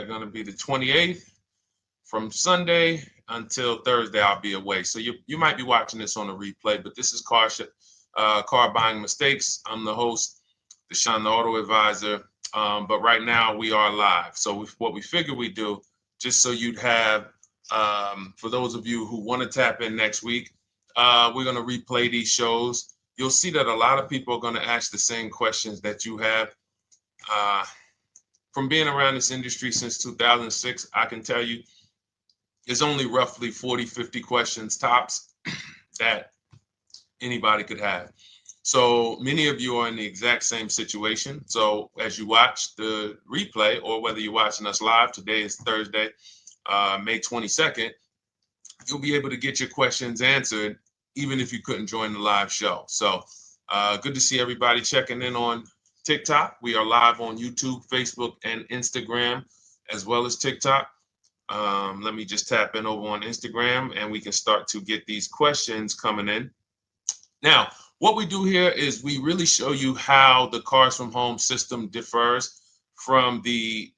going to be the 28th. From Sunday until Thursday, I'll be away. So you might be watching this on a replay, but this is Car Buying Mistakes. I'm the host, Deshone the Auto Advisor. But right now we are live. So what we figure we do, just so you'd have, for those of you who want to tap in next week, we're going to replay these shows. You'll see that a lot of people are going to ask the same questions that you have. From being around this industry since 2006, I can tell you there's only roughly 40, 50 questions tops that anybody could have. So many of you are in the exact same situation. So as you watch the replay, or whether you're watching us live, today is Thursday, May 22nd, you'll be able to get your questions answered, even if you couldn't join the live show. So good to see everybody checking in on TikTok. We are live on YouTube, Facebook, and Instagram, as well as TikTok. Let me just tap in over on Instagram and we can start to get these questions coming in. Now, what we do here is we really show you how the Cars from Home system differs from the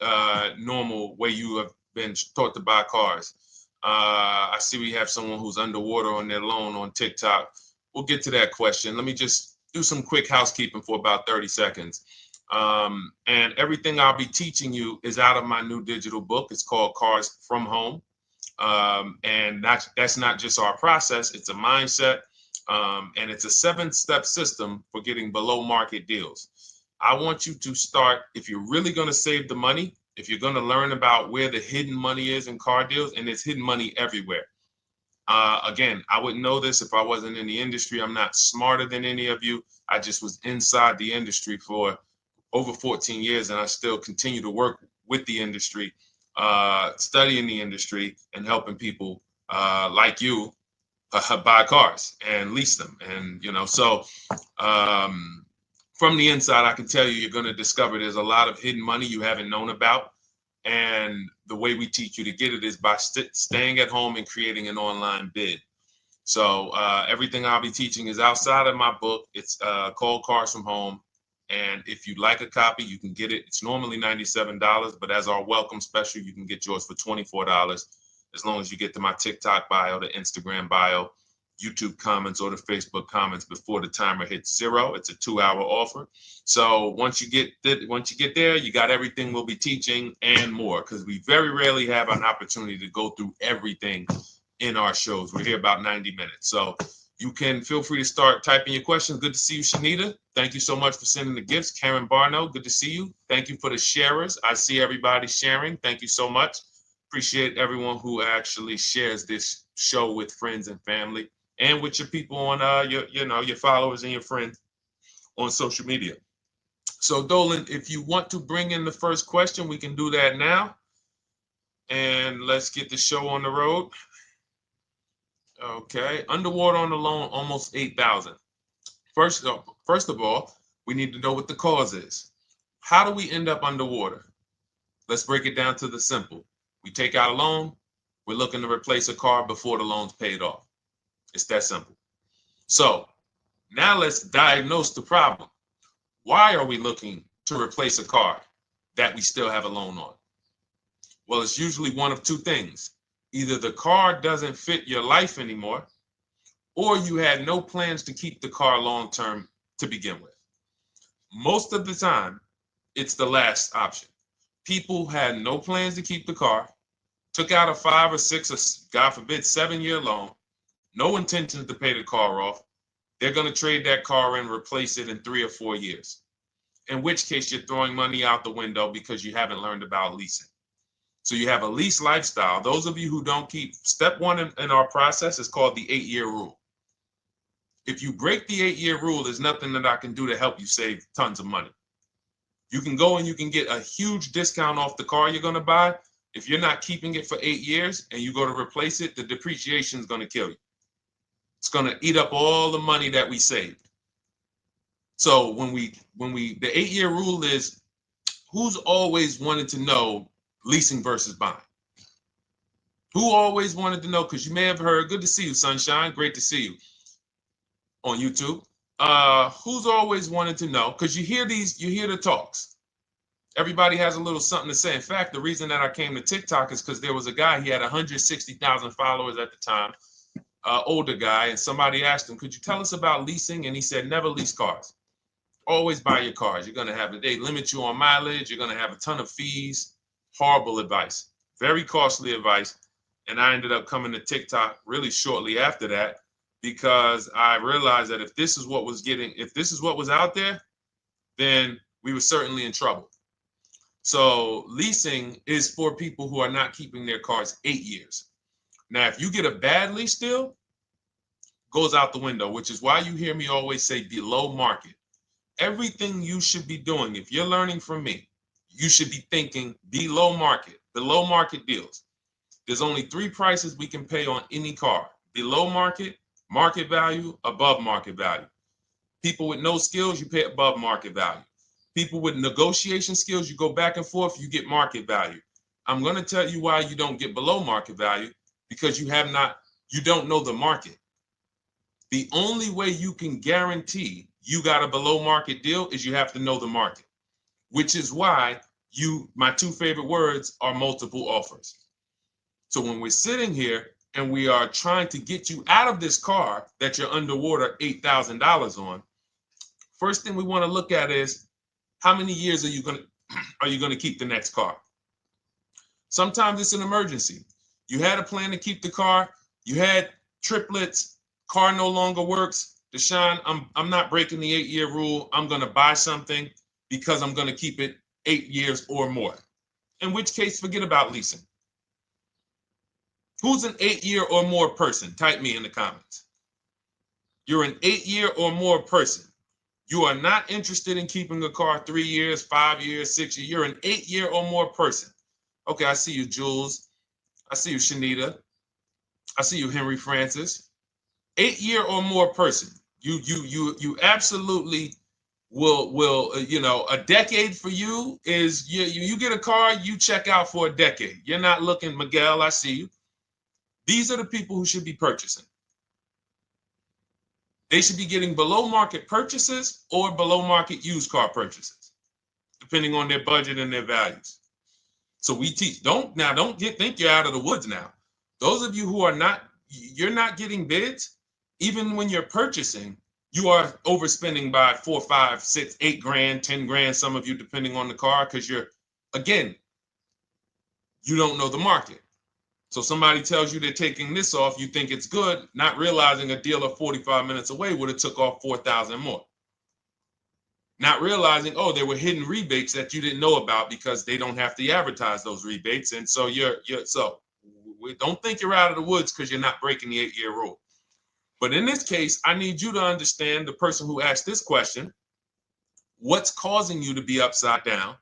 normal way you have been taught to buy cars. I see we have someone who's underwater on their loan on TikTok. We'll get to that question. Let me just do some quick housekeeping for about 30 seconds. And everything I'll be teaching you is out of my new digital book. It's called Cars from Home. And that's not just our process, it's a mindset. And it's a 7-step system for getting below market deals. I want you to start, if you're really going to save the money, if you're going to learn about where the hidden money is in car deals, and there's hidden money everywhere. Again, I wouldn't know this if I wasn't in the industry. I'm not smarter than any of you. I just was inside the industry for over 14 years, and I still continue to work with the industry, studying the industry and helping people like you buy cars and lease them. And, so from the inside, I can tell you, you're going to discover there's a lot of hidden money you haven't known about. And the way we teach you to get it is by staying at home and creating an online bid. So everything I'll be teaching is outside of my book. It's called Cars from Home. And if you'd like a copy, you can get it. It's normally $97, but as our welcome special, you can get yours for $24, as long as you get to my TikTok bio, the Instagram bio, YouTube comments, or the Facebook comments before the timer hits 0. It's a 2-hour offer. So once you get there, you got everything we'll be teaching and more, because we very rarely have an opportunity to go through everything in our shows. We're here about 90 minutes. So you can feel free to start typing your questions. Good to see you, Shanita. Thank you so much for sending the gifts. Karen Barno, good to see you. Thank you for the sharers. I see everybody sharing. Thank you so much. Appreciate everyone who actually shares this show with friends and family, and with your people on your followers and your friends on social media. So Dolan, if you want to bring in the first question, we can do that now. And let's get the show on the road. Okay, underwater on the loan, almost 8,000. First of all, we need to know what the cause is. How do we end up underwater? Let's break it down to the simple. We take out a loan, we're looking to replace a car before the loan's paid off. It's that simple. So now let's diagnose the problem. Why are we looking to replace a car that we still have a loan on? Well, it's usually one of two things. Either the car doesn't fit your life anymore, or you had no plans to keep the car long-term to begin with. Most of the time, it's the last option. People had no plans to keep the car, took out a 5 or 6 or, God forbid, 7-year loan, no intention to pay the car off. They're going to trade that car and replace it in 3 or 4 years, in which case you're throwing money out the window because you haven't learned about leasing. So you have a lease lifestyle. Those of you who don't keep, step 1 in our process is called the 8-year rule. If you break the 8-year rule, there's nothing that I can do to help you save tons of money. You can go and you can get a huge discount off the car you're going to buy. If you're not keeping it for 8 years and you go to replace it, the depreciation is going to kill you. It's going to eat up all the money that we saved. So the 8-year rule is, who's always wanted to know leasing versus buying? Who always wanted to know? Because you may have heard, good to see you, Sunshine. Great to see you on YouTube. Who's always wanted to know? Because you hear the talks. Everybody has a little something to say. In fact, the reason that I came to TikTok is because there was a guy, he had 160,000 followers at the time, older guy, and somebody asked him, could you tell us about leasing? And he said, never lease cars. Always buy your cars. You're going to have, they limit you on mileage. You're going to have a ton of fees. Horrible advice. Very costly advice. And I ended up coming to TikTok really shortly after that because I realized that if this is what was out there, then we were certainly in trouble. So leasing is for people who are not keeping their cars 8 years. Now, if you get a bad lease deal, goes out the window, which is why you hear me always say below market. Everything you should be doing, if you're learning from me, you should be thinking below market deals. There's only 3 prices we can pay on any car: below market, market value, above market value. People with no skills, you pay above market value. People with negotiation skills, you go back and forth, you get market value. I'm going to tell you why you don't get below market value, because you don't know the market. The only way you can guarantee you got a below market deal is you have to know the market, which is why my 2 favorite words are multiple offers. So when we're sitting here and we are trying to get you out of this car that you're underwater $8,000 on, first thing we want to look at is how many years are you going to keep the next car? Sometimes it's an emergency. You had a plan to keep the car. You had triplets. Car no longer works. Deshone, I'm not breaking the 8-year rule. I'm going to buy something because I'm going to keep it 8 years or more. In which case, forget about leasing. Who's an 8-year or more person? Type me in the comments. You're an 8-year or more person. You are not interested in keeping a car 3 years, 5 years, 6 years. You're an 8-year or more person. Okay, I see you, Jules. I see you, Shanita. I see you, Henry Francis. 8-year or more person. You absolutely will a decade for you is you get a car, you check out for a decade. You're not looking, Miguel, I see you. These are the people who should be purchasing. They should be getting below market purchases or below market used car purchases, depending on their budget and their values. So we teach, think you're out of the woods now. Those of you who you're not getting bids, even when you're purchasing, you are overspending by 4, 5, 6, 8 grand, 10 grand, some of you, depending on the car, because you don't know the market. So somebody tells you they're taking this off, you think it's good, not realizing a dealer 45 minutes away would have took off 4,000 more. Not realizing, there were hidden rebates that you didn't know about because they don't have to advertise those rebates. And so don't think you're out of the woods because you're not breaking the 8-year rule. But in this case, I need you to understand, the person who asked this question, what's causing you to be upside down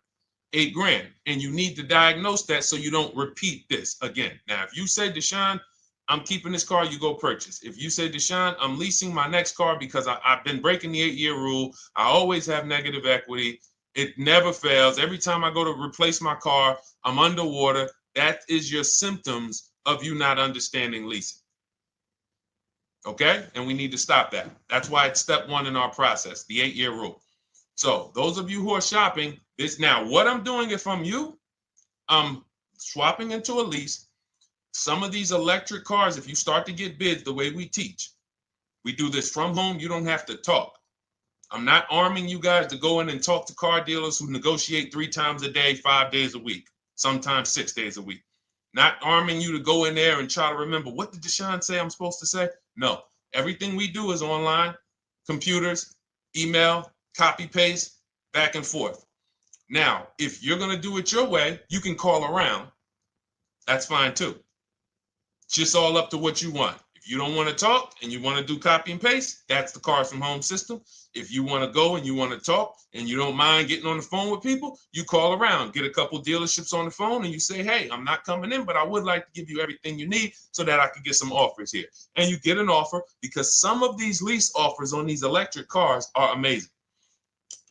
8 grand? And you need to diagnose that so you don't repeat this again. Now, if you say, Deshone, I'm keeping this car, you go purchase. If you say, Deshone, I'm leasing my next car because I've been breaking the 8-year rule. I always have negative equity. It never fails. Every time I go to replace my car, I'm underwater. That is your symptoms of you not understanding leasing. Okay? And we need to stop that. That's why it's step 1 in our process, the 8-year rule. So those of you who are shopping this now, what I'm doing if I'm you, I'm swapping into a lease. Some of these electric cars, if you start to get bids the way we teach, we do this from home. You don't have to talk. I'm not arming you guys to go in and talk to car dealers who negotiate 3 times a day, 5 days a week, sometimes 6 days a week. Not arming you to go in there and try to remember, what did Deshone say I'm supposed to say? No, everything we do is online, computers, email, copy, paste, back and forth. Now, if you're going to do it your way, you can call around. That's fine too. It's just all up to what you want. If you don't want to talk and you want to do copy and paste, that's the Cars from Home system. If you want to go and you want to talk and you don't mind getting on the phone with people, you call around, get a couple dealerships on the phone and you say, hey, I'm not coming in, but I would like to give you everything you need so that I could get some offers here. And you get an offer, because some of these lease offers on these electric cars are amazing.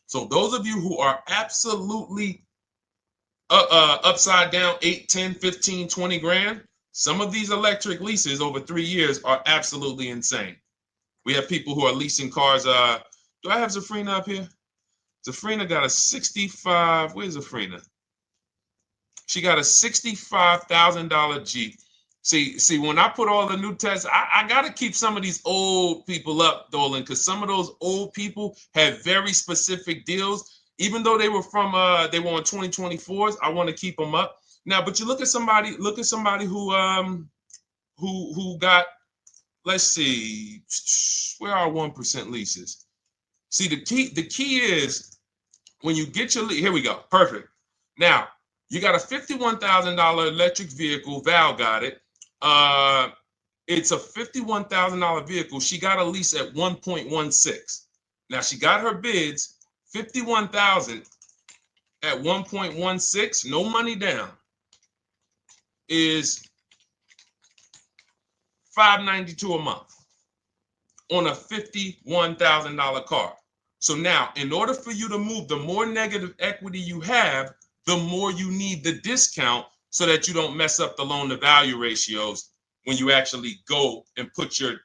So those of you who are absolutely upside down 8, 10, 15, 20 grand, some of these electric leases over 3 years are absolutely insane. We have people who are leasing cars. Do I have Zafrina up here? Zafrina got a 65. Where's Zafrina? She got a $65,000 Jeep. See, when I put all the new tests, I got to keep some of these old people up, Dolan, because some of those old people have very specific deals. Even though they were on 2024s, I want to keep them up. Now, but you look at somebody who got, let's see, where are 1% leases? See, the key is when you get your lease, here we go, perfect. Now, you got a $51,000 electric vehicle, Val got it. It's a $51,000 vehicle. She got a lease at 1.16. Now she got her bids, 51,000 at 1.16, no money down, is $592 a month on a $51,000 car. So now, in order for you to move, the more negative equity you have, the more you need the discount so that you don't mess up the loan to value ratios when you actually go and put your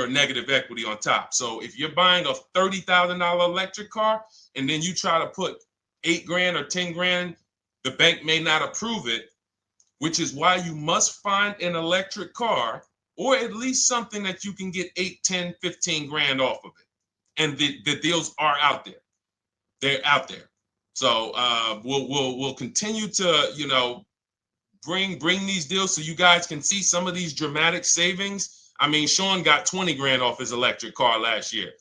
negative equity on top. So if you're buying a $30,000 electric car and then you try to put $8,000 or $10,000, the bank may not approve it, which is why you must find an electric car or at least something that you can get 8, 10, 15 grand off of it. And the deals are out there. They're out there. So we'll continue to, bring these deals so you guys can see some of these dramatic savings. I mean, Sean got 20 grand off his electric car last year.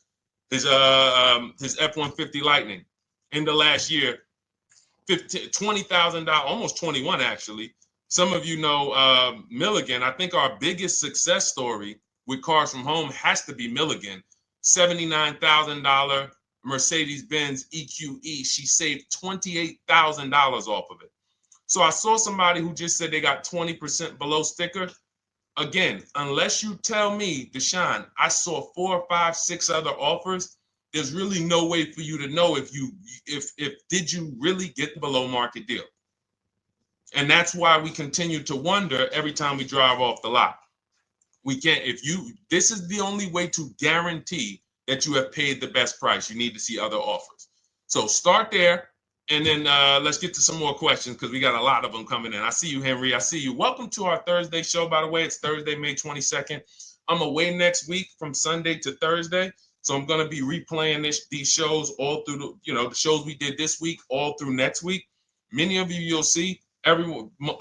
His F-150 Lightning in the last year, $20,000, almost 21 actually. Some of you know Milligan. I think our biggest success story with Cars from Home has to be Milligan. $79,000 Mercedes-Benz EQE. She saved $28,000 off of it. So I saw somebody who just said they got 20% below sticker. Again, unless you tell me, Deshone, I saw 4, 5, 6 other offers, there's really no way for you to know if did you really get the below market deal. And that's why we continue to wonder every time we drive off the lot. We can't, this is the only way to guarantee that you have paid the best price. You need to see other offers. So start there. And then let's get to some more questions because we got a lot of them coming in. I see you, Henry. I see you. Welcome to our Thursday show, by the way. It's Thursday, May 22nd. I'm away next week from Sunday to Thursday. So I'm going to be replaying these shows all through, the shows we did this week, all through next week. Many of you, you'll see, a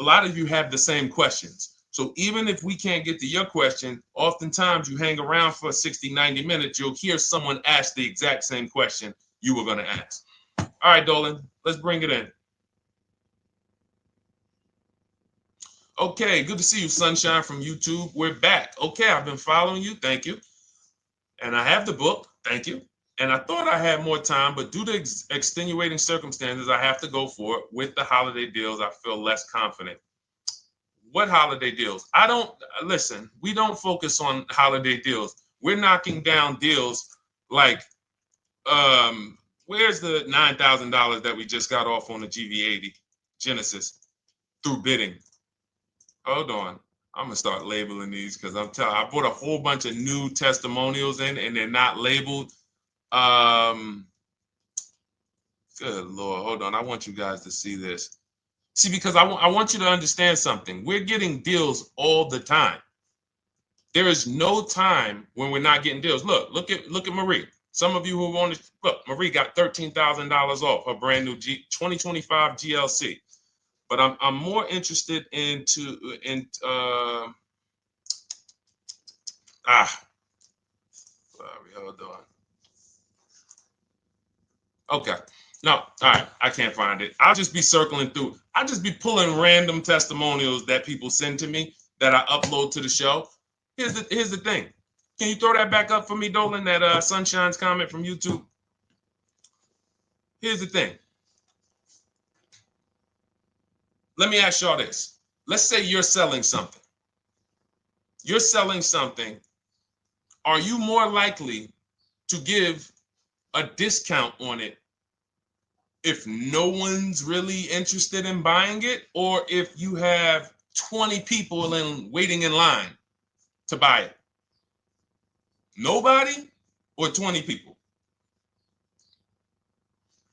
lot of you have the same questions. So even if we can't get to your question, oftentimes you hang around for 60, 90 minutes, you'll hear someone ask the exact same question you were going to ask. All right, Dolan, let's bring it in. Okay, good to see you, Sunshine from YouTube. We're back. Okay, I've been following you. Thank you. And I have the book. Thank you. And I thought I had more time, but due to extenuating circumstances, I have to go for it. With the holiday deals, I feel less confident. What holiday deals? Listen, we don't focus on holiday deals. We're knocking down deals like, where's the $9,000 that we just got off on the GV80 Genesis through bidding? Hold on. I'm going to start labeling these because I bought a whole bunch of new testimonials in and they're not labeled. Good Lord. Hold on. I want you guys to see this. See, because I want you to understand something. We're getting deals all the time. There is no time when we're not getting deals. Look at Marie. Some of you who want to look, Marie got $13,000 off her brand new 2025 GLC. But I'm more interested sorry, hold on. Okay. No, all right. I can't find it. I'll just be circling through. I'll just be pulling random testimonials that people send to me that I upload to the show. Here's the thing. Can you throw that back up for me, Dolan, that Sunshine's comment from YouTube? Here's the thing. Let me ask y'all this. Let's say you're selling something. You're selling something. Are you more likely to give a discount on it if no one's really interested in buying it, or if you have 20 people waiting in line to buy it? Nobody or 20 people?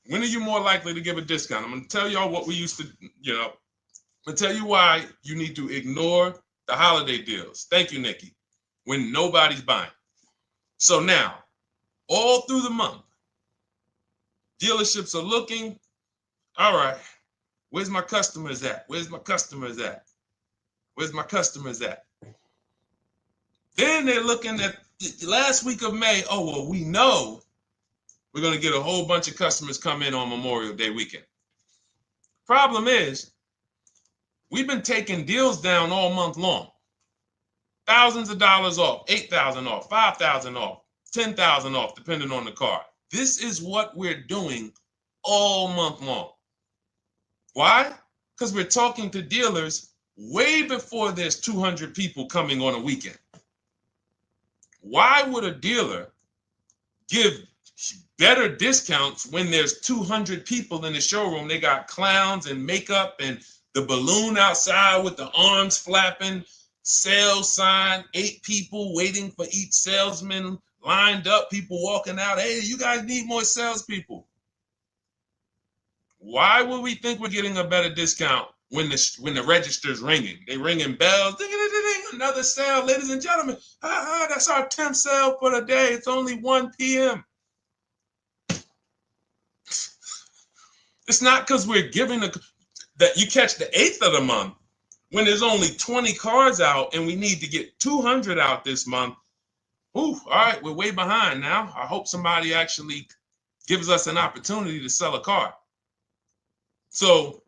When are you more likely to give a discount? I'm going to tell y'all what we used to, I'm going to tell you why you need to ignore the holiday deals. Thank you, Nikki. When nobody's buying. So now, all through the month, dealerships are looking, all right, where's my customers at? Where's my customers at? Where's my customers at? Then they're looking at the last week of May. Oh, well, we know we're going to get a whole bunch of customers come in on Memorial Day weekend. Problem is, we've been taking deals down all month long. Thousands of dollars off, 8,000 off, 5,000 off, 10,000 off, depending on the car. This is what we're doing all month long. Why? Because we're talking to dealers way before there's 200 people coming on a weekend. Why would a dealer give better discounts when there's 200 people in the showroom? They got clowns and makeup and the balloon outside with the arms flapping, sales sign, 8 people waiting for each salesman lined up, people walking out. Hey, you guys need more salespeople. Why would we think we're getting a better discount when the register's ringing? They ringing bells, ding, ding, ding, ding, another sale, ladies and gentlemen. That's our 10th sale for the day. It's only 1 p.m. It's not because we're giving that you catch the 8th of the month when there's only 20 cars out and we need to get 200 out this month. Ooh, all right, we're way behind now. I hope somebody actually gives us an opportunity to sell a car. So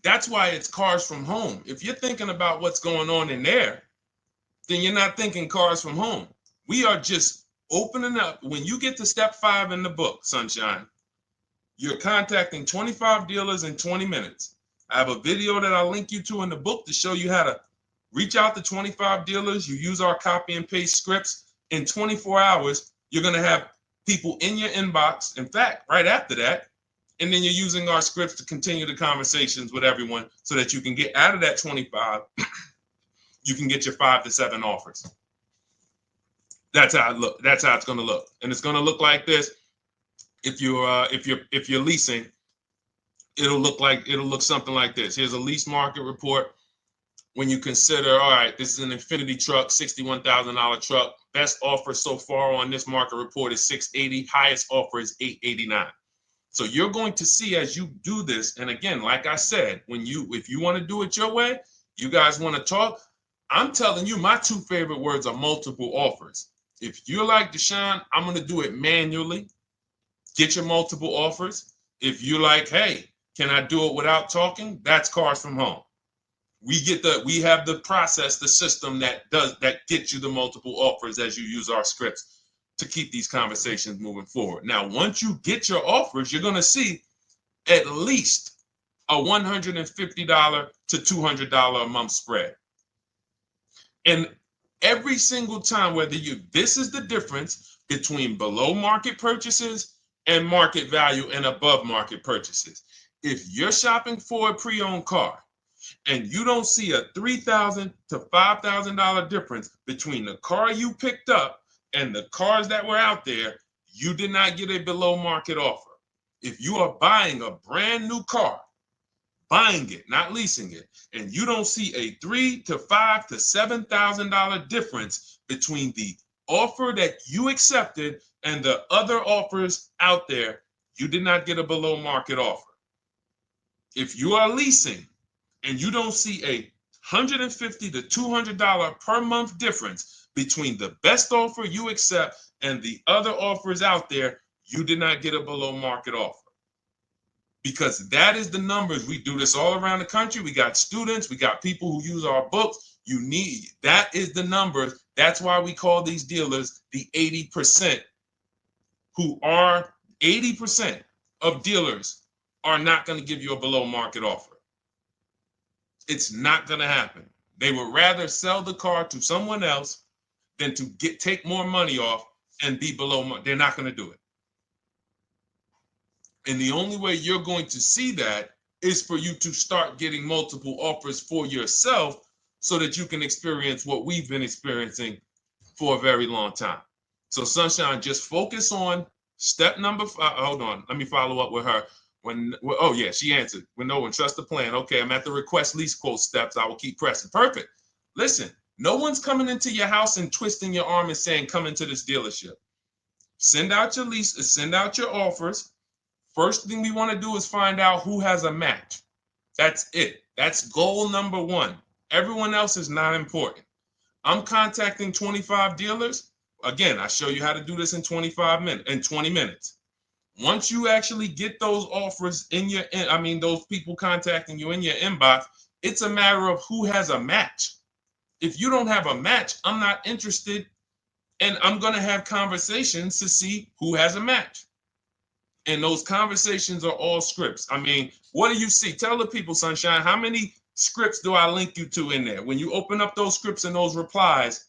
that's why it's cars from home. If you're thinking about what's going on in there, then you're not thinking cars from home. We are just opening up. When you get to step 5 in the book, Sunshine, you're contacting 25 dealers in 20 minutes. I have a video that I'll link you to in the book to show you how to reach out to 25 dealers. You use our copy and paste scripts. In 24 hours, you're going to have people in your inbox. In fact, right after that, and then you're using our scripts to continue the conversations with everyone so that you can get out of that 25, you can get your 5 to 7 offers. That's how it look. That's how it's going to look. And it's going to look like this. If you're leasing, it'll look something like this. Here's a lease market report. When you consider, all right, this is an Infinity truck, $61,000 truck. Best offer so far on this market report is $680. Highest offer is $889. So you're going to see as you do this, and again, like I said, if you want to do it your way, you guys want to talk, I'm telling you, my 2 favorite words are multiple offers. If you're like Deshone, I'm going to do it manually. Get your multiple offers. If you're like, hey, can I do it without talking? That's cars from home. We have the process, the system that gets you the multiple offers as you use our scripts to keep these conversations moving forward. Now, once you get your offers, you're going to see at least a $150 to $200 a month spread. And every single time, this is the difference between below market purchases and market value and above market purchases. If you're shopping for a pre-owned car and you don't see a $3,000 to $5,000 difference between the car you picked up and the cars that were out there, you did not get a below market offer. If you are buying a brand new car, buying it, not leasing it, and you don't see a $3,000 to $5,000 to $7,000 difference between the offer that you accepted and the other offers out there, you did not get a below market offer. If you are leasing and you don't see a $150 to $200 per month difference between the best offer you accept and the other offers out there, you did not get a below market offer. Because that is the numbers. We do this all around the country. We got students, we got people who use our books. That is the numbers. That's why we call these dealers the 80%, who are 80% of dealers are not going to give you a below market offer. It's not going to happen. They would rather sell the car to someone else than to take more money off and be below market. They're not going to do it. And the only way you're going to see that is for you to start getting multiple offers for yourself so that you can experience what we've been experiencing for a very long time. So Sunshine, just focus on Step number five, hold on, let me follow up with her. Oh yeah, she answered. When no one trusts the plan. Okay, I'm at the request lease quote steps. I will keep pressing. Perfect. Listen, no one's coming into your house and twisting your arm and saying, come into this dealership. Send out your leases, send out your offers. First thing we want to do is find out who has a match. That's it. That's goal number one. Everyone else is not important. I'm contacting 25 dealers. Again, I show you how to do this in 20 minutes. Once you actually get those offers in your, those people contacting you in your inbox, it's a matter of who has a match. If you don't have a match, I'm not interested, and I'm going to have conversations to see who has a match. And those conversations are all scripts. I mean, what do you see? Tell the people, Sunshine, how many scripts do I link you to in there? When you open up those scripts and those replies,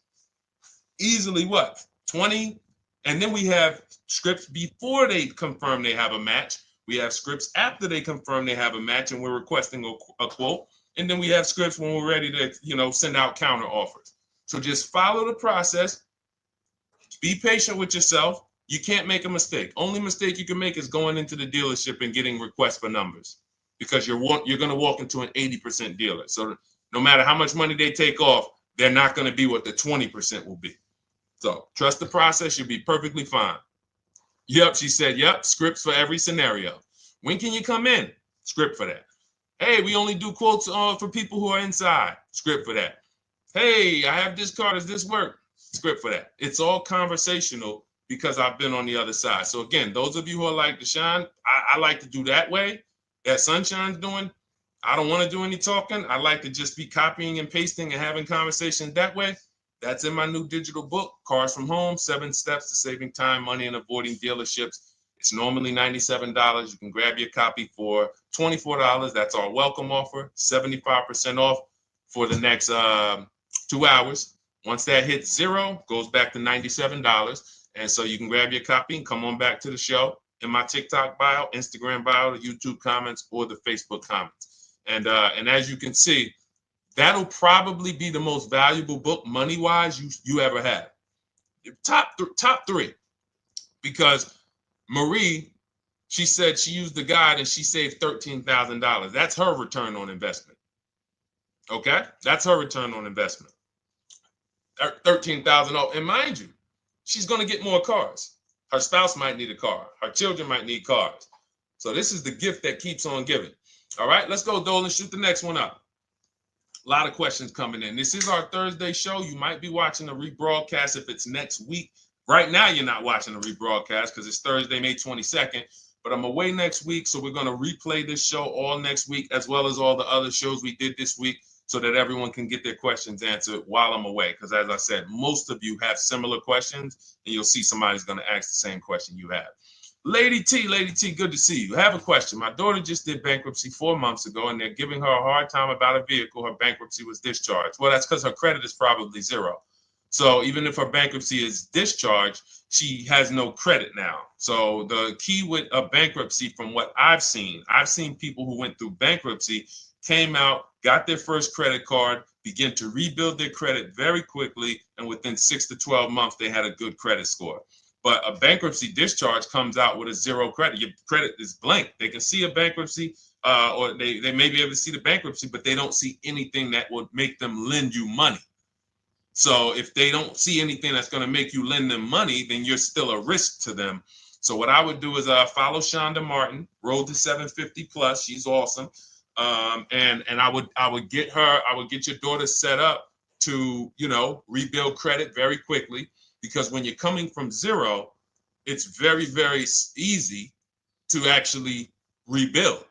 easily what? 20? And then we have scripts before they confirm they have a match. We have scripts after they confirm they have a match and we're requesting a quote. And then we have scripts when we're ready to, send out counter offers. So just follow the process. Be patient with yourself. You can't make a mistake. Only mistake you can make is going into the dealership and getting requests for numbers, because you're going to walk into an 80% dealer. So no matter how much money they take off, they're not going to be what the 20% will be. So trust the process. You'll be perfectly fine. Yep, she said, yep, scripts for every scenario. When can you come in? Script for that. Hey, we only do quotes for people who are inside. Script for that. Hey, I have this car. Does this work? Script for that. It's all conversational because I've been on the other side. So again, those of you who are like Deshone, I like to do that way, that Sunshine's doing. I don't want to do any talking. I like to just be copying and pasting and having conversations that way. That's in my new digital book, Cars from Home, 7 Steps to Saving Time, Money, and Avoiding Dealerships. It's normally $97. You can grab your copy for $24. That's our welcome offer, 75% off for the next 2 hours. Once that hits zero, goes back to $97. And so you can grab your copy and come on back to the show in my TikTok bio, Instagram bio, the YouTube comments, or the Facebook comments. And as you can see, that'll probably be the most valuable book money-wise you ever have. Top three. Because Marie, she said she used the guide and she saved $13,000. That's her return on investment. Okay? That's her return on investment. $13,000. And mind you, she's going to get more cars. Her spouse might need a car. Her children might need cars. So this is the gift that keeps on giving. All right, let's go, Dolan. Shoot the next one up. A lot of questions coming in. This is our Thursday show. You might be watching a rebroadcast if it's next week. Right now, you're not watching a rebroadcast because it's Thursday, May 22nd. But I'm away next week, so we're going to replay this show all next week, as well as all the other shows we did this week, so that everyone can get their questions answered while I'm away. Because as I said, most of you have similar questions, and you'll see somebody's going to ask the same question you have. Lady T, good to see you. I have a question. My daughter just did bankruptcy 4 months ago, and they're giving her a hard time about a vehicle. Her bankruptcy was discharged. Well, that's because her credit is probably zero. So even if her bankruptcy is discharged, she has no credit now. So the key with a bankruptcy, from what I've seen people who went through bankruptcy, came out, got their first credit card, began to rebuild their credit very quickly, and within 6 to 12 months, they had a good credit score. But a bankruptcy discharge comes out with a zero credit. Your credit is blank. They can see a bankruptcy, or they may be able to see the bankruptcy, but they don't see anything that would make them lend you money. So if they don't see anything that's going to make you lend them money, then you're still a risk to them. So what I would do is follow Shonda Martin, Road to 750 Plus. She's awesome. And I would get your daughter set up to, rebuild credit very quickly, because when you're coming from zero, it's very, very easy to actually rebuild.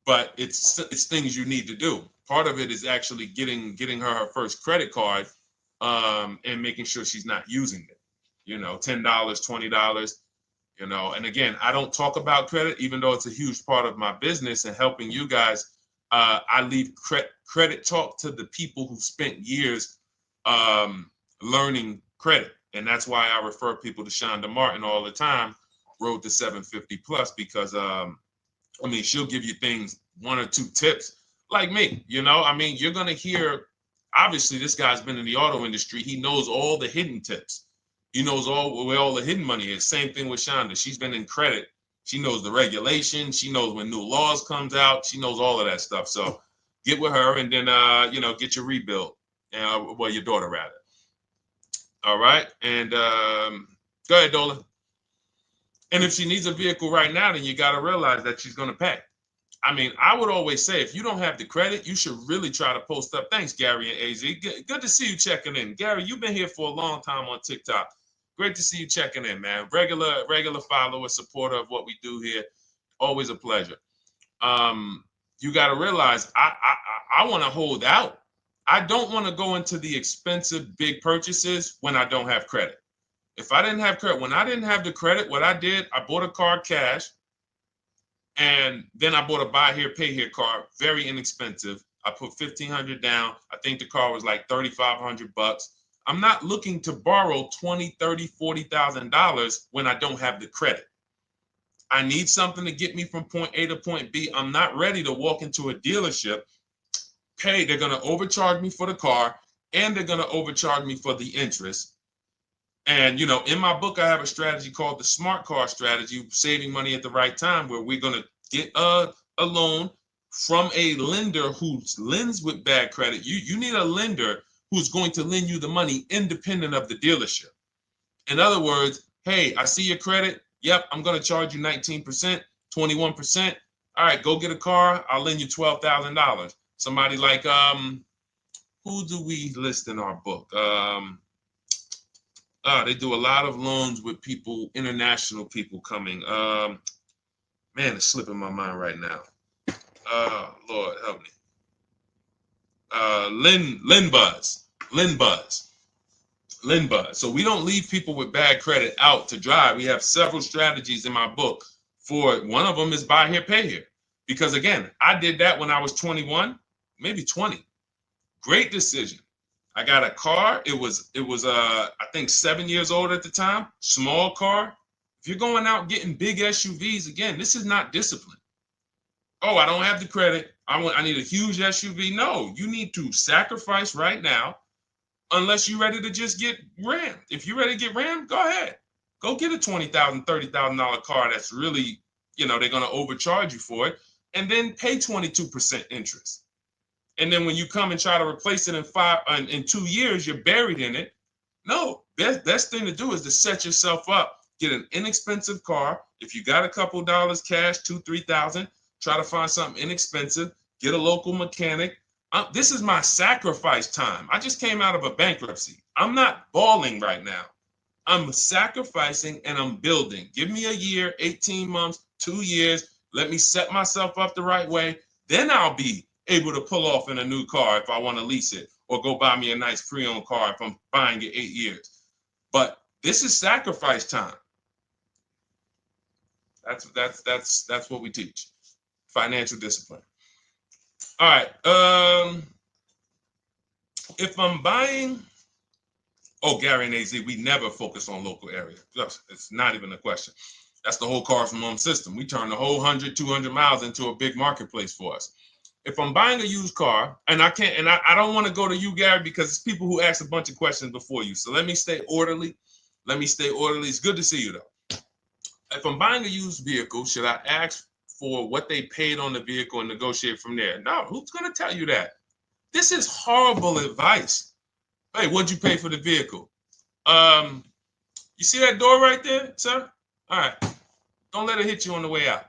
But it's things you need to do. Part of it is actually getting her first credit card, and making sure she's not using it. $10, $20. And again, I don't talk about credit, even though it's a huge part of my business and helping you guys. I leave credit talk to the people who spent years learning credit. And that's why I refer people to Shonda Martin all the time, Road to 750 Plus, because she'll give you things, 1 or 2 tips, like me. You're going to hear, obviously this guy's been in the auto industry. He knows all the hidden tips. He knows where all the hidden money is. Same thing with Shonda. She's been in credit. She knows the regulations. She knows when new laws comes out. She knows all of that stuff. So get with her and then, get your rebuild. Well, your daughter rather. All right. And go ahead, Dola. And if she needs a vehicle right now, then you got to realize that she's going to pay. I mean, I would always say if you don't have the credit, you should really try to post up. Thanks, Gary and AZ. Good to see you checking in. Gary, you've been here for a long time on TikTok. Great to see you checking in, man. Regular follower, supporter of what we do here. Always a pleasure. You got to realize I want to hold out. I don't want to go into the expensive big purchases when I don't have credit. If I didn't have credit, when I didn't have the credit, what I did, I bought a car cash. And then I bought a buy here, pay here car, very inexpensive. I put $1,500 down. I think the car was like $3,500. I'm not looking to borrow $20,000, $30,000, $40,000 when I don't have the credit. I need something to get me from point A to point B. I'm not ready to walk into a dealership, pay. They're going to overcharge me for the car, and they're going to overcharge me for the interest. And, in my book, I have a strategy called the smart car strategy, saving money at the right time, where we're going to get a loan from a lender who lends with bad credit. You need a lender who's going to lend you the money independent of the dealership. In other words, hey, I see your credit. Yep, I'm going to charge you 19%, 21%. All right, go get a car. I'll lend you $12,000. Somebody like, who do we list in our book? They do a lot of loans with people, international people coming. Man, it's slipping my mind right now. Lord help me. LendBuzz. So we don't leave people with bad credit out to dry. We have several strategies in my book. For one of them is buy here, pay here. Because again, I did that when I was 21, maybe 20. Great decision. I got a car. It was I think 7 years old at the time. Small car. If you're going out getting big SUVs, again, this is not discipline. Oh, I don't have the credit. I need a huge SUV. No, you need to sacrifice right now, unless you're ready to just get rammed. If you're ready to get rammed, go ahead. Go get a $20,000, $30,000 car that's really, they're going to overcharge you for it, and then pay 22% interest. And then when you come and try to replace it in 2 years, you're buried in it. No, best thing to do is to set yourself up. Get an inexpensive car. If you got a couple dollars cash, $2,000, $3,000, try to find something inexpensive. Get a local mechanic. This is my sacrifice time. I just came out of a bankruptcy. I'm not balling right now. I'm sacrificing and I'm building. Give me a year, 18 months, 2 years. Let me set myself up the right way. Then I'll be able to pull off in a new car if I want to lease it, or go buy me a nice pre-owned car if I'm buying it 8 years. But this is sacrifice time. That's what we teach. Financial discipline. All right. If I'm buying, Gary and AZ, we never focus on local area. It's not even a question. That's the whole car from home system. We turn the whole 100, 200 miles into a big marketplace for us. If I'm buying a used car, and I don't want to go to you, Gary, because it's people who ask a bunch of questions before you. So let me stay orderly. It's good to see you, though. If I'm buying a used vehicle, should I ask for what they paid on the vehicle and negotiate from there? No, who's going to tell you that? This is horrible advice. Hey, what'd you pay for the vehicle? You see that door right there, sir? All right. Don't let it hit you on the way out.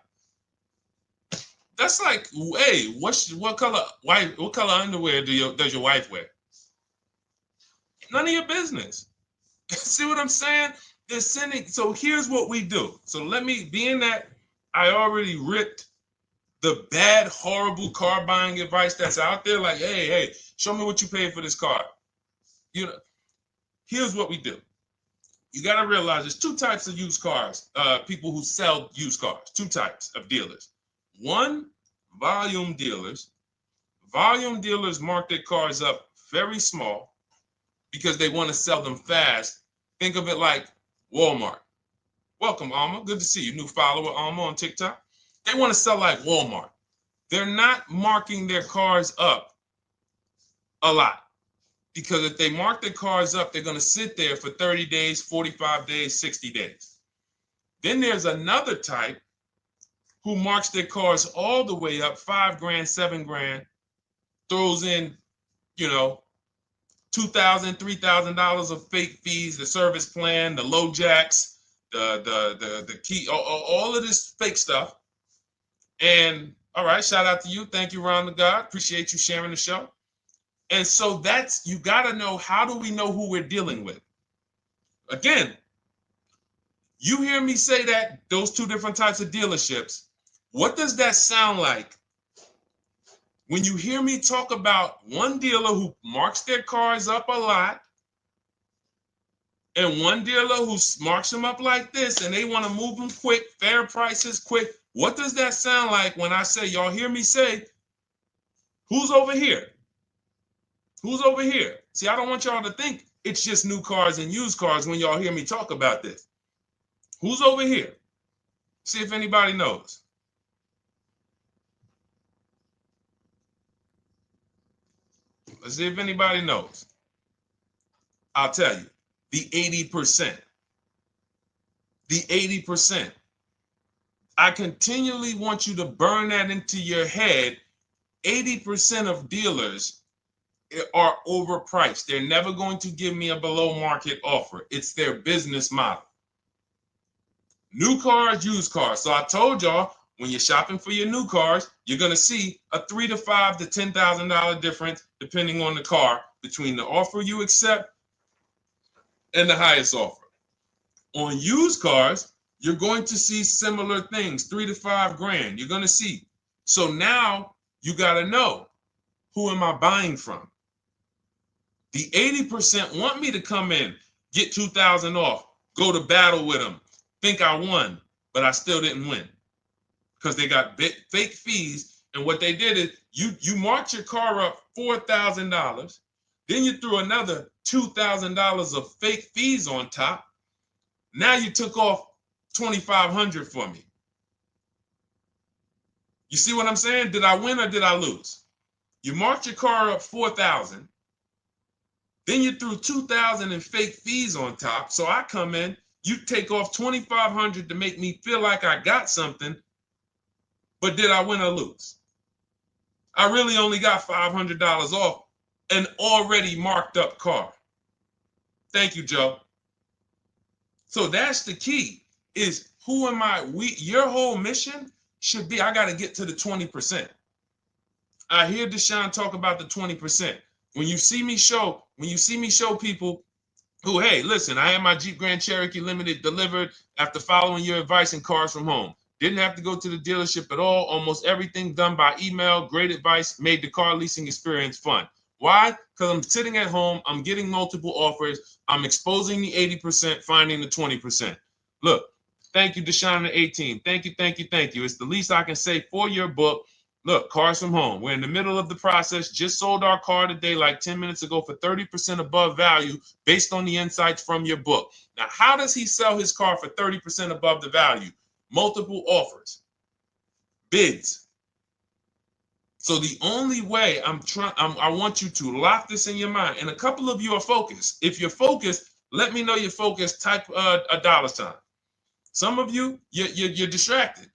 That's like, hey, what color underwear does your wife wear? None of your business. See what I'm saying? They're sending. So here's what we do. So being that I already ripped the bad, horrible car buying advice that's out there, like, hey, show me what you paid for this car. Here's what we do. You got to realize there's two types of used cars, people who sell used cars, two types of dealers. One, volume dealers. Volume dealers mark their cars up very small because they want to sell them fast. Think of it like Walmart. Welcome, Alma. Good to see you. New follower, Alma, on TikTok. They want to sell like Walmart. They're not marking their cars up a lot. Because if they mark their cars up, they're going to sit there for 30 days, 45 days, 60 days. Then there's another type who marks their cars all the way up, 5 grand, 7 grand, throws in, you know, $2,000, $3,000 of fake fees, the service plan, the low jacks, the key, all of this fake stuff. And all right, shout out to you. Thank you, Ron the God. Appreciate you sharing the show. And so that's, you got to know, how do we know who we're dealing with? Again, you hear me say that, those two different types of dealerships. What does that sound like when you hear me talk about one dealer who marks their cars up a lot and one dealer who marks them up like this and they want to move them quick, fair prices, quick? What does that sound like when I say, y'all hear me say, who's over here? Who's over here? See, I don't want y'all to think it's just new cars and used cars when y'all hear me talk about this. Who's over here? See if anybody knows. Let's see if anybody knows. I'll tell you, the 80%. The 80%. I continually want you to burn that into your head. 80% of dealers are overpriced. They're never going to give me a below market offer. It's their business model. New cars, used cars. So I told y'all, when you're shopping for your new cars, you're going to see a $3,000 to $5,000 to $10,000 difference, depending on the car, between the offer you accept and the highest offer. On used cars, you're going to see similar things, 3 to 5 grand. You're going to see. So now you got to know, who am I buying from? The 80% want me to come in, get 2,000 off, go to battle with them, think I won, but I still didn't win because they got fake fees. And what they did is you marked your car up $4,000, then you threw another $2,000 of fake fees on top. Now you took off $2,500 for me. You see what I'm saying? Did I win or did I lose? You marked your car up $4,000. Then you threw $2,000 in fake fees on top. So I come in, you take off $2,500 to make me feel like I got something. But did I win or lose? I really only got $500 off an already marked up car. Thank you, Joe. So that's the key, is who am I? Your whole mission should be, I got to get to the 20%. I hear Deshone talk about the 20%. When you see me show people who, hey, listen, I had my Jeep Grand Cherokee Limited delivered after following your advice and cars from home. Didn't have to go to the dealership at all. Almost everything done by email. Great advice. Made the car leasing experience fun. Why? Because I'm sitting at home. I'm getting multiple offers. I'm exposing the 80%, finding the 20%. Look, thank you, Deshone the 18. Thank you, thank you, thank you. It's the least I can say for your book. Look, cars from home. We're in the middle of the process. Just sold our car today, like 10 minutes ago, for 30% above value based on the insights from your book. Now, how does he sell his car for 30% above the value? Multiple offers, bids. So the only way I want you to lock this in your mind. And a couple of you are focused. If you're focused, let me know you're focused. Type a $. Some of you, you're distracted.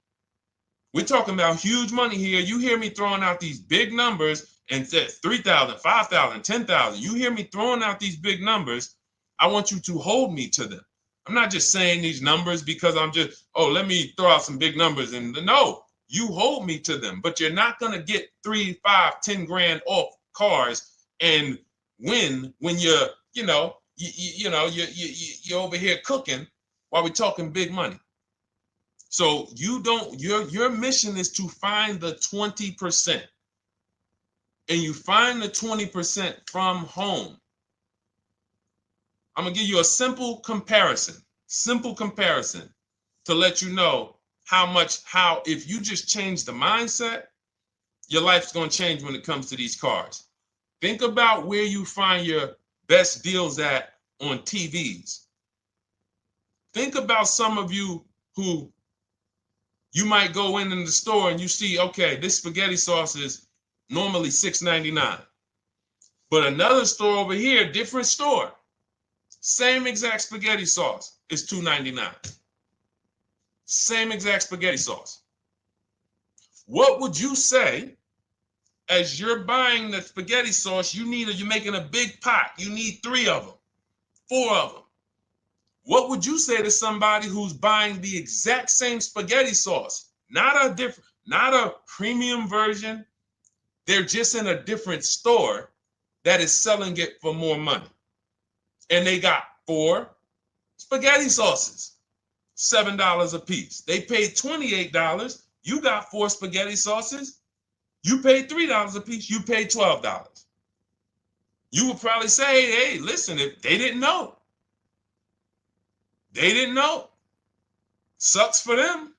We're talking about huge money here. You hear me throwing out these big numbers and said 3,000, 5,000, 10,000. You hear me throwing out these big numbers. I want you to hold me to them. I'm not just saying these numbers because I'm just, let me throw out some big numbers. And no, you hold me to them, but you're not going to get 3, 5, 10 grand off cars and win when you're over here cooking while we're talking big money. So your mission is to find the 20%. And you find the 20% from home. I'm going to give you a simple comparison to let you know how if you just change the mindset, your life's going to change when it comes to these cars. Think about where you find your best deals at on TVs. Think about some of you who you might go in the store and you see, okay, this spaghetti sauce is normally $6.99. But another store over here, different store, same exact spaghetti sauce is $2.99. Same exact spaghetti sauce. What would you say as you're buying the spaghetti sauce? You're making a big pot. You need 3 of them, 4 of them. What would you say to somebody who's buying the exact same spaghetti sauce? Not a premium version. They're just in a different store that is selling it for more money. And they got 4 spaghetti sauces, $7 a piece. They paid $28. You got 4 spaghetti sauces. You paid $3 a piece. You paid $12. You would probably say, hey, listen, if they didn't know. They didn't know. Sucks for them.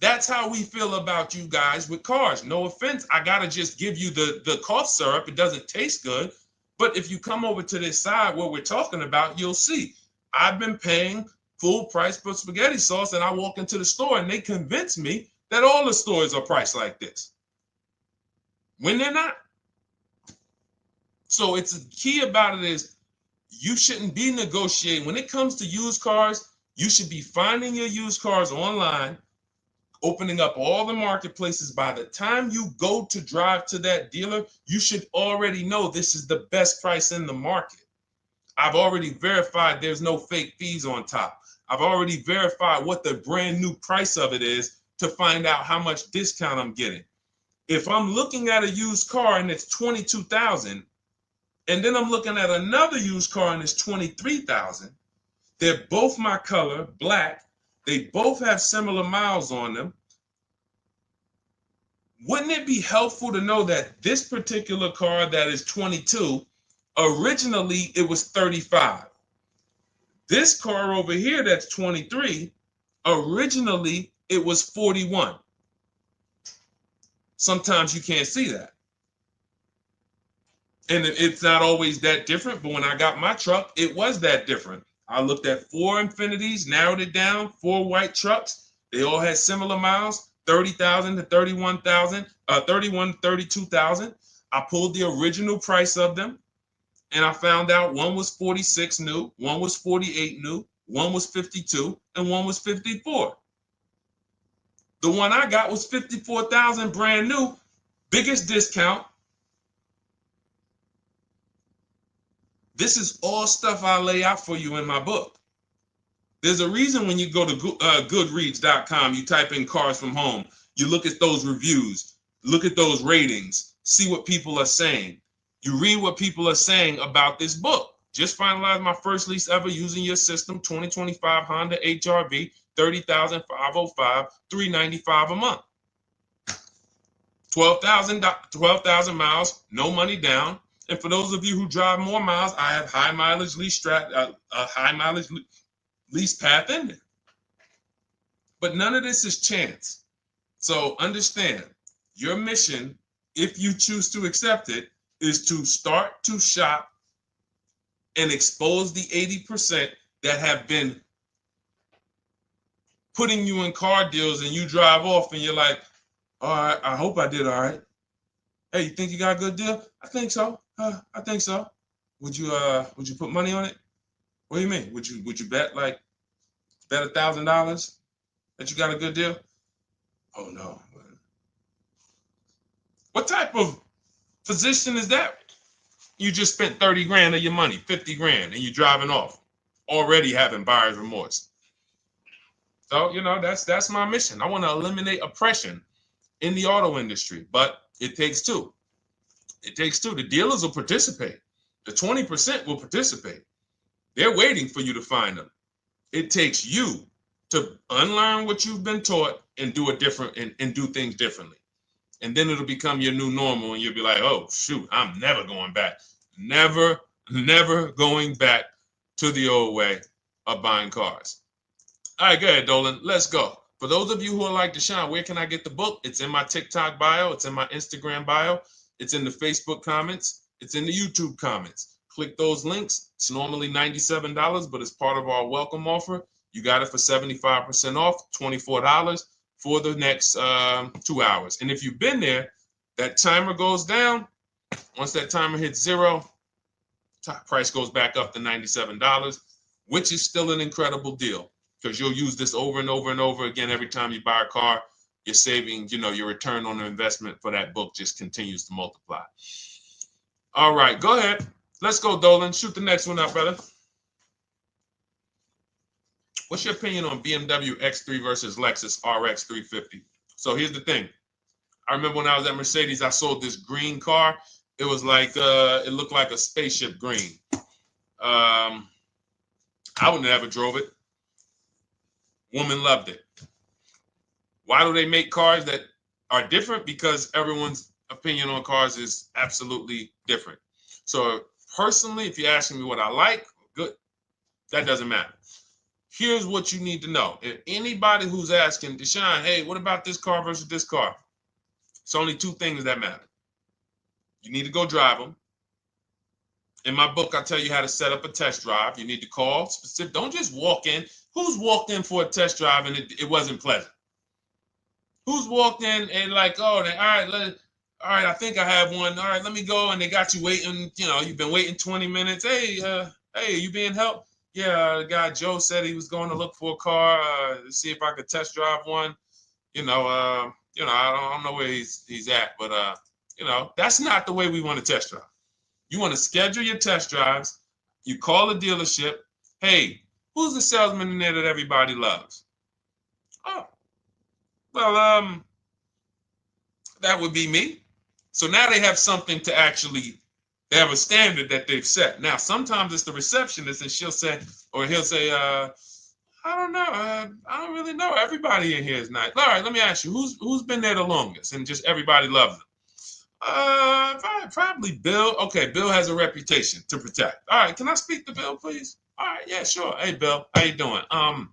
That's how we feel about you guys with cars. No offense. I got to just give you the cough syrup. It doesn't taste good. But if you come over to this side where we're talking about, you'll see. I've been paying full price for spaghetti sauce, and I walk into the store and they convince me that all the stores are priced like this, when they're not. So it's the key about it is you shouldn't be negotiating. When it comes to used cars, you should be finding your used cars online, opening up all the marketplaces. By the time you go to drive to that dealer, you should already know this is the best price in the market. I've already verified there's no fake fees on top. I've already verified what the brand new price of it is to find out how much discount I'm getting. If I'm looking at a used car and it's $22,000, and then I'm looking at another used car and it's $23,000, they're both my color, black. They both have similar miles on them. Wouldn't it be helpful to know that this particular car that is 22, originally it was 35? This car over here that's 23, originally it was 41. Sometimes you can't see that. And it's not always that different, but when I got my truck, it was that different. I looked at 4 Infinities, narrowed it down, 4 white trucks. They all had similar miles, 30,000 to 31,000, 31, 32,000. I pulled the original price of them, and I found out one was 46 new, one was 48 new, one was 52, and one was 54. The one I got was 54,000 brand new, biggest discount. This is all stuff I lay out for you in my book. There's a reason when you go to Goodreads.com, you type in cars from home, you look at those reviews, look at those ratings, see what people are saying. You read what people are saying about this book. Just finalized my first lease ever using your system, 2025 Honda HRV, 30,505, $395 a month. 12,000 miles, no money down. And for those of you who drive more miles, I have high mileage lease lease path in there. But none of this is chance. So understand, your mission, if you choose to accept it, is to start to shop and expose the 80% that have been putting you in car deals, and you drive off and you're like, all right, I hope I did all right. Hey, you think you got a good deal? I think so. I think so. Would you put money on it? What do you mean? Would you bet $1,000 that you got a good deal? Oh no. What type of position is that? You just spent 30 grand of your money, 50 grand, and you're driving off, already having buyer's remorse. So, that's my mission. I want to eliminate oppression in the auto industry, but it takes two. It takes two. The dealers will participate. The 20% will participate. They're waiting for you to find them. It takes you to unlearn what you've been taught and do it different and do things differently. And then it'll become your new normal, and you'll be like, oh, shoot, I'm never going back. Never going back to the old way of buying cars. All right, go ahead, Dolan. Let's go. For those of you who are like Deshone, where can I get the book? It's in my TikTok bio. It's in my Instagram bio. It's in the Facebook comments. It's in the YouTube comments. Click those links. It's normally $97, but it's part of our welcome offer. You got it for 75% off, $24 for the next 2 hours. And if you've been there, that timer goes down. Once that timer hits 0, top price goes back up to $97, which is still an incredible deal because you'll use this over and over and over again every time you buy a car. You're saving, your return on the investment for that book just continues to multiply. All right, go ahead. Let's go, Dolan. Shoot the next one up, brother. What's your opinion on BMW X3 versus Lexus RX 350? So here's the thing. I remember when I was at Mercedes, I sold this green car. It was like, it looked like a spaceship green. I would never drove it. Woman loved it. Why do they make cars that are different? Because everyone's opinion on cars is absolutely different. So personally, if you're asking me what I like, good, that doesn't matter. Here's what you need to know. If anybody who's asking, Deshone, hey, what about this car versus this car? It's only two things that matter. You need to go drive them. In my book, I tell you how to set up a test drive. You need to call specific. Don't just walk in. Who's walked in for a test drive and it wasn't pleasant? Who's walked in and like, oh, all right, I think I have one. All right, let me go. And they got you waiting. You've been waiting 20 minutes. Hey, you being helped? Yeah, the guy Joe said he was going to look for a car to see if I could test drive one. I don't know where he's at, but that's not the way we want to test drive. You want to schedule your test drives. You call the dealership. Hey, who's the salesman in there that everybody loves? Oh, well, that would be me. So now they have something to actually, they have a standard that they've set. Now, sometimes it's the receptionist and he'll say, I don't know. I don't really know. Everybody in here is nice. All right, let me ask you, who's been there the longest? And just everybody loves them. Probably Bill. Okay, Bill has a reputation to protect. All right, can I speak to Bill, please? All right, yeah, sure. Hey, Bill, how you doing? I'm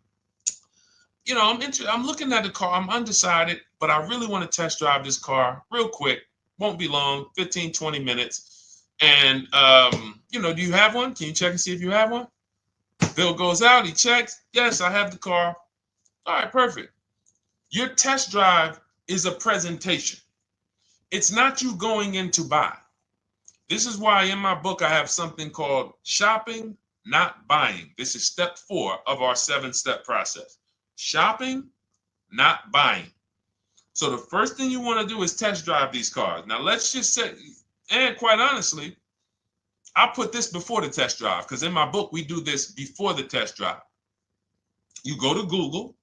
looking at the car. I'm undecided, but I really want to test drive this car real quick. Won't be long, 15, 20 minutes. And, do you have one? Can you check and see if you have one? Bill goes out, he checks. Yes, I have the car. All right, perfect. Your test drive is a presentation. It's not you going in to buy. This is why in my book I have something called shopping, not buying. This is step 4 of our 7-step process. Shopping, not buying. So the first thing you want to do is test drive these cars. Now let's just say, and quite honestly, I put this before the test drive because in my book we do this before the test drive. You go to Google,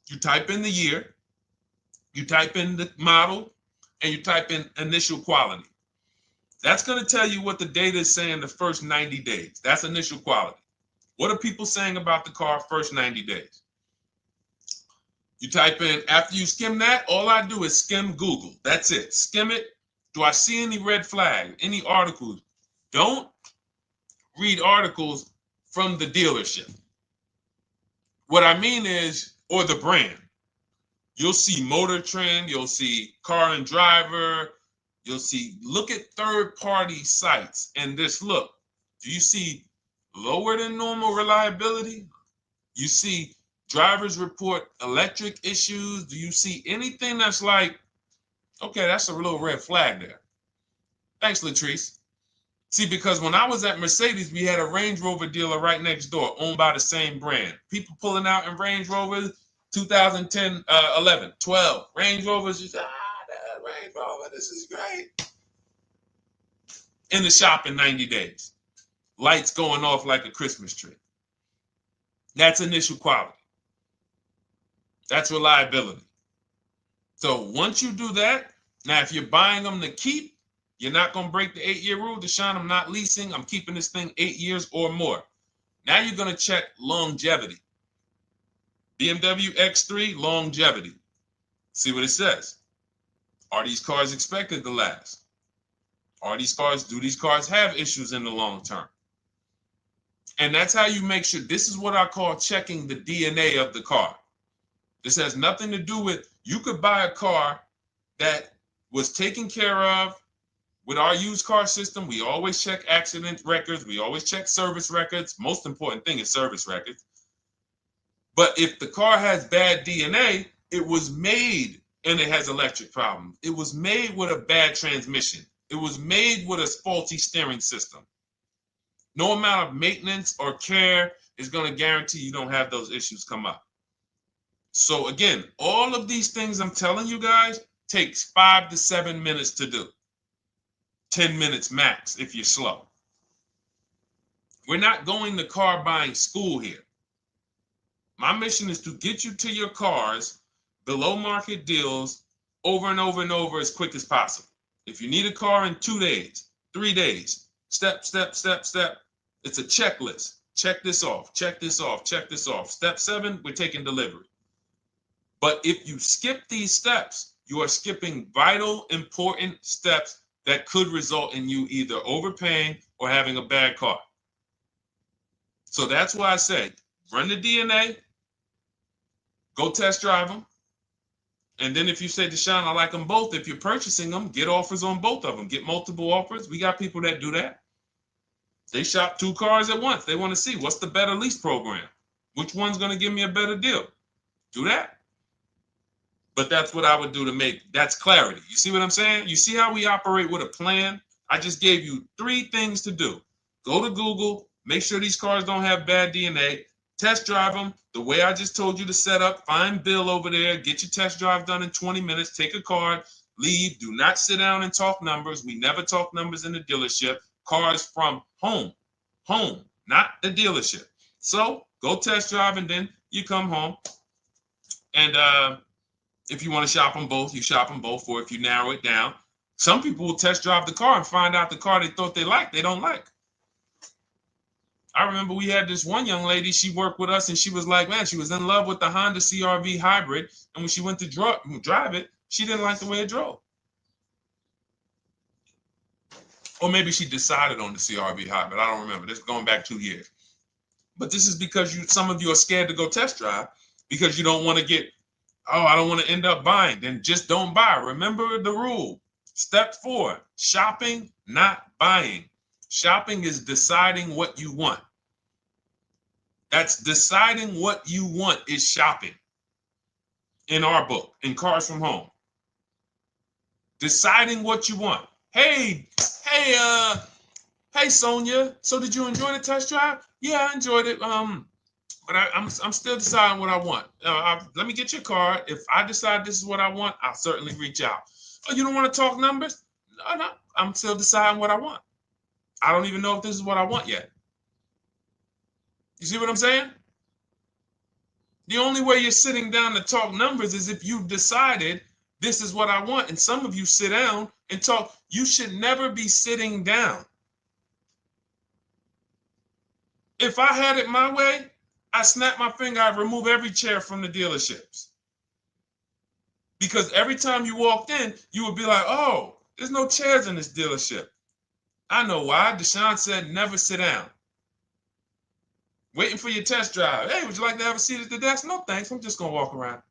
you type in the year, you type in the model, and you type in initial quality. That's going to tell you what the data is saying the first 90 days. That's initial quality. What are people saying about the car first 90 days? You type in, after you skim that, all I do is skim Google. That's it. Skim it. Do I see any red flags, any articles? Don't read articles from the dealership. What I mean is, or the brand. You'll see Motor Trend, you'll see Car and Driver, look at third-party sites and just look. Do you see lower than normal reliability? You see drivers report electric issues? Do you see anything that's like, okay, that's a little red flag there? Thanks, Latrice. See, because when I was at Mercedes, we had a Range Rover dealer right next door owned by the same brand. People pulling out in Range Rovers, 2010, 11, 12. Range Rovers, that Range Rover, this is great. In the shop in 90 days. Lights going off like a Christmas tree. That's initial quality. That's reliability. So once you do that, now if you're buying them to keep, you're not going to break the 8-year rule. Deshone, I'm not leasing. I'm keeping this thing 8 years or more. Now you're going to check longevity. BMW X3, longevity. See what it says. Are these cars expected to last? Do these cars have issues in the long term? And that's how you make sure. This is what I call checking the DNA of the car. This has nothing to do with, you could buy a car that was taken care of. With our used car system, we always check accident records. We always check service records. Most important thing is service records. But if the car has bad DNA, it was made and it has electric problems. It was made with a bad transmission. It was made with a faulty steering system. No amount of maintenance or care is going to guarantee you don't have those issues come up. So again, all of these things I'm telling you guys takes 5 to 7 minutes to do. 10 minutes max if you're slow. We're not going to car buying school here. My mission is to get you to your cars below market deals over and over and over as quick as possible. If you need a car in 2 days, 3 days, step, step, step, step. It's a checklist. Check this off, check this off, check this off. Step 7, we're taking delivery. But if you skip these steps, you are skipping vital, important steps that could result in you either overpaying or having a bad car. So that's why I say, run the DNA, go test drive them. And then if you say, Deshone, I like them both, if you're purchasing them, get offers on both of them. Get multiple offers. We got people that do that. They shop 2 cars at once. They want to see what's the better lease program. Which one's going to give me a better deal? Do that. But that's what I would do to make, that's clarity. You see what I'm saying? You see how we operate with a plan? I just gave you 3 things to do. Go to Google, make sure these cars don't have bad DNA, test drive them the way I just told you to set up, find Bill over there, get your test drive done in 20 minutes, take a card, leave, do not sit down and talk numbers. We never talk numbers in the dealership. Cars from home, not the dealership. So go test drive and then you come home. And if you want to shop them both, you shop them both. Or if you narrow it down, some people will test drive the car and find out the car they thought they liked, they don't like. I remember we had this one young lady, she worked with us and she was like, man, she was in love with the Honda CR-V hybrid. And when she went to drive it, she didn't like the way it drove. Or maybe she decided on the CR-V hybrid. I don't remember. This is going back 2 years. But this is because some of you are scared to go test drive because you don't want to get, oh, I don't want to end up buying. Then just don't buy. Remember the rule. Step 4, shopping, not buying. Shopping is deciding what you want. That's deciding what you want is shopping. In our book, in Cars from Home. Deciding what you want. Hey, Sonia. So did you enjoy the test drive? Yeah, I enjoyed it. But I'm still deciding what I want. Let me get your card. If I decide this is what I want, I'll certainly reach out. Oh, you don't want to talk numbers? No. I'm still deciding what I want. I don't even know if this is what I want yet. You see what I'm saying? The only way you're sitting down to talk numbers is if you've decided this is what I want. And some of you sit down and talk. You should never be sitting down. If I had it my way, I snap my finger, I'd remove every chair from the dealerships. Because every time you walked in, you would be like, oh, there's no chairs in this dealership. I know why. Deshone said never sit down. Waiting for your test drive. Hey, would you like to have a seat at the desk? No, thanks. I'm just going to walk around.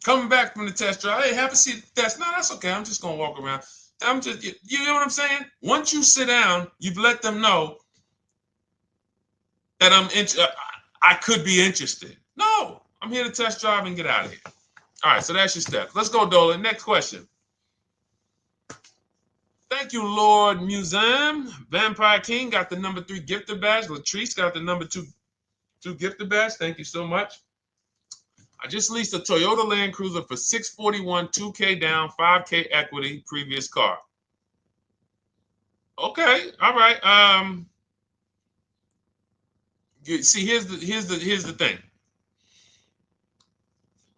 Coming back from the test drive. Hey, have a seat at the desk. No, that's okay. I'm just going to walk around. You know what I'm saying? Once you sit down, you've let them know that I could be interested. No, I'm here to test drive and get out of here. All right, so that's your steps. Let's go, Dolan. Next question. Thank you, Lord Museum. Vampire King got the number 3 gifter badge. Latrice got the number 2 gifter badge. Thank you so much. I just leased a Toyota Land Cruiser for $641, $2K down, $5K equity, previous car. Okay, all right. See, here's the thing.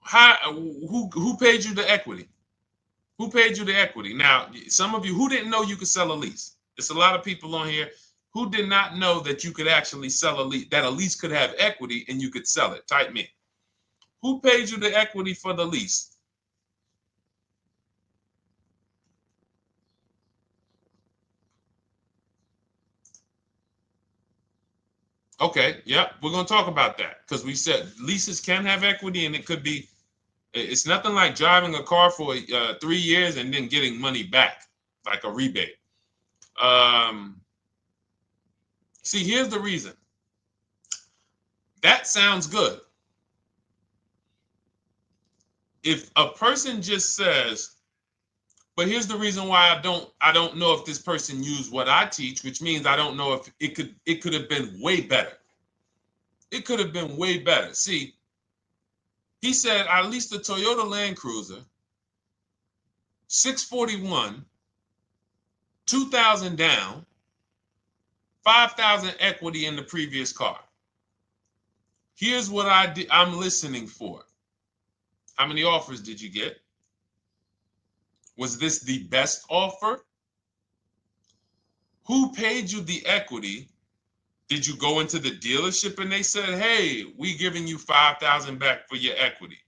Who paid you the equity? Who paid you the equity? Now, some of you who didn't know you could sell a lease. There's a lot of people on here who did not know that you could actually sell a lease, that a lease could have equity and you could sell it. Type me. Who paid you the equity for the lease? Okay, yeah, we're going to talk about that because we said leases can have equity and it could be, it's nothing like driving a car for 3 years and then getting money back, like a rebate. See, here's the reason. That sounds good. If a person just says, But here's the reason why I don't know if this person used what I teach, which means I don't know if it could have been way better. It could have been way better. See, he said I leased a Toyota Land Cruiser, 641, 2,000 down, 5,000 equity in the previous car. Here's what I'm listening for. How many offers did you get? Was this the best offer? Who paid you the equity? Did you go into the dealership and they said, hey, we giving you 5,000 back for your equity?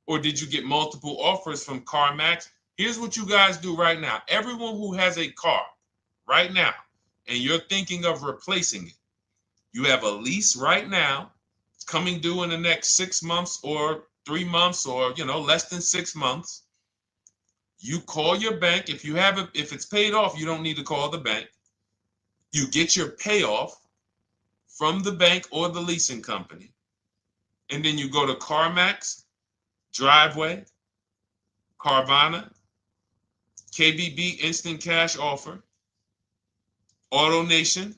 Or did you get multiple offers from CarMax? Here's what you guys do right now. Everyone who has a car right now, and you're thinking of replacing it, you have a lease right now. It's coming due in the next 6 months or 3 months or, less than 6 months. You call your bank. If it's paid off, you don't need to call the bank. You get your payoff from the bank or the leasing company. And then you go to CarMax, Driveway, Carvana, KBB Instant Cash Offer, AutoNation,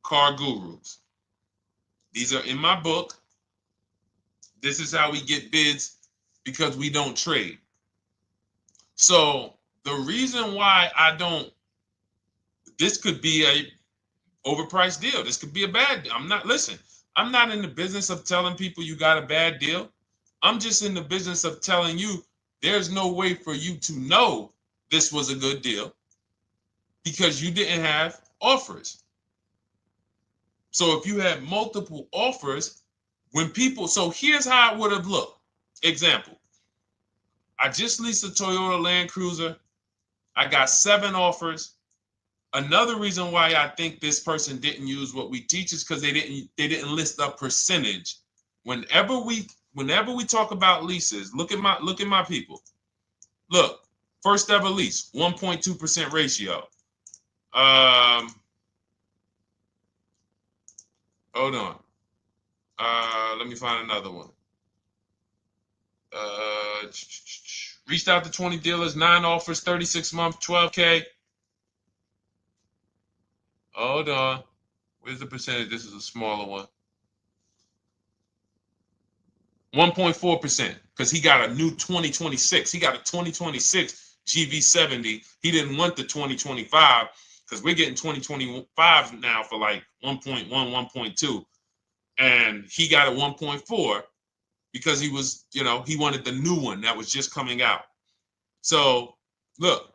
Car Gurus. These are in my book. This is how we get bids because we don't trade. So the reason why this could be a overpriced deal. This could be a bad deal. I'm not in the business of telling people you got a bad deal. I'm just in the business of telling you there's no way for you to know this was a good deal because you didn't have offers. So if you had multiple offers, so here's how it would have looked. Example, I just leased a Toyota Land Cruiser. I got 7 offers. Another reason why I think this person didn't use what we teach is because they didn't list a percentage. Whenever we talk about leases, look at my people. Look, first ever lease, 1.2% ratio. Hold on. Let me find another one. Reached out to 20 dealers, 9 offers, 36 months, 12K. Hold on. Where's the percentage? This is a smaller one. 1.4%, because he got a new 2026. He got a 2026 GV70. He didn't want the 2025 because we're getting 2025 now for like 1.1, 1.2. And he got a 1.4 because he was, he wanted the new one that was just coming out. So look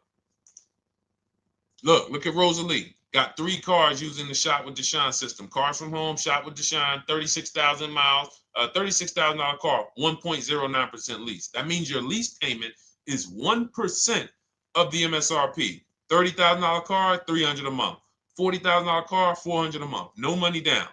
at Rosalie. Got 3 cars using the Shop with Deshone system. Cars from home, Shop with Deshone, 36,000 miles, $36,000 car, 1.09% lease. That means your lease payment is 1% of the MSRP. $30,000 car, $300 a month. $40,000 car, $400 a month. No money down.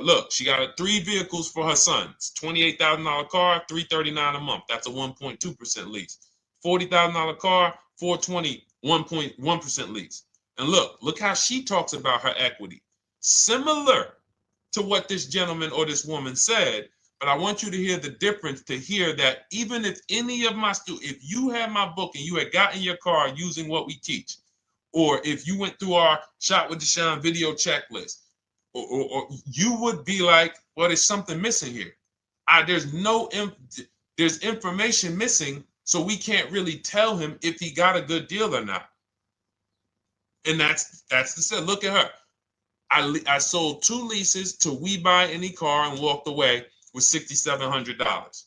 Look, she got 3 vehicles for her sons. $28,000 car, $339 a month. That's a 1.2% lease. $40,000 car, $420, 1.1% lease. And look how she talks about her equity. Similar to what this gentleman or this woman said, but I want you to hear the difference, to hear that even if any of my students, if you had my book and you had gotten your car using what we teach, or if you went through our Shop with Deshone video checklist, or you would be like, well, there's something missing here. There's information missing, so we can't really tell him if he got a good deal or not. And that's the set. Look at her. I sold 2 leases to We Buy Any Car and walked away with $6,700.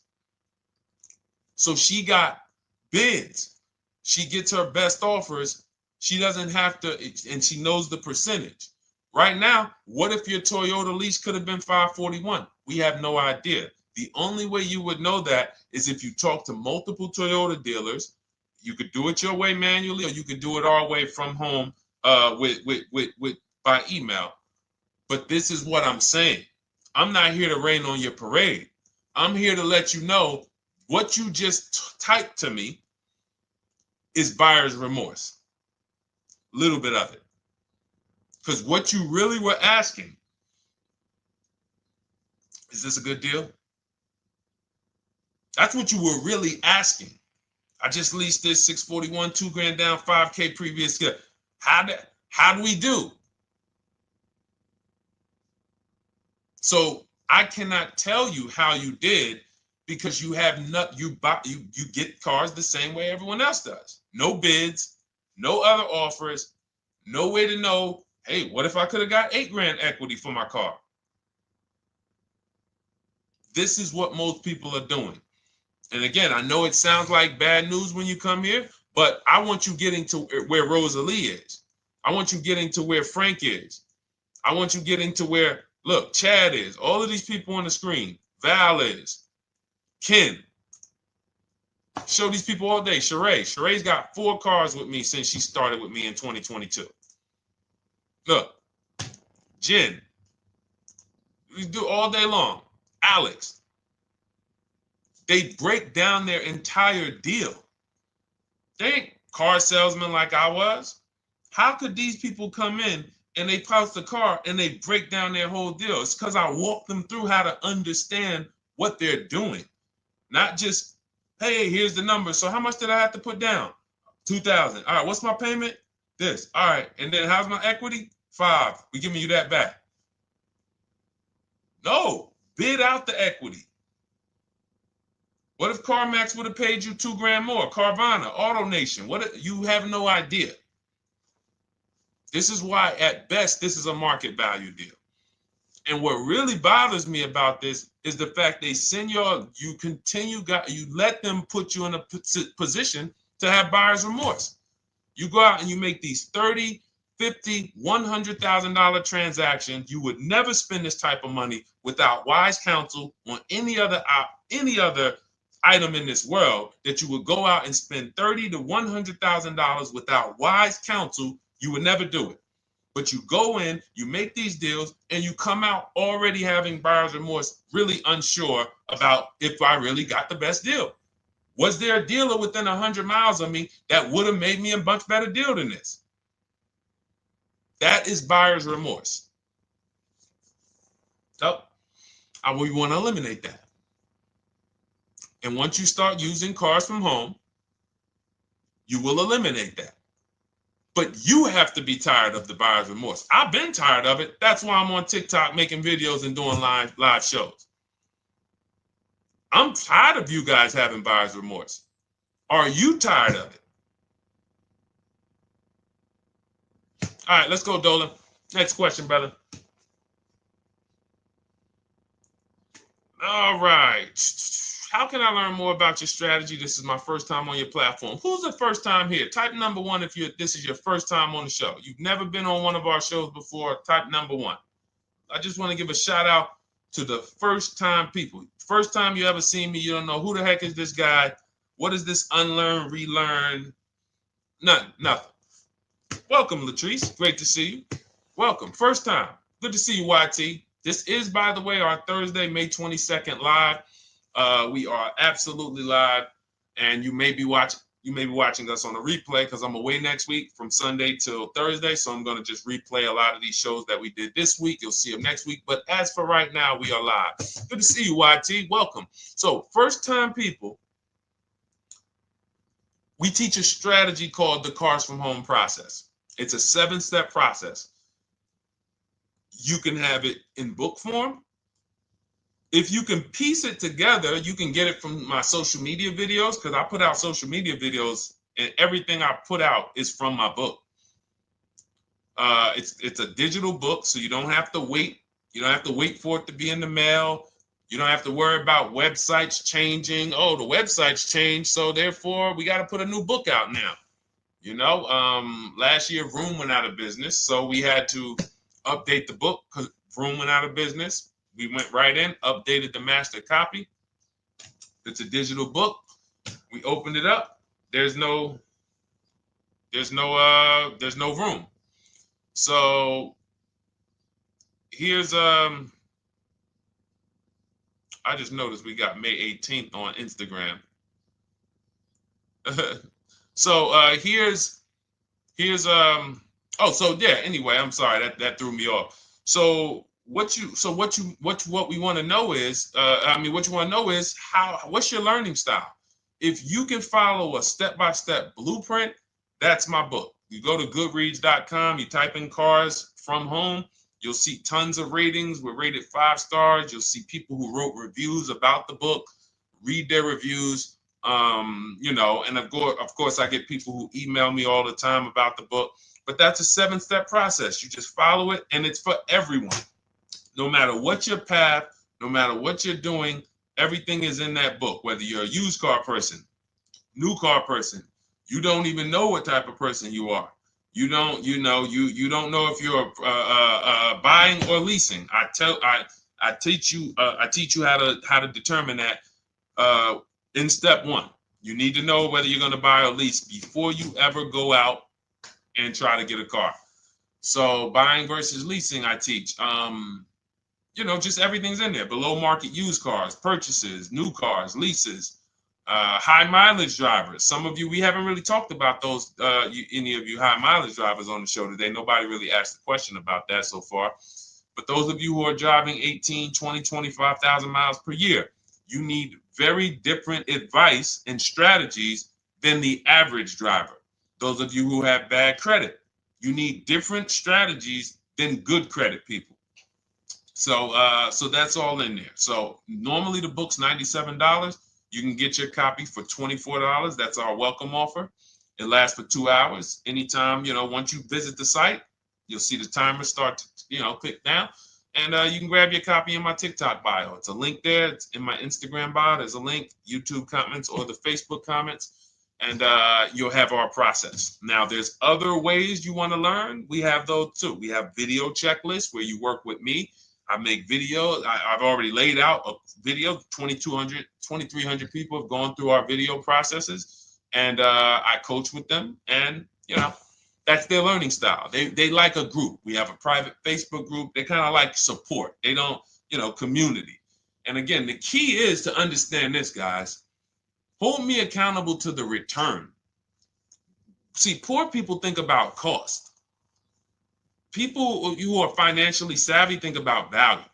So she got bids. She gets her best offers. She doesn't have to, and she knows the percentage. Right now, what if your Toyota lease could have been 541? We have no idea. The only way you would know that is if you talk to multiple Toyota dealers. You could do it your way manually, or you could do it our way from home by email. But this is what I'm saying. I'm not here to rain on your parade. I'm here to let you know what you just typed to me is buyer's remorse. A little bit of it. Because what you really were asking, is this a good deal? That's what you were really asking. I just leased this 641, 2 grand down, 5K previous. How do we do? So I cannot tell you how you did because you have not you get cars the same way everyone else does. No bids, no other offers, no way to know, hey, what if I could have got 8 grand equity for my car? This is what most people are doing. And again, I know it sounds like bad news when you come here, but I want you getting to where Rosalie is. I want you getting to where Frank is. I want you getting to where, look, Chad is. All of these people on the screen. Val is. Ken. Show these people all day. Sheree. Sheree's got 4 cars with me since she started with me in 2022. Look. Jen. We do all day long. Alex. They break down their entire deal. They ain't car salesmen like I was. How could these people come in and they post the car and they break down their whole deal? It's because I walk them through how to understand what they're doing. Not just, hey, here's the number. So how much did I have to put down? 2,000. All right, what's my payment? This. All right, and then how's my equity? 5. We giving you that back. No, bid out the equity. What if CarMax would have paid you 2 grand more? Carvana, AutoNation, what? You have no idea. This is why, at best, this is a market value deal. And what really bothers me about this is the fact they send you let them put you in a position to have buyer's remorse. You go out and you make these $30,000, $50,000, $100,000 transactions. You would never spend this type of money without wise counsel on any other item in this world, that you would go out and spend $30,000 to $100,000 without wise counsel. You would never do it. But you go in, you make these deals, and you come out already having buyer's remorse, really unsure about if I really got the best deal. Was there a dealer within 100 miles of me that would have made me a much better deal than this? That is buyer's remorse. So we want to eliminate that. And once you start using cars from home, you will eliminate that. But you have to be tired of the buyer's remorse. I've been tired of it. That's why I'm on TikTok making videos and doing live shows. I'm tired of you guys having buyer's remorse. Are you tired of it? All right, let's go, Dolan. Next question, brother. All right. How can I learn more about your strategy? This is my first time on your platform. Who's the first time here? Type number 1 if this is your first time on the show. You've never been on one of our shows before. Type number 1. I just want to give a shout out to the first time people. First time you ever seen me, you don't know who the heck is this guy. What is this unlearn, relearn? Nothing. Welcome, Latrice. Great to see you. Welcome. First time. Good to see you, YT. This is, by the way, our Thursday, May 22nd live. We are absolutely live, and you may be watching us on a replay because I'm away next week from Sunday till Thursday, so I'm going to just replay a lot of these shows that we did this week. You'll see them next week, but as for right now, we are live. Good to see you, YT. Welcome. So, first-time people, we teach a strategy called the Cars from Home process. It's a 7-step process. You can have it in book form. If you can piece it together, you can get it from my social media videos, because I put out social media videos and everything I put out is from my book. It's a digital book, so you don't have to wait. You don't have to wait for it to be in the mail. You don't have to worry about websites changing. Oh, the website's changed, so therefore we got to put a new book out now. You know, last year Vroom went out of business, so we had to update the book because Vroom went out of business. We went right in, updated the master copy. It's a digital book. We opened it up. There's no room. So here's I just noticed we got May 18th on Instagram. So here's anyway, I'm sorry, that threw me off. So what we want to know is, what's your learning style? If you can follow a step-by-step blueprint, that's my book. You go to goodreads.com, you type in cars from home, you'll see tons of ratings. We're rated 5 stars. You'll see people who wrote reviews about the book, read their reviews. And of course, I get people who email me all the time about the book. But that's a 7-step process. You just follow it, and it's for everyone. No matter what your path, no matter what you're doing, everything is in that book. Whether you're a used car person, new car person, you don't even know what type of person you are. You don't know if you're buying or leasing. I teach you how to determine that in step 1. You need to know whether you're going to buy or lease before you ever go out and try to get a car. So buying versus leasing, I teach. Just everything's in there. Below market used cars, purchases, new cars, leases, high mileage drivers. Some of you, we haven't really talked about those, any of you high mileage drivers on the show today. Nobody really asked a question about that so far. But those of you who are driving 18, 20, 25,000 miles per year, you need very different advice and strategies than the average driver. Those of you who have bad credit, you need different strategies than good credit people. So that's all in there. So normally the book's $97. You can get your copy for $24. That's our welcome offer. It lasts for 2 hours. Anytime, once you visit the site, you'll see the timer start to, click down. And you can grab your copy in my TikTok bio. It's a link there. It's in my Instagram bio. There's a link, YouTube comments or the Facebook comments. And you'll have our process. Now, there's other ways you want to learn. We have those too. We have video checklists where you work with me. I make videos. I've already laid out a video. 2,300 people have gone through our video processes, and I coach with them. And that's their learning style. They like a group. We have a private Facebook group. They kind of like support. They don't, community. And again, the key is to understand this, guys. Hold me accountable to the return. See, poor people think about cost. People who are financially savvy think about value.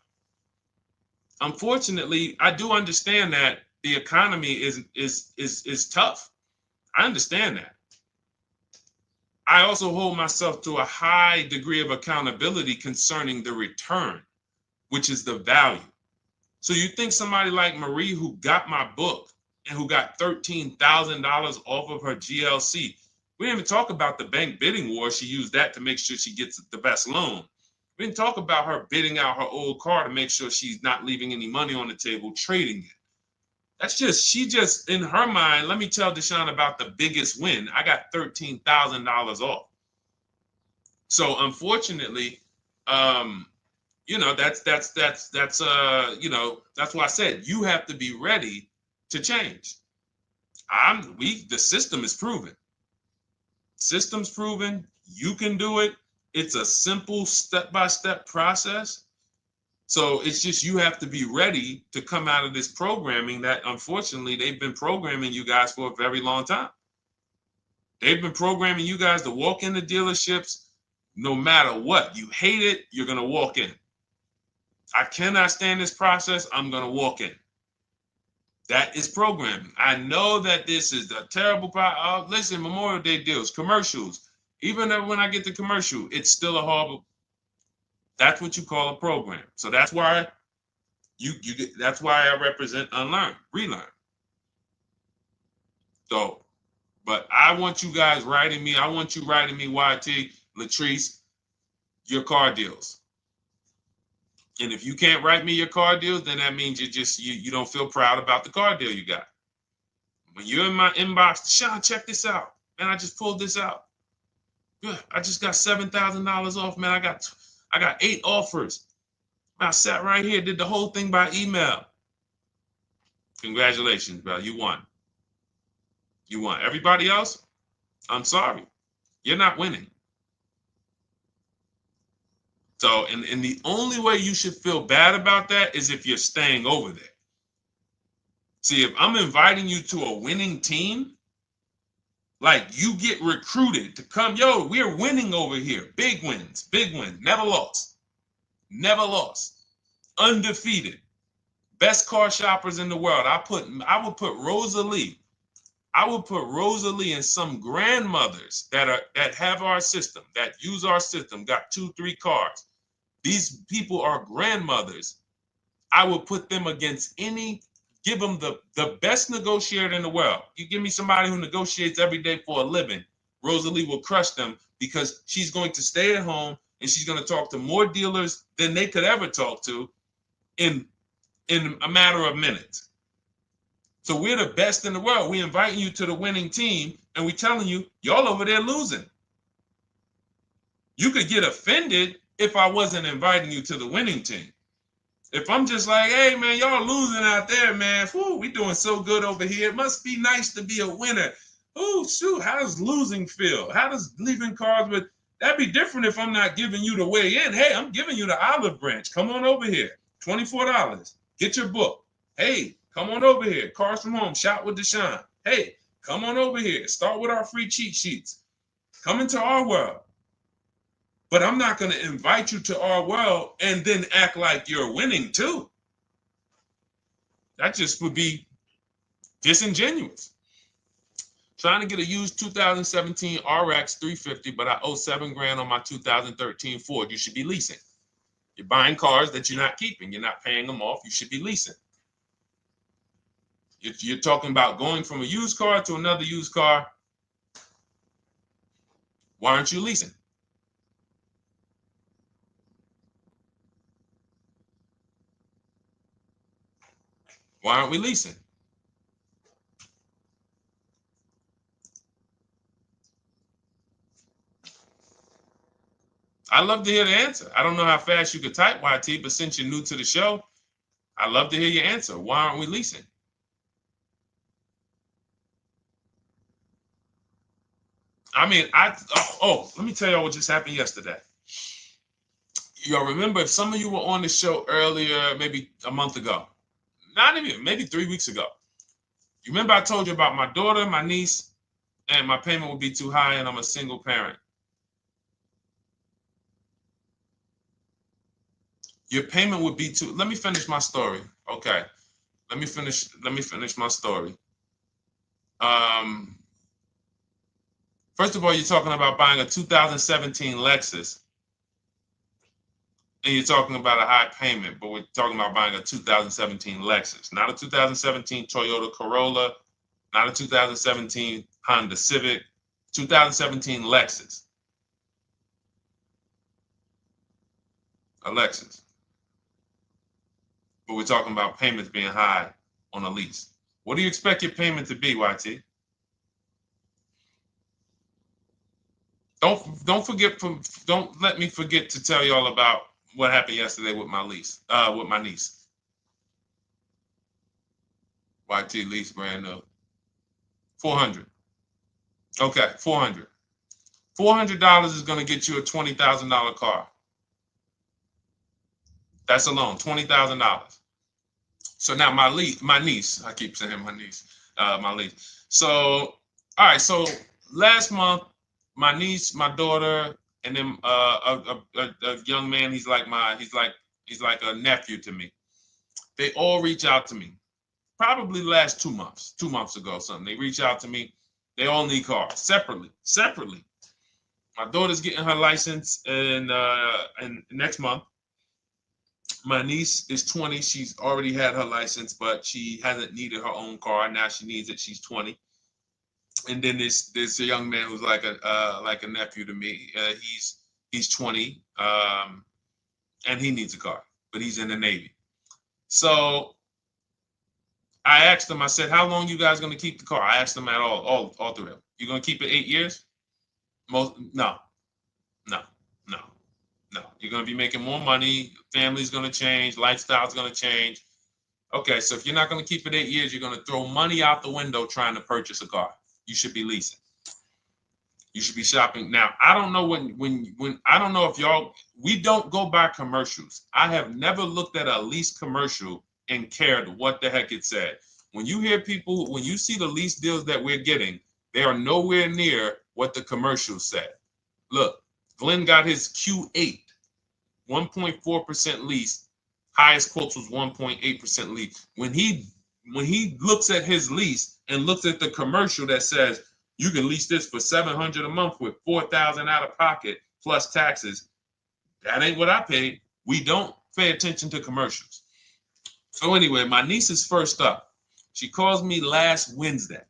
Unfortunately, I do understand that the economy is tough. I understand that. I also hold myself to a high degree of accountability concerning the return, which is the value. So you think somebody like Marie, who got my book and who got $13,000 off of her GLC, we didn't even talk about the bank bidding war. She used that to make sure she gets the best loan. We didn't talk about her bidding out her old car to make sure she's not leaving any money on the table, trading it. She just, in her mind, let me tell Deshone about the biggest win. I got $13,000 off. So unfortunately, that's why I said you have to be ready to change. The system is proven. System's proven. You can do it. It's a simple step-by-step process. So it's just you have to be ready to come out of this programming that, unfortunately, they've been programming you guys for a very long time. They've been programming you guys to walk into dealerships no matter what. You hate it, you're going to walk in. I cannot stand this process, I'm going to walk in. That is programming. I know that this is a terrible problem. Listen, Memorial Day deals, commercials. Even when I get the commercial, it's still a horrible. That's what you call a program. So that's why that's why I represent unlearn, relearn. So, but I want you guys writing me. I want you writing me, YT, Latrice, your car deals. And if you can't write me your car deals, then that means you don't feel proud about the car deal you got. When you're in my inbox, Deshone, check this out. Man, I just pulled this out. Yeah, I just got $7,000 off, man. I got 8 offers. I sat right here, did the whole thing by email. Congratulations, bro. You won. You won. Everybody else, I'm sorry. You're not winning. So, and the only way you should feel bad about that is if you're staying over there. See, if I'm inviting you to a winning team, like you get recruited to come, yo, we're winning over here. Big wins, never lost. Never lost. Undefeated. Best car shoppers in the world. I would put Rosalie I will put Rosalie and some grandmothers that have our system, that use our system, got 2-3 cars. These people are grandmothers. I will put them against give them the best negotiator in the world. You give me somebody who negotiates every day for a living, Rosalie will crush them because she's going to stay at home and she's going to talk to more dealers than they could ever talk to in a matter of minutes. So we're the best in the world. We inviting you to the winning team and we telling you, y'all over there losing. You could get offended if I wasn't inviting you to the winning team. If I'm just like, hey, man, y'all losing out there, man. Whew, we doing so good over here. It must be nice to be a winner. Oh, shoot, how does losing feel? How does leaving cars with... That'd be different if I'm not giving you the way in. Hey, I'm giving you the olive branch. Come on over here. $24. Get your book. Hey, come on over here. Cars from Home. Shop with Deshone. Hey, come on over here. Start with our free cheat sheets. Come into our world. But I'm not going to invite you to our world and then act like you're winning too. That just would be disingenuous. Trying to get a used 2017 RX 350, but I owe $7,000 on my 2013 Ford. You should be leasing. You're buying cars that you're not keeping. You're not paying them off. You should be leasing. If you're talking about going from a used car to another used car, why aren't you leasing? Why aren't we leasing? I'd love to hear the answer. I don't know how fast you could type, YT, but since you're new to the show, I'd love to hear your answer. Why aren't we leasing? I mean, let me tell y'all what just happened yesterday. Y'all remember, if some of you were on the show earlier, maybe a month ago, not even, maybe 3 weeks ago. You remember I told you about my daughter, my niece, and my payment would be too high and I'm a single parent. Your payment would be too, let me finish my story. Okay. Let me finish my story. First of all, you're talking about buying a 2017 Lexus. And you're talking about a high payment, but we're talking about buying a 2017 Lexus, not a 2017 Toyota Corolla, not a 2017 Honda Civic, 2017 Lexus. A Lexus. But we're talking about payments being high on a lease. What do you expect your payment to be, YT? Don't let me forget to tell y'all about what happened yesterday with my niece. YT lease brand new. $400. Okay, $400. $400 is going to get you a $20,000 car. That's alone, $20,000. So now my niece, I keep saying my niece, my niece. So, all right, so last month, my niece, my daughter, and then a young man, he's like a nephew to me. They all reach out to me. Probably the last 2 months ago, something. They reach out to me. They all need cars separately. My daughter's getting her license in next month. My niece is 20. She's already had her license, but she hasn't needed her own car. Now she needs it. She's 20. And then there's a young man who's like a nephew to me. He's 20, and he needs a car, but he's in the Navy. So I asked them. I said, "How long you guys gonna keep the car?" I asked them at all three of them. You gonna keep it 8 years? No. You're gonna be making more money. Family's gonna change. Lifestyle's gonna change. Okay, so if you're not gonna keep it 8 years, you're gonna throw money out the window trying to purchase a car. You should be leasing. You should be shopping. Now, I don't know when I don't know if y'all, we don't go by commercials. I have never looked at a lease commercial and cared what the heck it said. When you hear people, when you see the lease deals that we're getting, they are nowhere near what the commercial said. Look, Glenn got his Q8, 1.4% lease. Highest quotes was 1.8% lease. When he looks at his lease, and looks at the commercial that says you can lease this for $700 a month with $4,000 out of pocket plus taxes, that ain't what I paid. We don't pay attention to commercials. So anyway, my niece is first up. She calls me last Wednesday.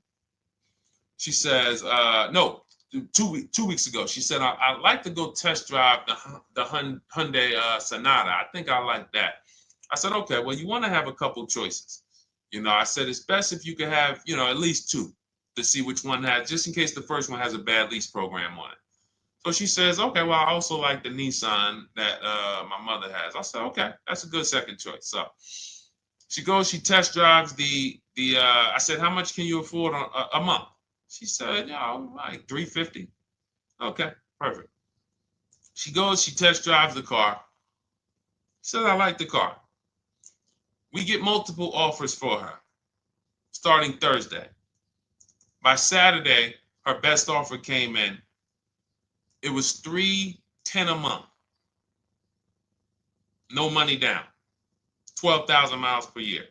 She says, no, 2 weeks ago. She said, I'd like to go test drive the Hyundai Sonata. I think I like that. I said, okay, well, you want to have a couple choices. I said, it's best if you could have, at least two to see which one has, just in case the first one has a bad lease program on it. So she says, okay, well, I also like the Nissan that my mother has. I said, okay, that's a good second choice. So she goes, she test drives I said, how much can you afford a month? She said, like $350. Okay, perfect. She goes, she test drives the car. She says, I like the car. We get multiple offers for her starting Thursday. By Saturday, her best offer came in. It was $310 a month. No money down. 12,000 miles per year.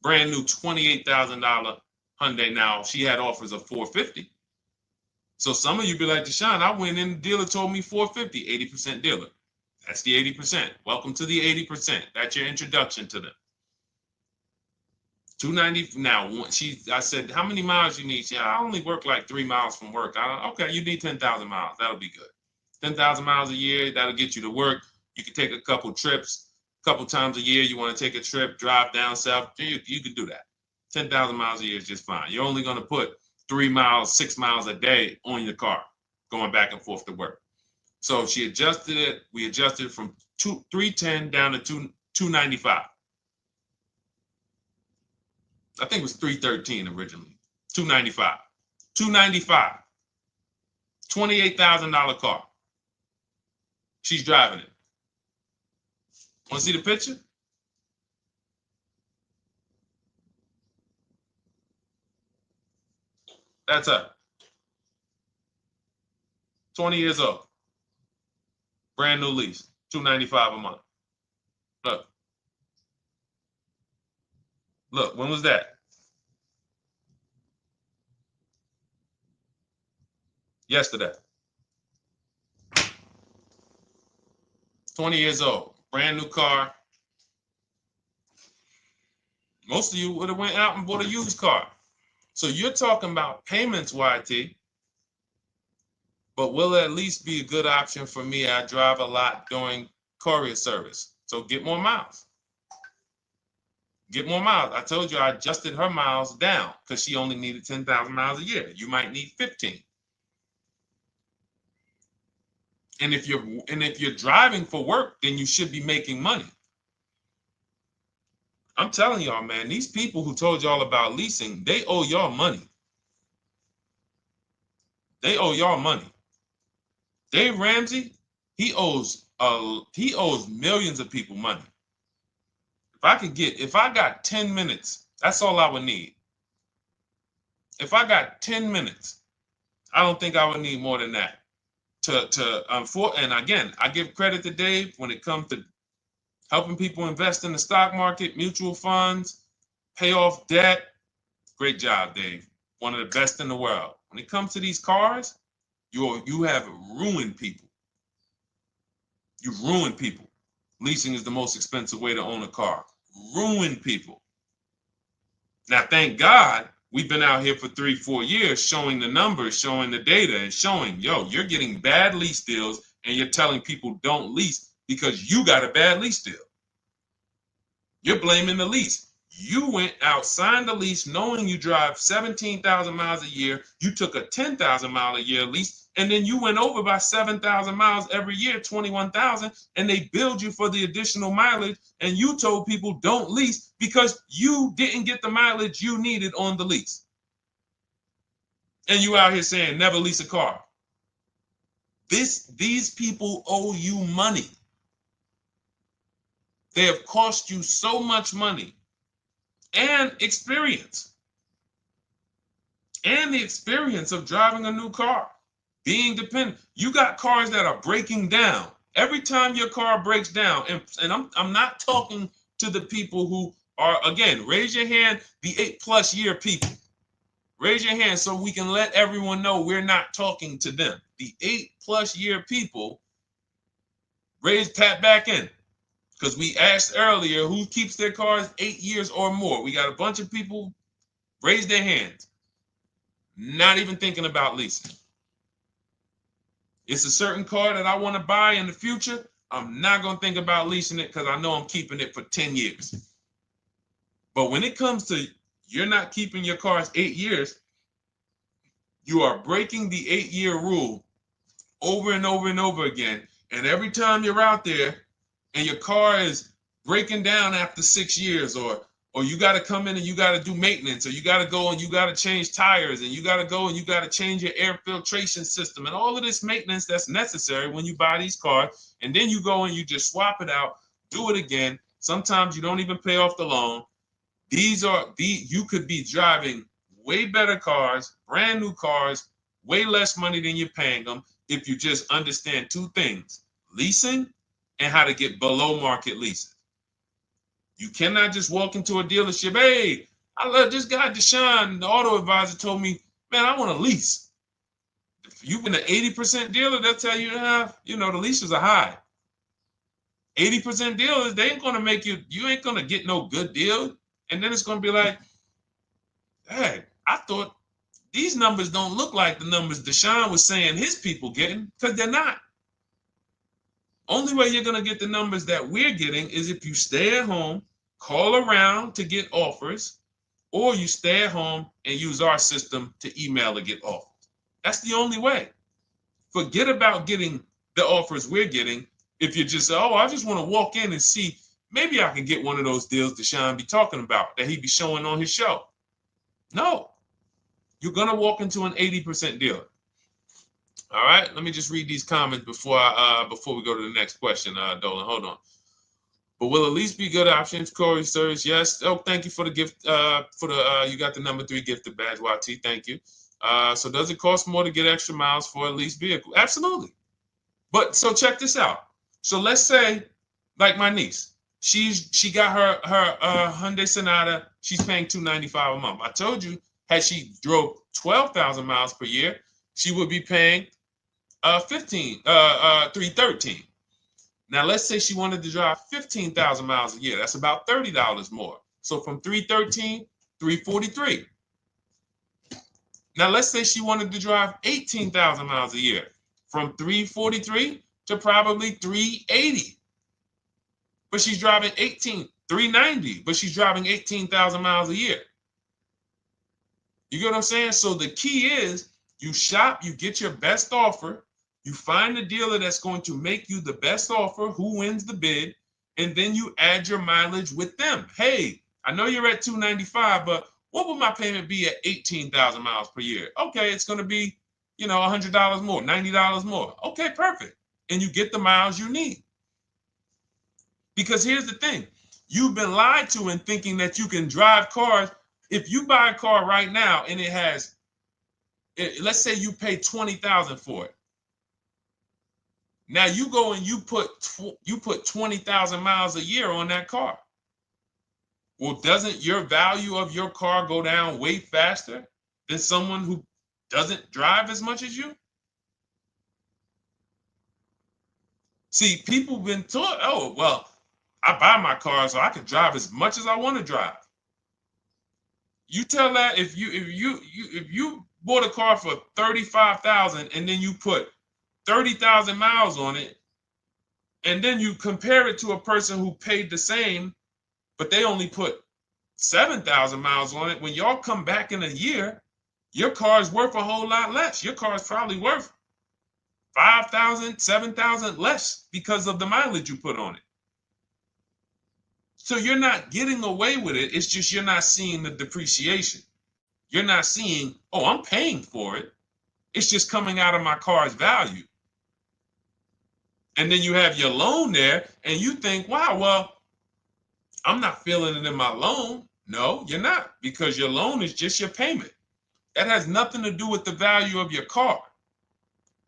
Brand new $28,000 Hyundai. Now, she had offers of $450. So some of you be like, Deshone, I went in, the dealer told me $450, 80% dealer. That's the 80%. Welcome to the 80%. That's your introduction to them. $290. Now, I said, how many miles you need? She said, I only work like 3 miles from work. Okay, you need 10,000 miles. That'll be good. 10,000 miles a year, that'll get you to work. You can take a couple trips, a couple times a year. You want to take a trip, drive down south. You can do that. 10,000 miles a year is just fine. You're only going to put 3 miles, 6 miles a day on your car, going back and forth to work. So she adjusted it. We adjusted it from $310 down to $295. I think it was $313 originally. $295. $295. $28,000 car. She's driving it. Want to see the picture? That's her. 20 years old. Brand new lease. $295 a month. Look. Look, when was that? Yesterday. 20 years old. Brand new car. Most of you would have went out and bought a used car. So you're talking about payments, YT. But will it at least be a good option for me? I drive a lot during courier service. So get more miles. Get more miles. I told you I adjusted her miles down because she only needed 10,000 miles a year. You might need 15. And if you're driving for work, then you should be making money. I'm telling y'all, man, these people who told y'all about leasing, they owe y'all money. They owe y'all money. Dave Ramsey, he owes millions of people money. If I got 10 minutes, that's all I would need. If I got 10 minutes, I don't think I would need more than that. And again, I give credit to Dave when it comes to helping people invest in the stock market, mutual funds, pay off debt. Great job, Dave. One of the best in the world. When it comes to these cars, you have ruined people. You've ruined people. Leasing is the most expensive way to own a car. Ruined people. Now, thank God, we've been out here for 3-4 years showing the numbers, showing the data, and showing, you're getting bad lease deals, and you're telling people don't lease because you got a bad lease deal. You're blaming the lease. You went out, signed the lease, knowing you drive 17,000 miles a year. You took a 10,000 mile a year lease, and then you went over by 7,000 miles every year, 21,000, and they billed you for the additional mileage, and you told people don't lease because you didn't get the mileage you needed on the lease. And you out here saying never lease a car. These people owe you money. They have cost you so much money and experience. And the experience of driving a new car, being dependent. You got cars that are breaking down. Every time your car breaks down, and I'm not talking to the people who Or again, raise your hand, the 8+ year people. Raise your hand so we can let everyone know we're not talking to them. The 8+ year people, tap back in. Because we asked earlier who keeps their cars 8 years or more. We got a bunch of people raise their hands. Not even thinking about leasing. It's a certain car that I want to buy in the future. I'm not going to think about leasing it because I know I'm keeping it for 10 years. But when it comes to you're not keeping your cars 8 years, you are breaking the 8-year rule over and over and over again. And every time you're out there and your car is breaking down after 6 years, or you got to come in and you got to do maintenance, or you got to go and you got to change tires, and you got to go and you got to change your air filtration system, and all of this maintenance that's necessary when you buy these cars, and then you go and you just swap it out, do it again. Sometimes you don't even pay off the loan. You could be driving way better cars, brand new cars, way less money than you're paying them if you just understand 2 things: leasing and how to get below market leases. You cannot just walk into a dealership. Hey, I love this guy, Deshone, the auto advisor, told me, man, I want to lease. If you've been an 80% dealer, they'll tell you, the leases are high. 80% dealers, they ain't going to make you ain't going to get no good deal. And then it's going to be like, hey, I thought these numbers don't look like the numbers Deshone was saying his people getting, because they're not. Only way you're going to get the numbers that we're getting is if you stay at home, call around to get offers, or you stay at home and use our system to email to get offers. That's the only way. Forget about getting the offers we're getting. If you just say, oh, I just want to walk in and see, maybe I can get one of those deals Deshone be talking about that he be showing on his show. No, you're going to walk into an 80% dealer. All right, let me just read these comments before we go to the next question, Dolan. Hold on. But will at least be good options, Corey Sirs? Yes. Oh, thank you for the gift. You got the number 3 gifted badge, YT. Thank you. So does it cost more to get extra miles for a leased vehicle? Absolutely. But so check this out. So let's say, like my niece, she got her Hyundai Sonata. She's paying $295 a month. I told you, had she drove 12,000 miles per year, she would be paying $313. Now let's say she wanted to drive 15,000 miles a year. That's about $30 more. So from $313, $343. Now let's say she wanted to drive 18,000 miles a year, from $343 to probably $380. But she's driving $390, but she's driving 18,000 miles a year. You get what I'm saying? So the key is you shop, you get your best offer, you find the dealer that's going to make you the best offer, who wins the bid, and then you add your mileage with them. Hey, I know you're at $295, but what would my payment be at 18,000 miles per year? Okay, it's going to be, $100 more, $90 more. Okay, perfect. And you get the miles you need. Because here's the thing. You've been lied to in thinking that you can drive cars. If you buy a car right now and it has, let's say you pay $20,000 for it. Now you go and you put 20,000 miles a year on that car. Well, doesn't your value of your car go down way faster than someone who doesn't drive as much as you? See, people have been taught, oh, well, I buy my car so I can drive as much as I want to drive. You tell that if you bought a car for $35,000 and then you put 30,000 miles on it, and then you compare it to a person who paid the same, but they only put 7,000 miles on it. When y'all come back in a year, your car is worth a whole lot less. Your car is probably worth 5,000, 7,000 less because of the mileage you put on it. So you're not getting away with it. It's just you're not seeing the depreciation. You're not seeing, oh, I'm paying for it. It's just coming out of my car's value. And then you have your loan there and you think, wow, well, I'm not feeling it in my loan. No, you're not, because your loan is just your payment. That has nothing to do with the value of your car.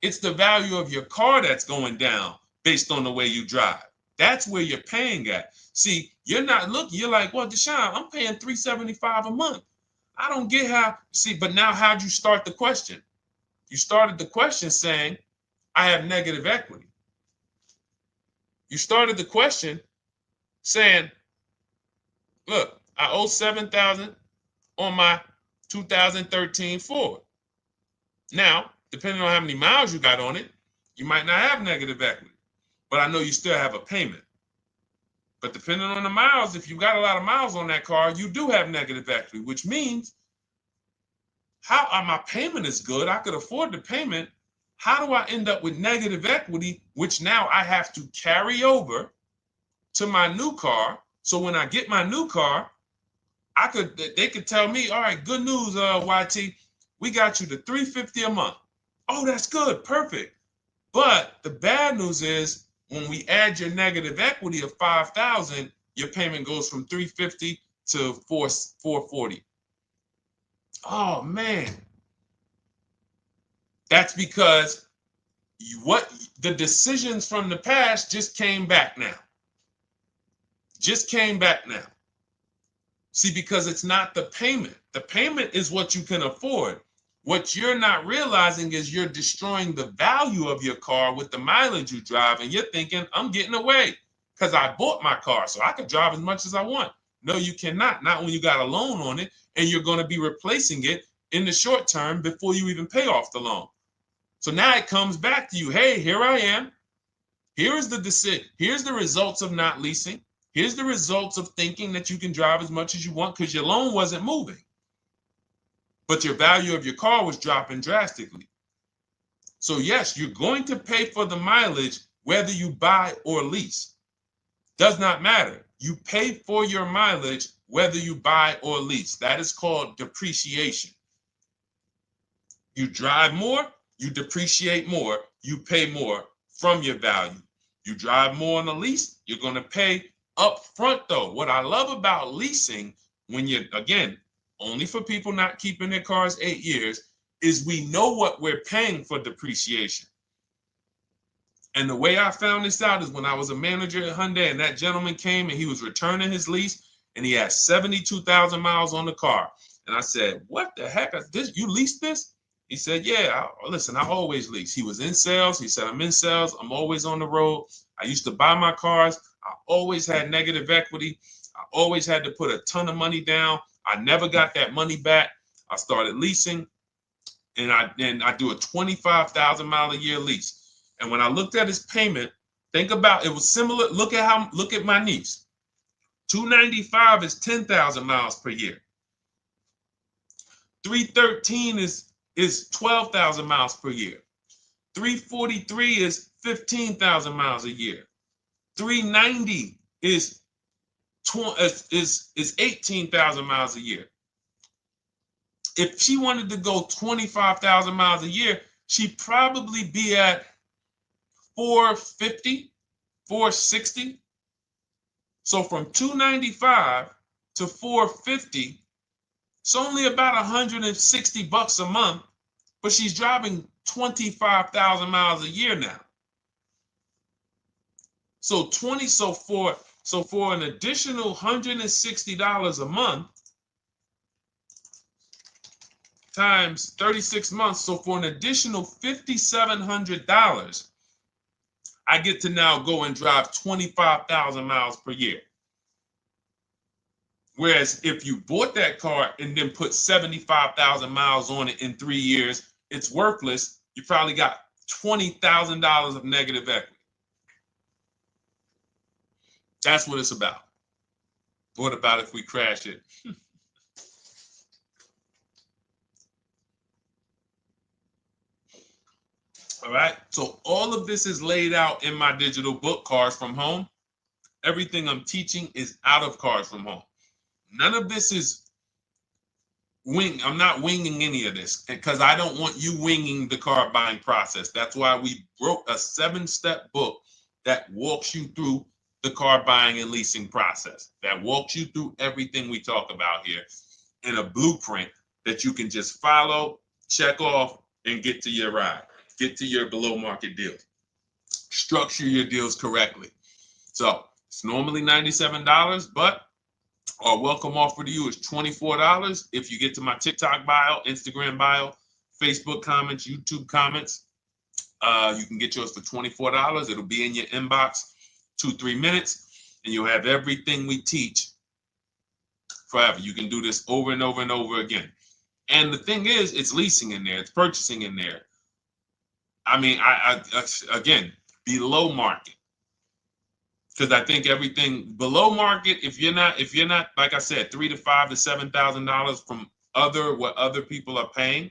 It's the value of your car that's going down based on the way you drive. That's where you're paying at. See, You're not looking, you're like, well, Deshone, I'm paying $375 a month. I don't get how, see, but now how'd you start the question? You started the question saying, I have negative equity. You started the question saying, look, I owe $7,000 on my 2013 Ford. Now, depending on how many miles you got on it, you might not have negative equity, but I know you still have a payment. But depending on the miles, if you got a lot of miles on that car, you do have negative equity, which means my payment is good. I could afford the payment. How do I end up with negative equity, which now I have to carry over to my new car? So when I get my new car, they could tell me, all right, good news, YT, we got you to $350 a month. Oh, that's good, perfect. But the bad news is when we add your negative equity of $5,000, your payment goes from $350 to $440. Oh man, that's because the decisions from the past just came back now. Just came back now. See, because it's not the payment. The payment is what you can afford. What you're not realizing is you're destroying the value of your car with the mileage you drive, and you're thinking, I'm getting away because I bought my car, so I can drive as much as I want. No, you cannot. Not when you got a loan on it, and you're going to be replacing it in the short term before you even pay off the loan. So now it comes back to you. Hey, here I am. Here's the decision. Here's the results of not leasing. Here's the results of thinking that you can drive as much as you want because your loan wasn't moving. But your value of your car was dropping drastically. So yes, you're going to pay for the mileage whether you buy or lease. Does not matter. You pay for your mileage whether you buy or lease. That is called depreciation. You drive more, you depreciate more, you pay more from your value. You drive more on a lease, you're going to pay up front though. What I love about leasing, when you're, again, only for people not keeping their cars 8 years, is we know what we're paying for depreciation. And the way I found this out is when I was a manager at Hyundai and that gentleman came and he was returning his lease and he had 72,000 miles on the car. And I said, what the heck? You leased this? He said, yeah, listen, I always lease. He was in sales. He said, I'm in sales. I'm always on the road. I used to buy my cars. I always had negative equity. I always had to put a ton of money down. I never got that money back. I started leasing, and I do a 25,000 mile a year lease. And when I looked at his payment, think about it was similar. Look at my niece. 295 is 10,000 miles per year. 313 is 12,000 miles per year. 343 is 15,000 miles a year. 390 is 18,000 miles a year. If she wanted to go 25,000 miles a year, she'd probably be at 450, 460. So from 295 to 450, it's only about 160 bucks a month, but she's driving 25,000 miles a year now. So for an additional $160 a month times 36 months, so for an additional $5,700, I get to now go and drive 25,000 miles per year. Whereas if you bought that car and then put 75,000 miles on it in 3 years, it's worthless. You probably got $20,000 of negative equity. That's what it's about. What about if we crash it? All right. So all of this is laid out in my digital book, Cars from Home. Everything I'm teaching is out of Cars from Home. None of this is I'm not winging any of this because I don't want you winging the car buying process. That's why we wrote a 7-step book that walks you through the car buying and leasing process, that walks you through everything we talk about here in a blueprint that you can just follow, check off, and get to your ride, get to your below market deals, structure your deals correctly. So It's normally $97, but our welcome offer to you is $24 if you get to my TikTok bio, Instagram bio, Facebook comments, YouTube comments. You can get yours for $24. It'll be in your inbox 2-3 minutes, and you'll have everything we teach forever. You can do this over and over and over again. And the thing is, it's leasing in there, it's purchasing in there. I mean, I again, below market. Because I think everything below market, if you're not, like I said, $3,000 to $5,000 to $7,000 from what other people are paying,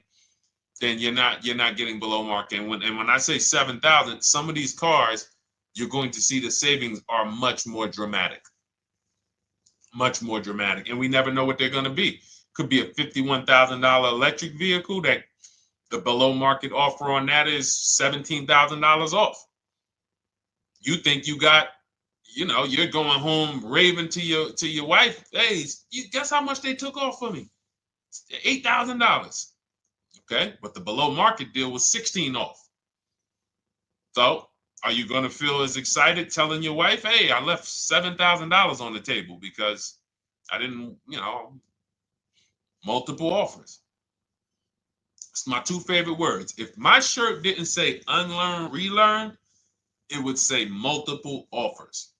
then you're not getting below market. And when I say 7,000, some of these cars, you're going to see the savings are much more dramatic, and we never know what they're going to be. Could be a $51,000 electric vehicle that the below market offer on that is $17,000 off. You think you got, you're going home raving to your wife. Hey, you guess how much they took off for me? $8,000. Okay, but the below market deal was 16 off. So are you going to feel as excited telling your wife, hey, I left $7,000 on the table because I didn't, multiple offers? It's my two favorite words. If my shirt didn't say unlearn, relearn, it would say multiple offers.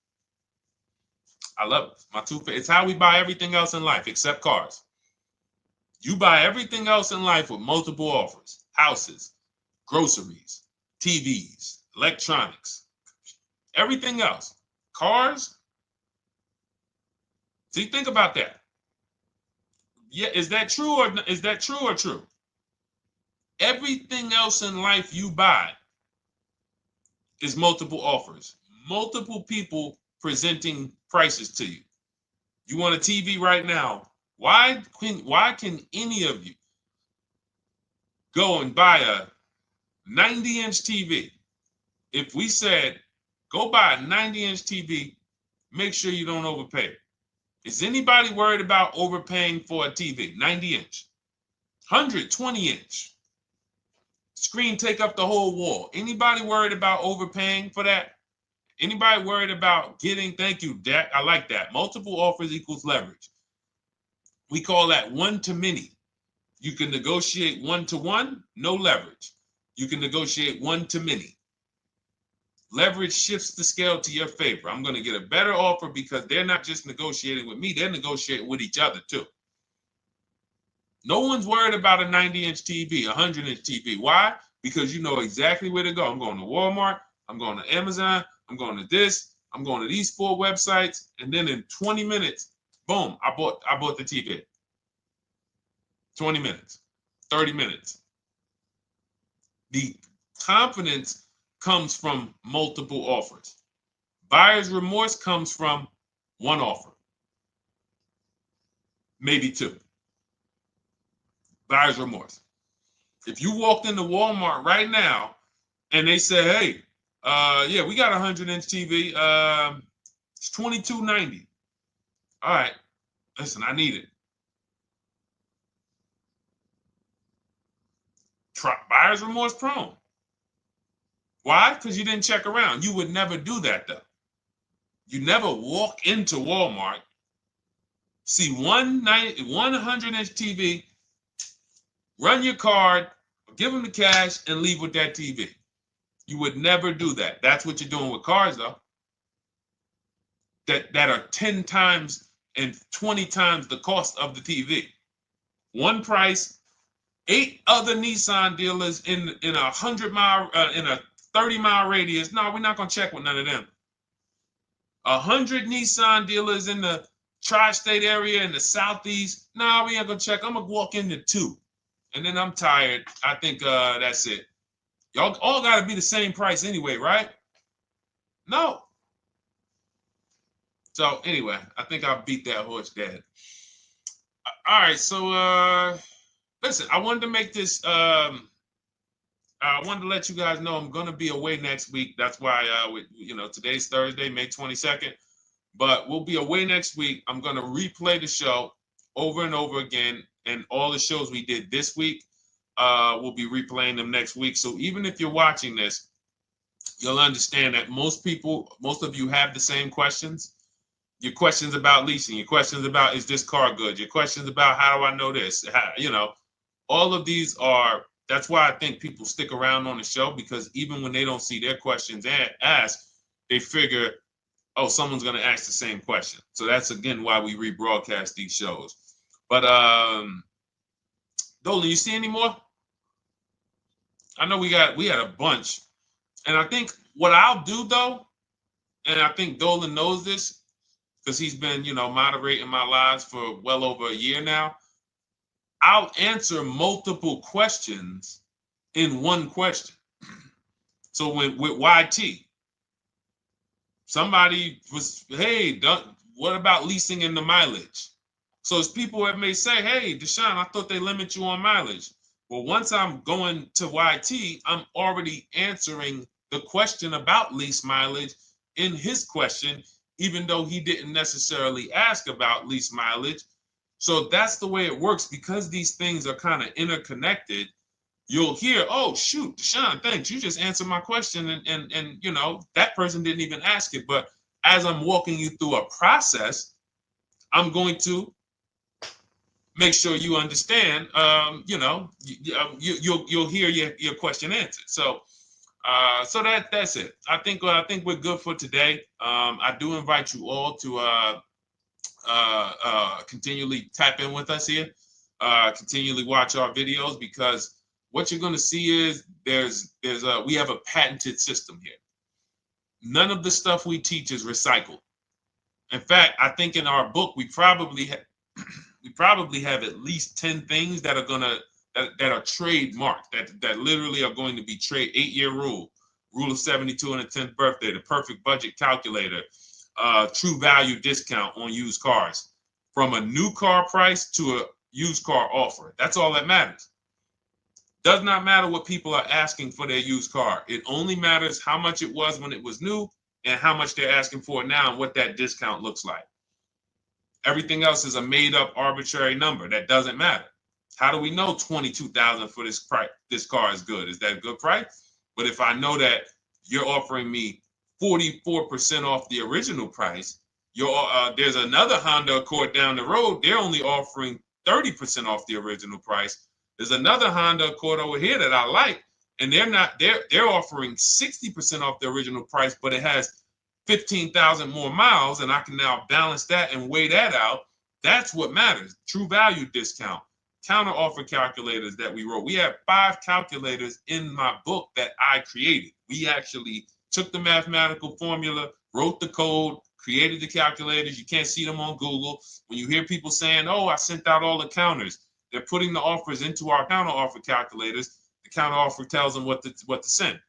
I love it. My two favorite. It's how we buy everything else in life except cars. You buy everything else in life with multiple offers: houses, groceries, TVs, electronics, everything else. Cars. See, think about that. Yeah, is that true or true? Everything else in life you buy is multiple offers, multiple people presenting prices to you. You want a TV right now? Why can any of you go and buy a 90-inch TV? If we said, go buy a 90-inch TV, make sure you don't overpay. Is anybody worried about overpaying for a TV? 90-inch, 120-inch. Screen take up the whole wall. Anybody worried about overpaying for that? Anybody worried about getting, thank you, Dak, I like that. Multiple offers equals leverage. We call that one to many. You can negotiate 1-to-1, no leverage. You can negotiate 1 to many. Leverage shifts the scale to your favor. I'm going to get a better offer because they're not just negotiating with me, they're negotiating with each other too. No one's worried about a 90-inch TV, a 100-inch TV. Why? Because you know exactly where to go. I'm going to Walmart, I'm going to Amazon, I'm going to this, I'm going to these 4 websites, and then in 20 minutes, boom, I bought the TV. 20 minutes, 30 minutes. The confidence comes from multiple offers. Buyer's remorse comes from one offer, maybe 2. Buyer's remorse. If you walked into Walmart right now and they say, hey, yeah, we got a 100-inch TV. It's $22.90. All right, listen, I need it. Buyer's remorse prone. Why? Because you didn't check around. You would never do that, though. You never walk into Walmart, see one 100-inch TV, run your card, give them the cash, and leave with that TV. You would never do that. That's what you're doing with cars, though. That are 10 times and 20 times the cost of the TV. One price, 8 other Nissan dealers in a 100-mile, in a 30-mile radius. No, we're not gonna check with none of them. 100 Nissan dealers in the tri-state area in the southeast. No, we ain't gonna check. I'm gonna walk into 2, and then I'm tired. I think that's it. Y'all all gotta be the same price anyway, right? No. So anyway, I think I beat that horse dead. All right, so listen, I wanted to make this. I wanted to let you guys know I'm gonna be away next week. That's why today's Thursday, May 22nd, but we'll be away next week. I'm gonna replay the show over and over again, and all the shows we did this week, we'll be replaying them next week. So even if you're watching this you'll understand that most of you have the same questions. Your questions about leasing, your questions about, is this car good? Your questions about, how do I know this? All of these are, that's why I think people stick around on the show, because even when they don't see their questions asked, they figure, oh, someone's going to ask the same question. So that's, again, why we rebroadcast these shows. But Dolan, you see any more? I know we had a bunch. And I think what I'll do, though, and I think Dolan knows this because he's been, moderating my lives for well over a year now, I'll answer multiple questions in one question. So with YT, somebody was, hey, what about leasing in the mileage? So as people that may say, hey, Deshone, I thought they limit you on mileage. Well, once I'm going to YT, I'm already answering the question about lease mileage in his question, even though he didn't necessarily ask about lease mileage. So that's the way it works. Because these things are kind of interconnected, you'll hear, oh, shoot, Deshone, thanks. You just answered my question. And that person didn't even ask it. But as I'm walking you through a process, I'm going to make sure you understand, you'll hear your question answered. So that's it. I think we're good for today. I do invite you all to continually tap in with us here, continually watch our videos, because what you're going to see is we have a patented system here. None of the stuff we teach is recycled. In fact, I think in our book we probably have at least 10 things that are that are trademarked, that literally are going to be 8-year rule of 72 on the 10th birthday, the perfect budget calculator, true value discount on used cars, from a new car price to a used car offer. That's all that matters. Does not matter what people are asking for their used car. It only matters how much it was when it was new and how much they're asking for it now and what that discount looks like. Everything else is a made up arbitrary number that doesn't matter. How do we know $22,000 for this price? This car is good. Is that a good price? But if I know that you're offering me 44% off the original price, there's another Honda Accord down the road. They're only offering 30% off the original price. There's another Honda Accord over here that I like, and they're offering 60% off the original price, but it has 15,000 more miles, and I can now balance that and weigh that out. That's what matters. True value discount, counter offer calculators that we wrote. We have 5 calculators in my book that I created. We actually took the mathematical formula, wrote the code, created the calculators. You can't see them on Google. When you hear people saying, oh, I sent out all the counters, they're putting the offers into our counter offer calculators. The counter offer tells them what to send.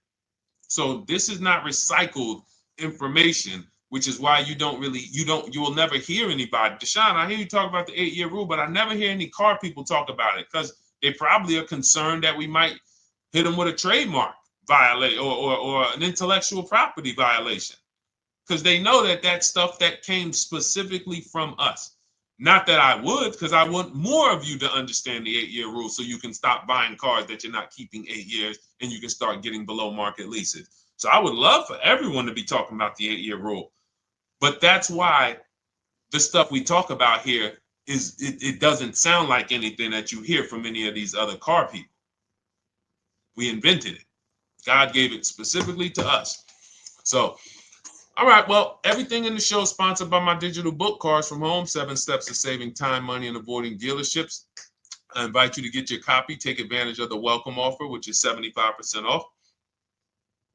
So this is not recycled information, which is why you will never hear anybody. Deshone, I hear you talk about the 8-year rule, but I never hear any car people talk about it, because they probably are concerned that we might hit them with a trademark violation or an intellectual property violation, because they know that stuff that came specifically from us. Not that I would, because I want more of you to understand the 8-year rule, so you can stop buying cars that you're not keeping 8 years and you can start getting below market leases. So I would love for everyone to be talking about the 8-year rule. But that's why the stuff we talk about here it doesn't sound like anything that you hear from any of these other car people. We invented it. God gave it specifically to us. So, all right, well, everything in the show is sponsored by my digital book, Cars from Home, 7 Steps to Saving Time, Money, and Avoiding Dealerships. I invite you to get your copy. Take advantage of the welcome offer, which is 75% off.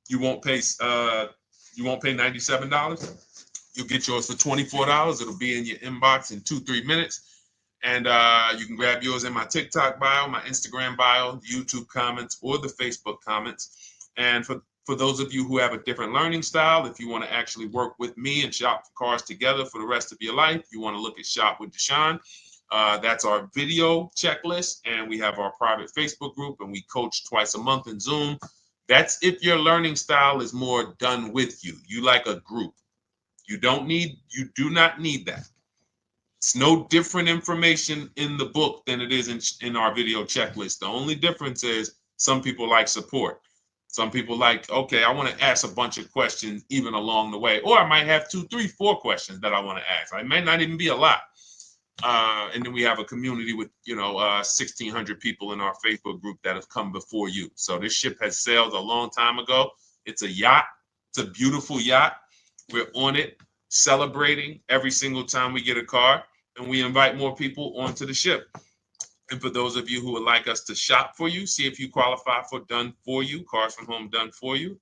You won't pay $97. You'll get yours for $24. It'll be in your inbox in 2-3 minutes. And you can grab yours in my TikTok bio, my Instagram bio, YouTube comments, or the Facebook comments. And for those of you who have a different learning style, if you want to actually work with me and shop for cars together for the rest of your life, you want to look at Shop with Deshone. That's our video checklist. And we have our private Facebook group, and we coach twice a month in Zoom. That's if your learning style is more done with you. You like a group. You do not need that. It's no different information in the book than it is in our video checklist. The only difference is some people like support. Some people like, okay, I want to ask a bunch of questions even along the way, or I might have 2, 3, 4 questions that I want to ask. It might not even be a lot. And then we have a community with, 1,600 people in our Facebook group that have come before you. So this ship has sailed a long time ago. It's a yacht. It's a beautiful yacht. We're on it, celebrating every single time we get a car, and we invite more people onto the ship. And for those of you who would like us to shop for you, see if you qualify for Done For You, Cars from Home Done For You,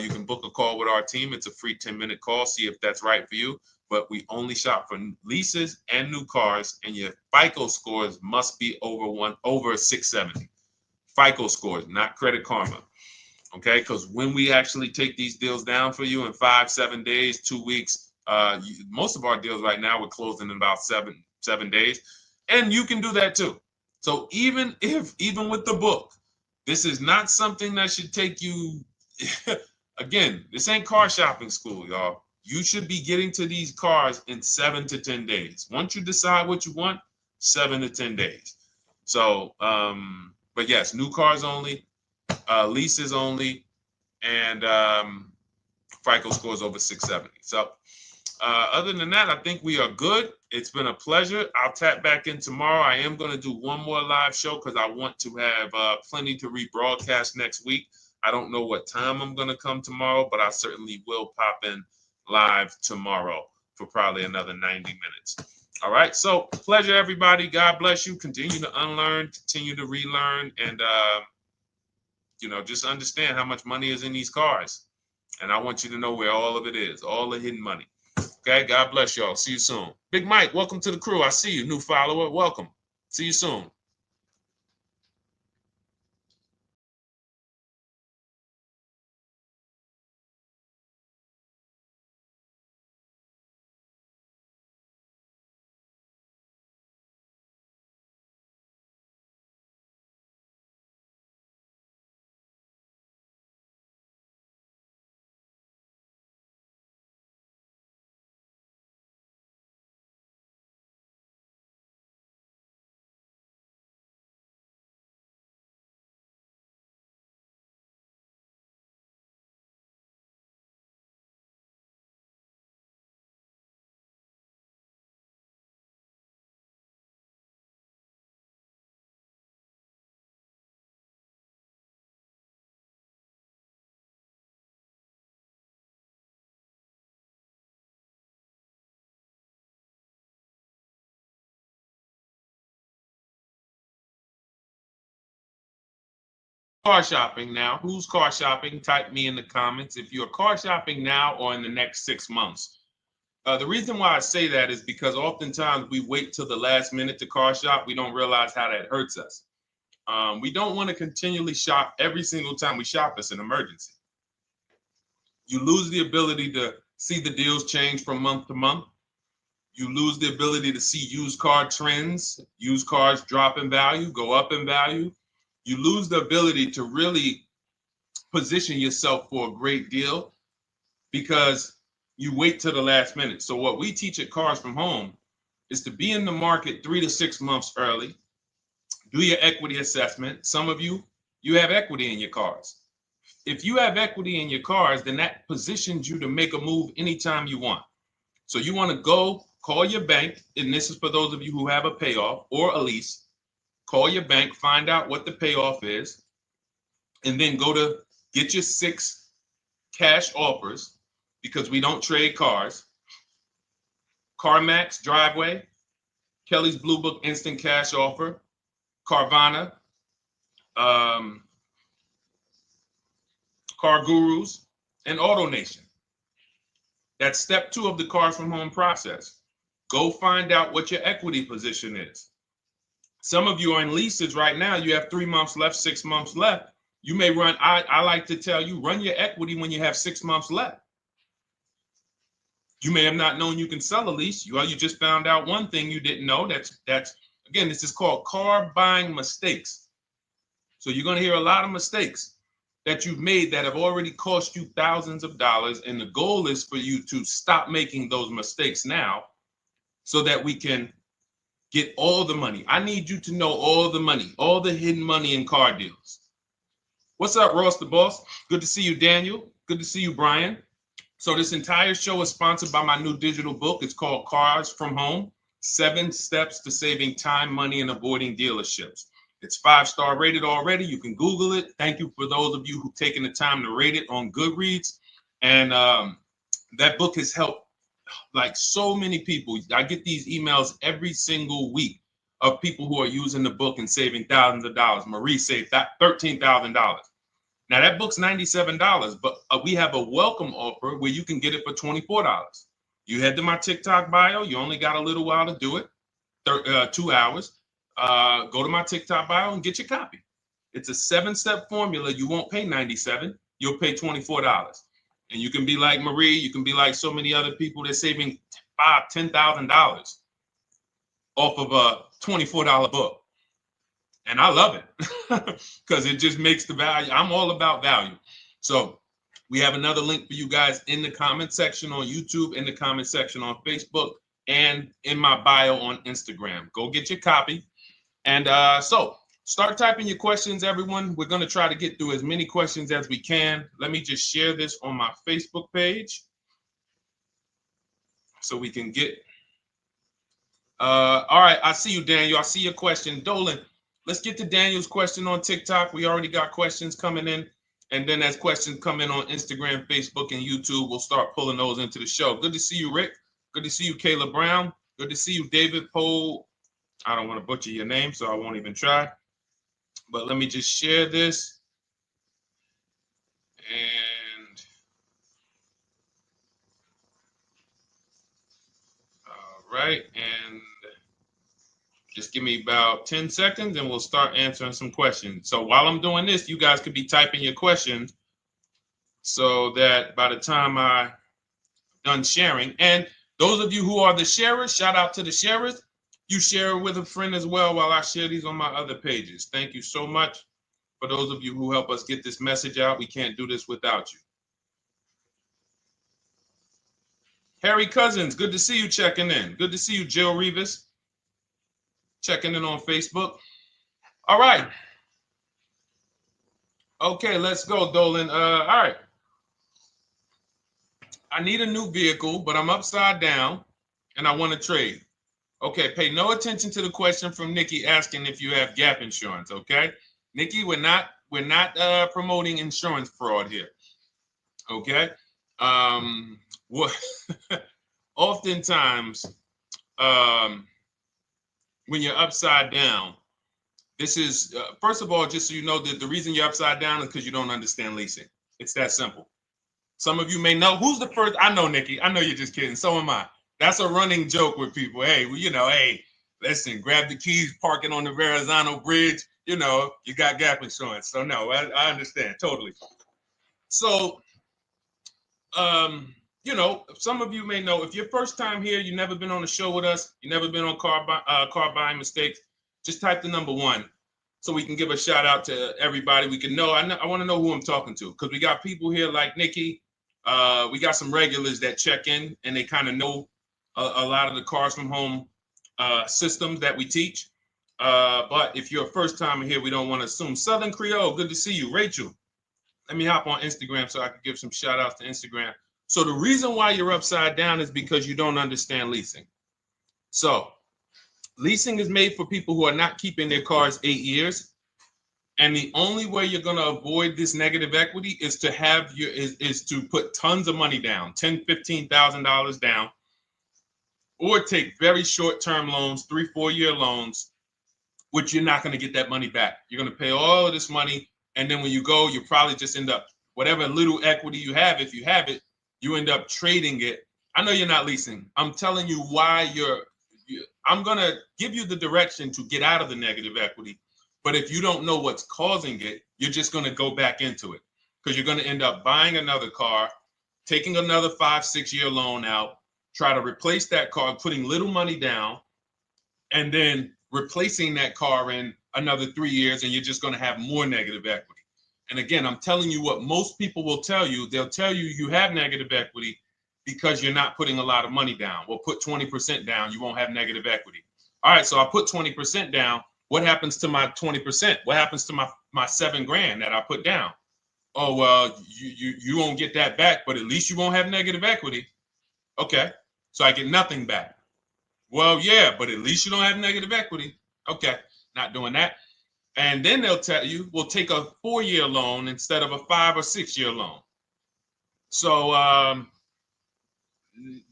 you can book a call with our team. It's a free 10-minute call. See if that's right for you. But we only shop for leases and new cars, and your FICO scores must be over 670. FICO scores, not Credit Karma. Okay, because when we actually take these deals down for you in 5, 7 days, 2 weeks, most of our deals right now we're closing in about seven days, and you can do that too. So even with the book, this is not something that should take you. Again, this ain't car shopping school, y'all. You should be getting to these cars in 7 to 10 days. Once you decide what you want, 7 to 10 days. So, but yes, new cars only, leases only, and FICO scores over 670. So other than that, I think we are good. It's been a pleasure. I'll tap back in tomorrow. I am going to do one more live show because I want to have plenty to rebroadcast next week. I don't know what time I'm going to come tomorrow, but I certainly will pop in live tomorrow for probably another 90 minutes. All right. So pleasure, everybody. God bless you. Continue to unlearn, continue to relearn, and, just understand how much money is in these cars. And I want you to know where all of it is, all the hidden money. Okay. God bless y'all. See you soon. Big Mike, welcome to the crew. I see you. New follower. Welcome. See you soon. Car shopping now. Who's car shopping? Type me in the comments if you're car shopping now or in the next 6 months. The reason why I say that is because oftentimes we wait till the last minute to car shop. We don't realize how that hurts us. We don't want to continually shop every single time we shop. It's an emergency. You lose the ability to see the deals change from month to month. You lose the ability to see used car trends, used cars drop in value, go up in value. You lose the ability to really position yourself for a great deal because you wait till the last minute. So what we teach at Cars from Home is to be in the market 3 to 6 months early. Do your equity assessment. Some of you have equity in your cars. If you have equity in your cars, then that positions you to make a move anytime you want. So you want to go call your bank, and this is for those of you who have a payoff or a lease. Call your bank, find out what the payoff is, and then go to get your 6 cash offers, because we don't trade cars. CarMax Driveway, Kelly's Blue Book Instant Cash Offer, Carvana, Car Gurus, and AutoNation. That's step 2 of the Cars from Home process. Go find out what your equity position is. Some of you are in leases right now. You have 3 months left, 6 months left. You may run, I like to tell you, run your equity when you have 6 months left. You may have not known you can sell a lease. You just found out one thing you didn't know. That's again, this is called car buying mistakes. So you're going to hear a lot of mistakes that you've made that have already cost you thousands of dollars. And the goal is for you to stop making those mistakes now so that we can get all the money. I need you to know all the money, all the hidden money in car deals. What's up, Ross the Boss? Good to see you, Daniel. Good to see you, Brian. So this entire show is sponsored by my new digital book. It's called Cars from Home, 7 Steps to Saving Time, Money, and Avoiding Dealerships. It's 5-star rated already. You can Google it. Thank you for those of you who've taken the time to rate it on Goodreads. And that book has helped like so many people. I get these emails every single week of people who are using the book and saving thousands of dollars. Marie saved $13,000. Now that book's $97, but we have a welcome offer where you can get it for $24. You head to my TikTok bio. You only got a little while to do it, 2 hours. Go to my TikTok bio and get your copy. It's a 7-step formula. You won't pay $97. You'll pay $24. And you can be like Marie. You can be like so many other people. They're saving $5,000, $10,000 off of a $24 book. And I love it because it just makes the value. I'm all about value. So we have another link for you guys in the comment section on YouTube, in the comment section on Facebook, and in my bio on Instagram. Go get your copy. And so start typing your questions, everyone. We're going to try to get through as many questions as we can. Let me just share this on my Facebook page so we can get. All right. I see you, Daniel. I see your question. Dolan, let's get to Daniel's question on TikTok. We already got questions coming in. And then as questions come in on Instagram, Facebook, and YouTube, we'll start pulling those into the show. Good to see you, Rick. Good to see you, Kayla Brown. Good to see you, David Poe. I don't want to butcher your name, so I won't even try. But let me just share this. And all right. And just give me about 10 seconds and we'll start answering some questions. So while I'm doing this, you guys could be typing your questions so that by the time I'm done sharing, and those of you who are the sharers, shout out to the sharers. You share it with a friend as well while I share these on my other pages. Thank you so much for those of you who help us get this message out. We can't do this without you. Harry Cousins, good to see you checking in. Good to see you, Jill Rivas, checking in on Facebook. All right. Okay, let's go, Dolan. All right. I need a new vehicle, but I'm upside down and I want to trade. Okay, pay no attention to the question from Nikki asking if you have gap insurance, okay? Nikki, we're not promoting insurance fraud here, okay? Oftentimes, when you're upside down, this is, first of all, just so you know that the reason you're upside down is because you don't understand leasing. It's that simple. Some of you may know, who's the first? I know, Nikki. I know you're just kidding. So am I. That's a running joke with people. Hey, well, you know, hey, listen, grab the keys, park it on the Verrazano Bridge. You know, you got gap insurance. So no, I understand totally. So, you know, some of you may know, if you're first time here, you've never been on a show with us, you've never been on car buying mistakes, just type the number 1 so we can give a shout out to everybody. We can know. I want to know who I'm talking to because we got people here like Nikki. We got some regulars that check in and they kind of know a lot of the Cars from Home systems that we teach. But if you're a first timer here, we don't want to assume. Southern Creole, good to see you. Rachel, let me hop on Instagram so I can give some shout outs to Instagram. So the reason why you're upside down is because you don't understand leasing. So leasing is made for people who are not keeping their cars 8 years. And the only way you're going to avoid this negative equity is to have is to put tons of money down, $10,000, $15,000 down, or take very short-term loans, 3-4 year loans, which you're not going to get that money back. You're going to pay all of this money. And then when you go, you probably just end up, whatever little equity you have, if you have it, you end up trading it. I know you're not leasing. I'm telling you why I'm going to give you the direction to get out of the negative equity. But if you don't know what's causing it, you're just going to go back into it because you're going to end up buying another car, taking another 5-6 year loan out, try to replace that car, putting little money down, and then replacing that car in another 3 years, and you're just going to have more negative equity. And again, I'm telling you what most people will tell you. They'll tell you you have negative equity because you're not putting a lot of money down. Well, put 20% down, you won't have negative equity. All right, so I put 20% down. What happens to my 20%? What happens to my my $7,000 that I put down. Oh, well, you won't get that back, but at least you won't have negative equity. Okay, so I get nothing back. Well, yeah, but at least you don't have negative equity. Okay, not doing that. And then they'll tell you, we'll take a 4-year loan instead of a 5 or 6-year loan. So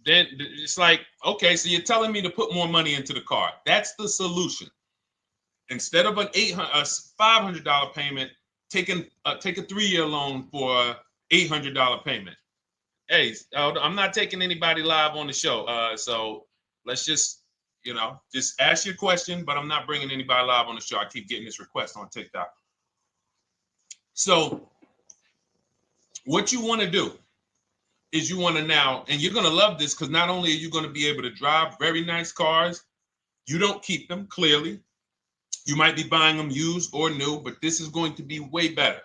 then it's like, okay, so you're telling me to put more money into the car. That's the solution. Instead of a $500 payment, take a 3-year loan for a $800 payment. Hey, I'm not taking anybody live on the show. So let's just, just ask your question, but I'm not bringing anybody live on the show. I keep getting this request on TikTok. So what you want to do is you want to now, and you're going to love this because not only are you going to be able to drive very nice cars, you don't keep them, clearly. You might be buying them used or new, but this is going to be way better.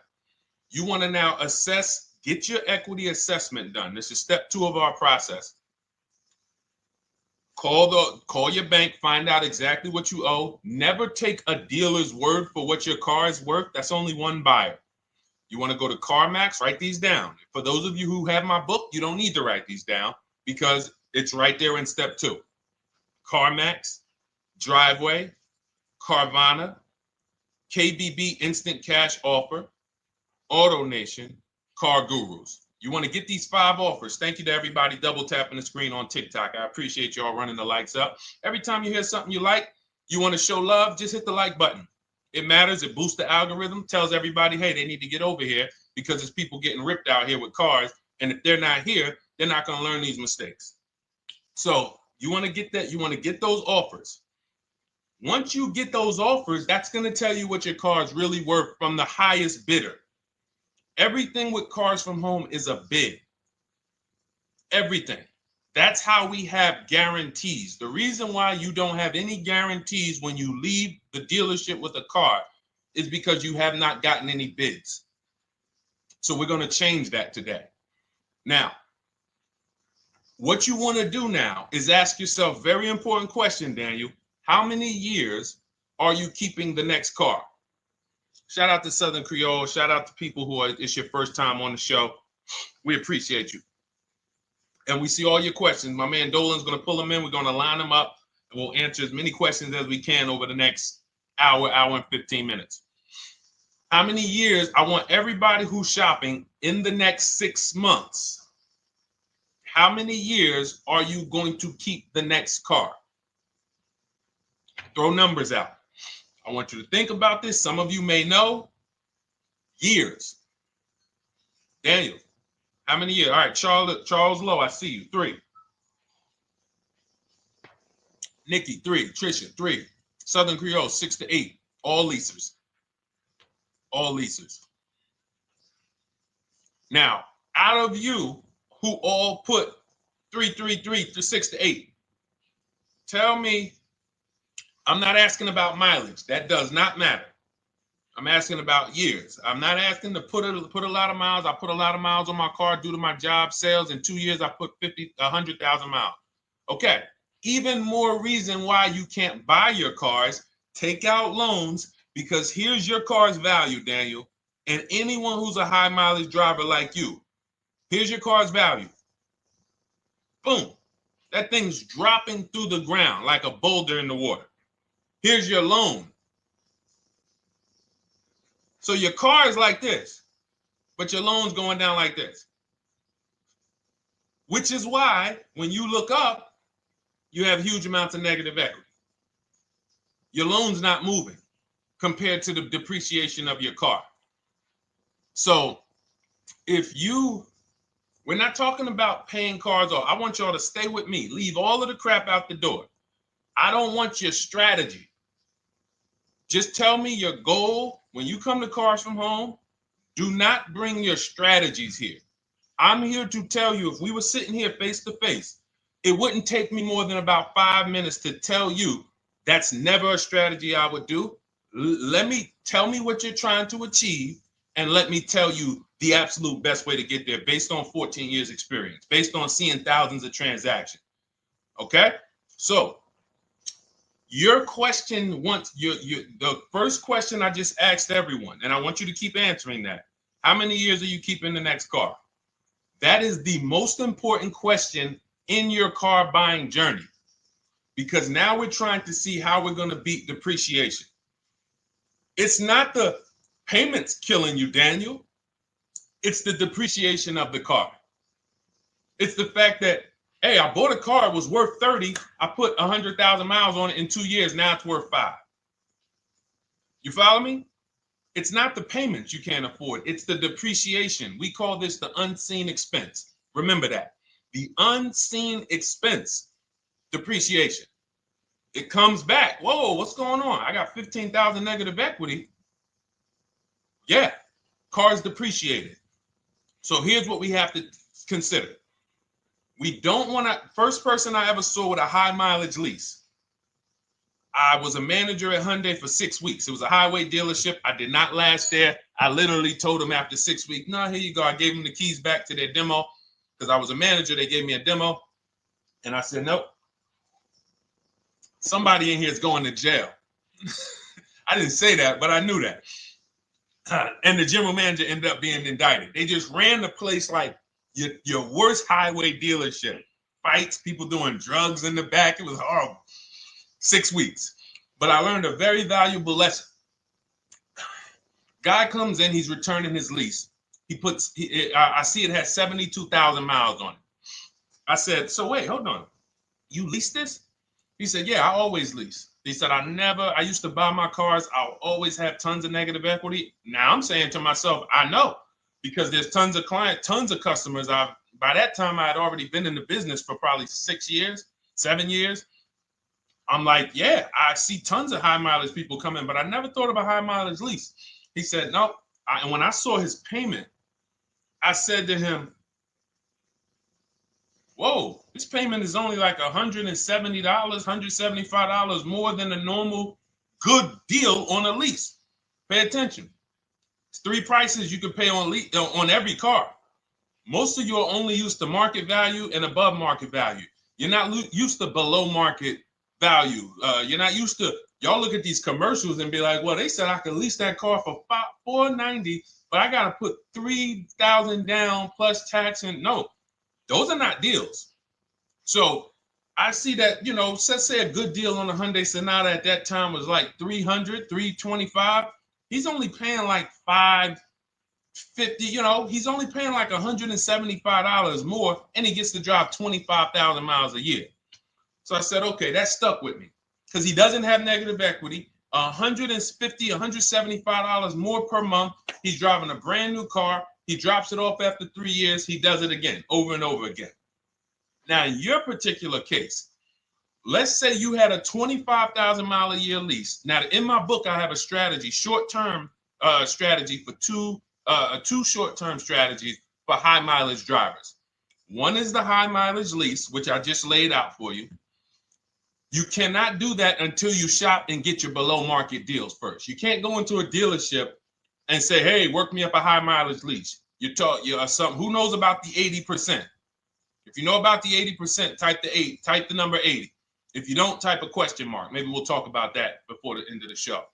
You want to now assess, get your equity assessment done. This is step 2 of our process. Call your bank, find out exactly what you owe. Never take a dealer's word for what your car is worth. That's only one buyer. You want to go to CarMax, write these down. For those of you who have my book, you don't need to write these down because it's right there in step 2. CarMax, Driveway, Carvana, KBB Instant Cash Offer, AutoNation, Car Gurus. You want to get these 5 offers. Thank you to everybody double tapping the screen on TikTok. I appreciate y'all running the likes up. Every time you hear something you like, you want to show love, just hit the like button. It matters. It boosts the algorithm, tells everybody, hey, they need to get over here because there's people getting ripped out here with cars. And if they're not here, they're not going to learn these mistakes. So you want to get that. You want to get those offers. Once you get those offers, that's going to tell you what your car is really worth from the highest bidder. Everything with Cars from Home is a bid. Everything. That's how we have guarantees. The reason why you don't have any guarantees when you leave the dealership with a car is because you have not gotten any bids. So we're going to change that today. Now, what you want to do now is ask yourself, very important question, Daniel. How many years are you keeping the next car? Shout out to Southern Creole. Shout out to people who it's your first time on the show. We appreciate you. And we see all your questions. My man Dolan's going to pull them in. We're going to line them up. And we'll answer as many questions as we can over the next hour and 15 minutes. How many years? I want everybody who's shopping in the next 6 months. How many years are you going to keep the next car? Throw numbers out. I want you to think about this. Some of you may know. Years. Daniel, how many years? All right, Charles Lowe, I see you. 3. Nikki, 3. Trisha, 3. Southern Creole, 6 to 8. All leasers. All leasers. Now, out of you who all put 3 to 6 to 8, tell me. I'm not asking about mileage. That does not matter. I'm asking about years. I'm not asking to put a lot of miles. I put a lot of miles on my car due to my job sales. In 2 years, I put 100,000 miles. Okay. Even more reason why you can't buy your cars. Take out loans because here's your car's value, Daniel. And anyone who's a high mileage driver like you, here's your car's value. Boom. That thing's dropping through the ground like a boulder in the water. Here's your loan. So your car is like this, but your loan's going down like this. Which is why when you look up, you have huge amounts of negative equity. Your loan's not moving compared to the depreciation of your car. So we're not talking about paying cars off. I want y'all to stay with me. Leave all of the crap out the door. I don't want your strategy. Just tell me your goal. When you come to Cars from Home, do not bring your strategies here. I'm here to tell you, if we were sitting here face to face, it wouldn't take me more than about 5 minutes to tell you that's never a strategy I would do. Tell me what you're trying to achieve, and let me tell you the absolute best way to get there based on 14 years experience, based on seeing thousands of transactions. Okay? So Your question the first question I just asked everyone, and I want you to keep answering that. How many years are you keeping the next car? That is the most important question in your car buying journey, because now we're trying to see how we're going to beat depreciation. It's not the payments killing you, Daniel. It's the depreciation of the car. It's the fact that, hey, I bought a car, it was worth 30. I put 100,000 miles on it in 2 years. Now it's worth 5. You follow me? It's not the payments you can't afford. It's the depreciation. We call this the unseen expense. Remember that. The unseen expense, depreciation. It comes back. Whoa, what's going on? I got 15,000 negative equity. Yeah, car's depreciated. So here's what we have to consider. We don't want to, first person I ever saw with a high mileage lease. I was a manager at Hyundai for 6 weeks. It was a highway dealership. I did not last there. I literally told them after 6 weeks, no, here you go. I gave them the keys back to their demo because I was a manager. They gave me a demo. And I said, nope. Somebody in here is going to jail. I didn't say that, but I knew that. And the general manager ended up being indicted. They just ran the place like your worst highway dealership. Fights, people doing drugs in the back. It was horrible. 6 weeks. But I learned a very valuable lesson. Guy comes in, he's returning his lease. I see it has 72,000 miles on it. I said, so wait, hold on. You leased this? He said, yeah, I always lease. He said, I used to buy my cars. I'll always have tons of negative equity. Now I'm saying to myself, I know, because there's tons of clients, tons of customers. By that time, I had already been in the business for probably 6 years, 7 years. I'm like, yeah, I see tons of high mileage people coming, but I never thought about high mileage lease. He said, no. And when I saw his payment, I said to him, whoa, this payment is only like $170, $175 more than a normal good deal on a lease. Pay attention. It's 3 prices you can pay on every car. Most of you are only used to market value and above market value. You're not used to below market value. You're not used to, y'all look at these commercials and be like, well, they said I could lease that car for $490, but I got to put $3,000 down plus tax. And no, those are not deals. So I see that, let's say a good deal on a Hyundai Sonata at that time was like $300, $325. He's only paying like $550, he's only paying like $175 more, and he gets to drive 25,000 miles a year. So I said, okay, that stuck with me because he doesn't have negative equity. $150, $175 more per month. He's driving a brand new car. He drops it off after 3 years. He does it again, over and over again. Now, in your particular case, let's say you had a 25,000 mile a year lease. Now, in my book, I have a strategy, short-term strategy for two short-term strategies for high mileage drivers. One is the high mileage lease, which I just laid out for you. You cannot do that until you shop and get your below market deals first. You can't go into a dealership and say, hey, work me up a high mileage lease. You're who knows about the 80%? If you know about the 80%, type the number 80. If you don't, type a question mark. Maybe we'll talk about that before the end of the show.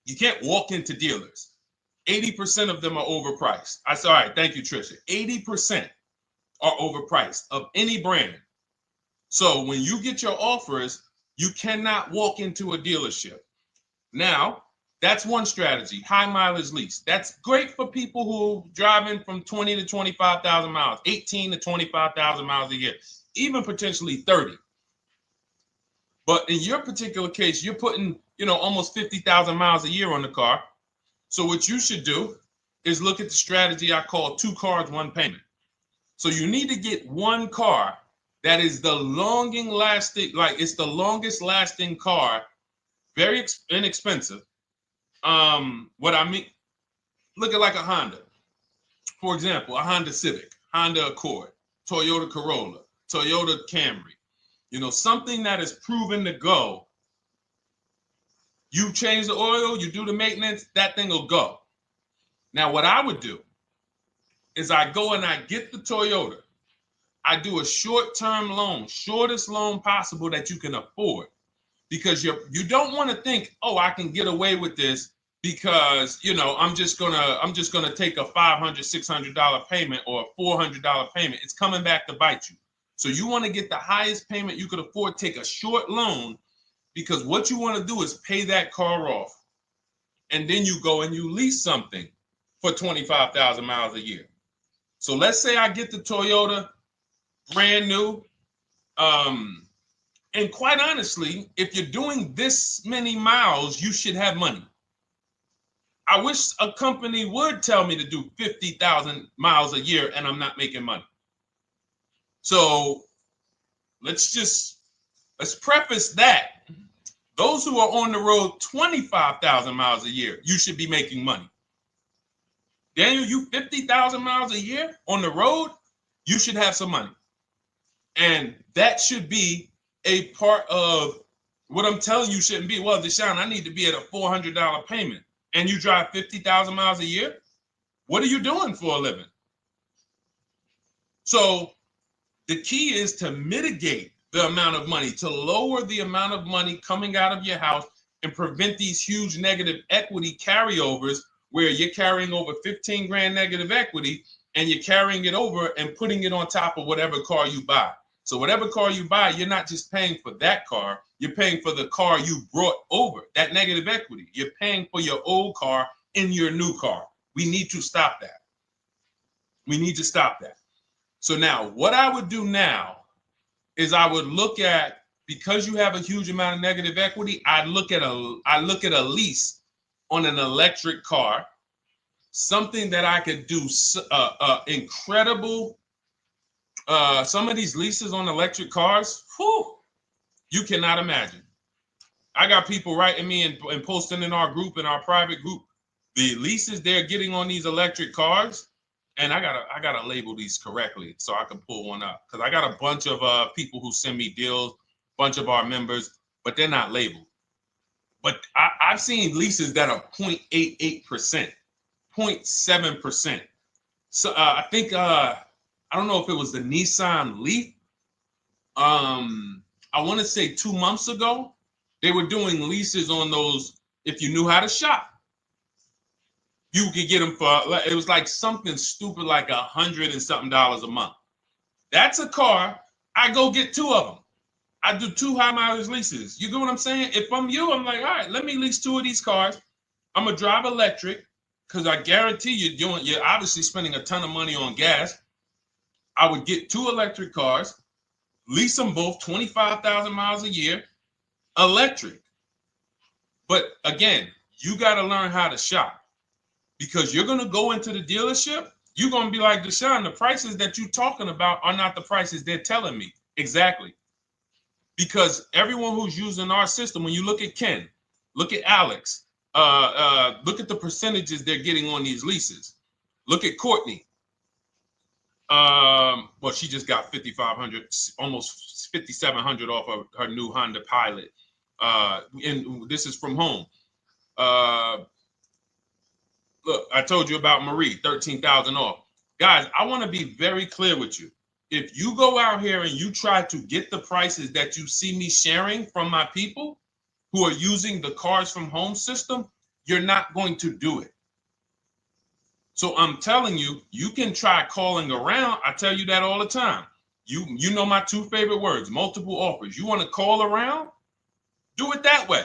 You can't walk into dealers. 80% of them are overpriced. I said, all right, thank you, Trisha. 80% are overpriced of any brand. So when you get your offers, you cannot walk into a dealership. Now, that's one strategy, high mileage lease. That's great for people who are driving from 20 to 25,000 miles, 18 to 25,000 miles a year, even potentially 30. But in your particular case, you're putting, almost 50,000 miles a year on the car. So what you should do is look at the strategy I call 2 cars, 1 payment. So you need to get one car that is the longest lasting car, very inexpensive. What I mean, look at like a Honda. For example, a Honda Civic, Honda Accord, Toyota Corolla, Toyota Camry. Something that is proven to go. You change the oil, you do the maintenance, that thing will go. Now, what I would do is I go and I get the Toyota. I do a short-term loan, shortest loan possible that you can afford. because you don't want to think, oh, I can get away with this because, you know, I'm just gonna take a $500, $600 payment or a $400 payment. It's coming back to bite you. So you want to get the highest payment you could afford, take a short loan, because what you want to do is pay that car off. And then you go and you lease something for 25,000 miles a year. So let's say I get the Toyota brand new. And quite honestly, if you're doing this many miles, you should have money. I wish a company would tell me to do 50,000 miles a year and I'm not making money. So let's preface that. Those who are on the road 25,000 miles a year, you should be making money. Daniel, you 50,000 miles a year on the road, you should have some money. And that should be a part of what I'm telling you shouldn't be. Well, Deshone, I need to be at a $400 payment. And you drive 50,000 miles a year? What are you doing for a living? So the key is to mitigate the amount of money, to lower the amount of money coming out of your house and prevent these huge negative equity carryovers where you're carrying over 15 grand negative equity and you're carrying it over and putting it on top of whatever car you buy. So whatever car you buy, you're not just paying for that car, you're paying for the car you brought over, that negative equity. You're paying for your old car in your new car. We need to stop that. We need to stop that. So now what I would do now is I would look at, because you have a huge amount of negative equity, I look at a lease on an electric car, something that I could do incredible. Some of these leases on electric cars, whew, you cannot imagine. I got people writing me and posting in our group, in our private group, the leases they're getting on these electric cars. And I gotta label these correctly so I can pull one up, because I got a bunch of people who send me deals, bunch of our members, but they're not labeled. But I've seen leases that are 0.88%, 0.7%. So I think I don't know if it was the Nissan Leaf. I want to say 2 months ago, they were doing leases on those. If you knew how to shop, you could get them for, it was like something stupid like $100 and something a month. That's a car. I go get 2 of them. I do 2 high mileage leases. You get what I'm saying? If I'm you, I'm like, all right, let me lease 2 of these cars. I'm gonna drive electric, because I guarantee you're obviously spending a ton of money on gas. I would get 2 electric cars, lease them both 25,000 miles a year, electric. But again, you got to learn how to shop. Because you're going to go into the dealership, you're going to be like, Deshone, the prices that you're talking about are not the prices they're telling me. Exactly. Because everyone who's using our system, when you look at Ken, look at Alex, look at the percentages they're getting on these leases. Look at Courtney. Well, she just got 5,500, almost 5,700 off of her new Honda Pilot. And this is from home. Look, I told you about Marie, 13,000 off. Guys, I want to be very clear with you. If you go out here and you try to get the prices that you see me sharing from my people who are using the Cars from Home system, you're not going to do it. So I'm telling you, you can try calling around. I tell you that all the time. You know my 2 favorite words, multiple offers. You want to call around? Do it that way.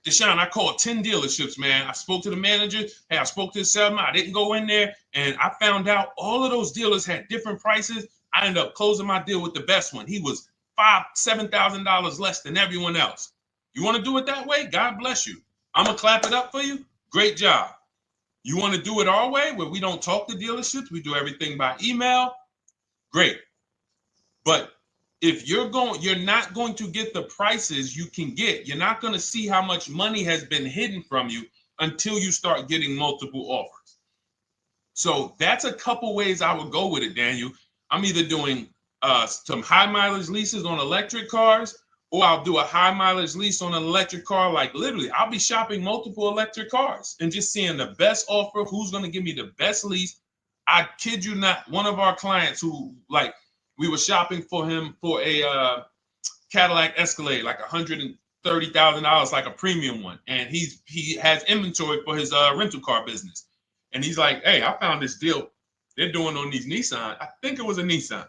Deshone, I called 10 dealerships, man. I spoke to the manager. Hey, I spoke to the salesman. I didn't go in there, and I found out all of those dealers had different prices. I ended up closing my deal with the best one. He was $5,000, $7,000 less than everyone else. You want to do it that way? God bless you. I'm going to clap it up for you. Great job. You want to do it our way, where we don't talk to dealerships? We do everything by email? Great. But if you're not going to get the prices you can get. You're not going to see how much money has been hidden from you until you start getting multiple offers. So that's a couple ways I would go with it, Daniel. I'm either doing some high mileage leases on electric cars, or I'll do a high mileage lease on an electric car. Like literally, I'll be shopping multiple electric cars and just seeing the best offer, who's going to give me the best lease. I kid you not, one of our clients who, like, we were shopping for him for a Cadillac Escalade, like $30,000, like a premium one, and he has inventory for his rental car business, and he's like, hey, I found this deal they're doing on these Nissan. I think it was a Nissan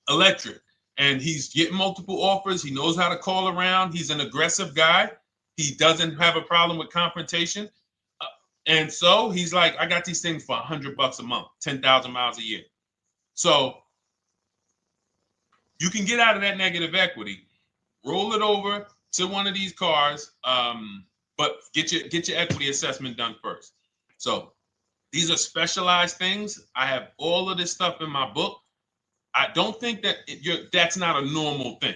electric, and he's getting multiple offers. He knows how to call around. He's an aggressive guy. He doesn't have a problem with confrontation, and so he's like, I got these things for $100 a month, 10,000 miles a year. So you can get out of that negative equity, roll it over to one of these cars, but get your equity assessment done first. So these are specialized things. I have all of this stuff in my book. I don't think that that's not a normal thing.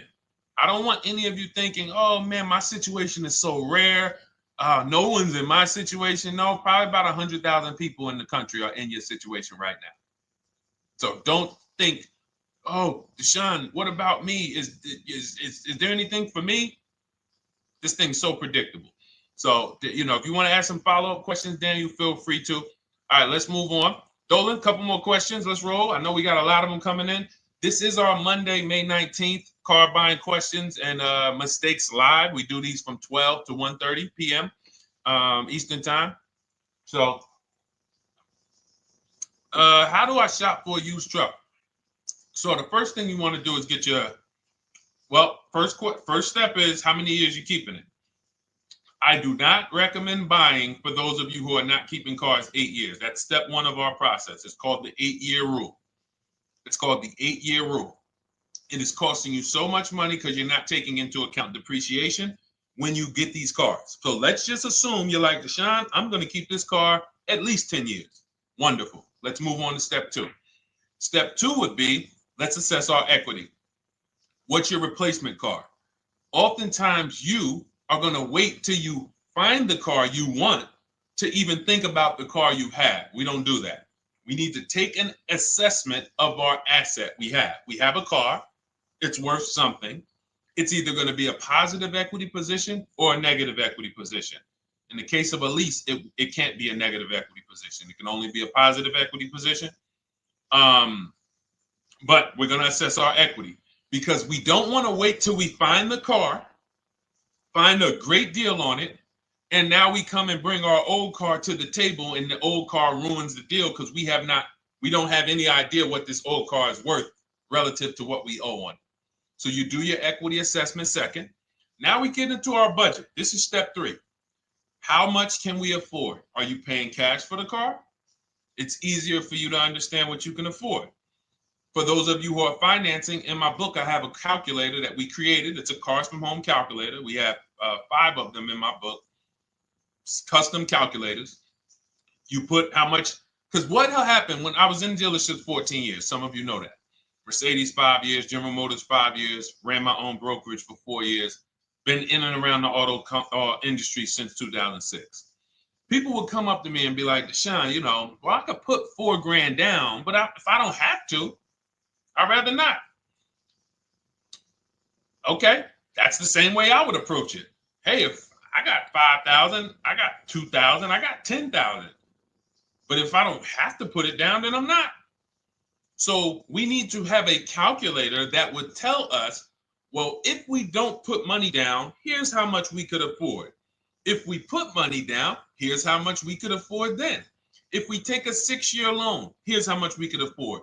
I don't want any of you thinking, oh man, my situation is so rare. No one's in my situation. No, probably about 100,000 people in the country are in your situation right now. So don't think, oh, Deshone, what about me? Is there anything for me? This thing's so predictable. So, if you want to ask some follow-up questions, Daniel, feel free to. All right, let's move on. Dolan, a couple more questions. Let's roll. I know we got a lot of them coming in. This is our Monday, May 19th, car buying questions and mistakes live. We do these from 12 to 1:30 p.m. Eastern time. So, how do I shop for a used truck? So the first thing you want to do is get your, first step is how many years you're keeping it. I do not recommend buying for those of you who are not keeping cars 8 years. That's step one of our process. It's called the 8-year rule. It's called the 8-year rule. It is costing you so much money because you're not taking into account depreciation when you get these cars. So let's just assume you're like, Deshone, I'm going to keep this car at least 10 years. Wonderful. Let's move on to step two. Step two would be, let's assess our equity. What's your replacement car? Oftentimes you are going to wait till you find the car you want to even think about the car you have. We don't do that. We need to take an assessment of our asset we have. We have a car. It's worth something. It's either going to be a positive equity position or a negative equity position. In the case of a lease, it can't be a negative equity position. It can only be a positive equity position. But we're going to assess our equity because we don't want to wait till we find the car, find a great deal on it, and now we come and bring our old car to the table and the old car ruins the deal because we don't have any idea what this old car is worth relative to what we owe on it. So you do your equity assessment second. Now we get into our budget. This is step three. How much can we afford? Are you paying cash for the car? It's easier for you to understand what you can afford. For those of you who are financing, in my book, I have a calculator that we created. It's a Cars from Home calculator. We have 5 of them in my book, custom calculators. You put how much, because what happened when I was in dealerships 14 years, some of you know that. Mercedes 5 years, General Motors 5 years, ran my own brokerage for 4 years, been in and around the auto industry since 2006. People would come up to me and be like, Deshone, I could put $4,000 down, but if I don't have to, I'd rather not. Okay, that's the same way I would approach it. Hey, if I got 5,000, I got 2,000, I got 10,000. But if I don't have to put it down, then I'm not. So we need to have a calculator that would tell us, well, if we don't put money down, here's how much we could afford. If we put money down, here's how much we could afford then. If we take a 6-year loan, here's how much we could afford.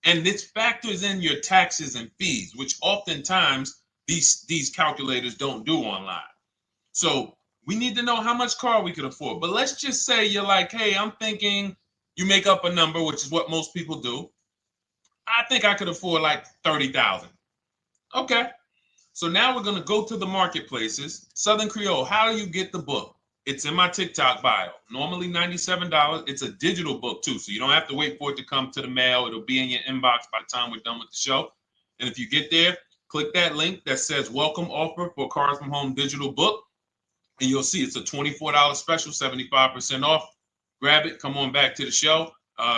And this factors in your taxes and fees, which oftentimes these calculators don't do online. So we need to know how much car we could afford. But let's just say you're like, hey, I'm thinking, you make up a number, which is what most people do. I think I could afford like 30,000. Okay. So now we're going to go to the marketplaces. Southern Creole, how do you get the book? It's in my TikTok bio. Normally $97. It's a digital book too, so you don't have to wait for it to come to the mail. It'll be in your inbox by the time we're done with the show. And if you get there, click that link that says welcome offer for Cars from Home digital book. And you'll see it's a $24 special, 75% off. Grab it. Come on back to the show.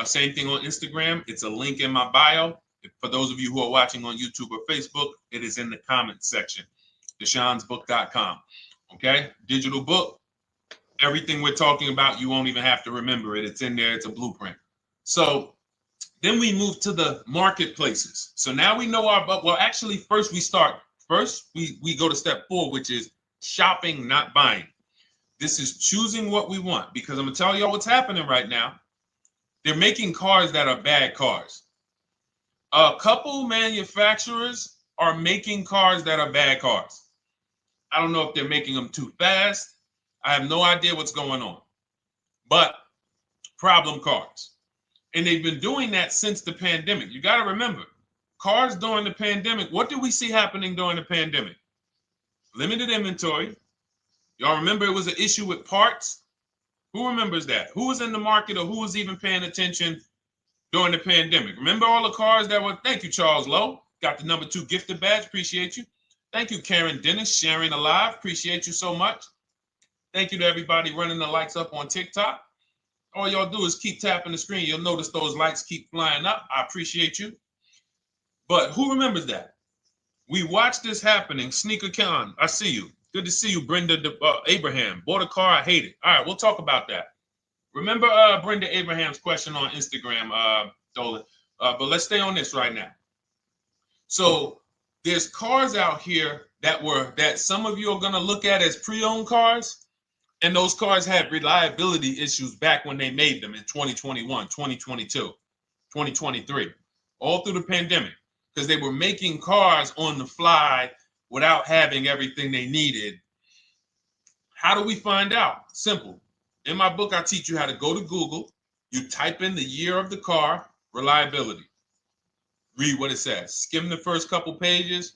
Same thing on Instagram. It's a link in my bio. For those of you who are watching on YouTube or Facebook, it is in the comments section. DeshonesBook.com. Okay? Digital book. Everything we're talking about, you won't even have to remember it. It's in there. It's a blueprint. So then we move to the marketplaces. So now we know actually first we go to step 4, which is shopping, not buying. This is choosing what we want, because I'm gonna tell y'all what's happening right now. They're making cars that are bad cars. A couple manufacturers are making cars that are bad cars. I don't know if they're making them too fast. I have no idea what's going on, but problem cars. And they've been doing that since the pandemic. You got to remember, cars during the pandemic, what did we see happening during the pandemic? Limited inventory. Y'all remember it was an issue with parts? Who remembers that? Who was in the market or who was even paying attention during the pandemic? Remember all the cars that were, thank you, Charles Lowe. Got the #2 gifted badge, appreciate you. Thank you, Karen Dennis, sharing alive, appreciate you so much. Thank you to everybody running the likes up on TikTok. All y'all do is keep tapping the screen. You'll notice those likes keep flying up. I appreciate you. But who remembers that? We watched this happening. Sneaker Con, I see you. Good to see you, Brenda Abraham. Bought a car, I hate it. All right, we'll talk about that. Remember Brenda Abraham's question on Instagram, Dolan. But let's stay on this right now. So there's cars out here that some of you are going to look at as pre-owned cars. And those cars had reliability issues back when they made them in 2021, 2022, 2023, all through the pandemic, because they were making cars on the fly without having everything they needed. How do we find out? Simple. In my book, I teach you how to go to Google. You type in the year of the car, reliability. Read what it says. Skim the first couple pages.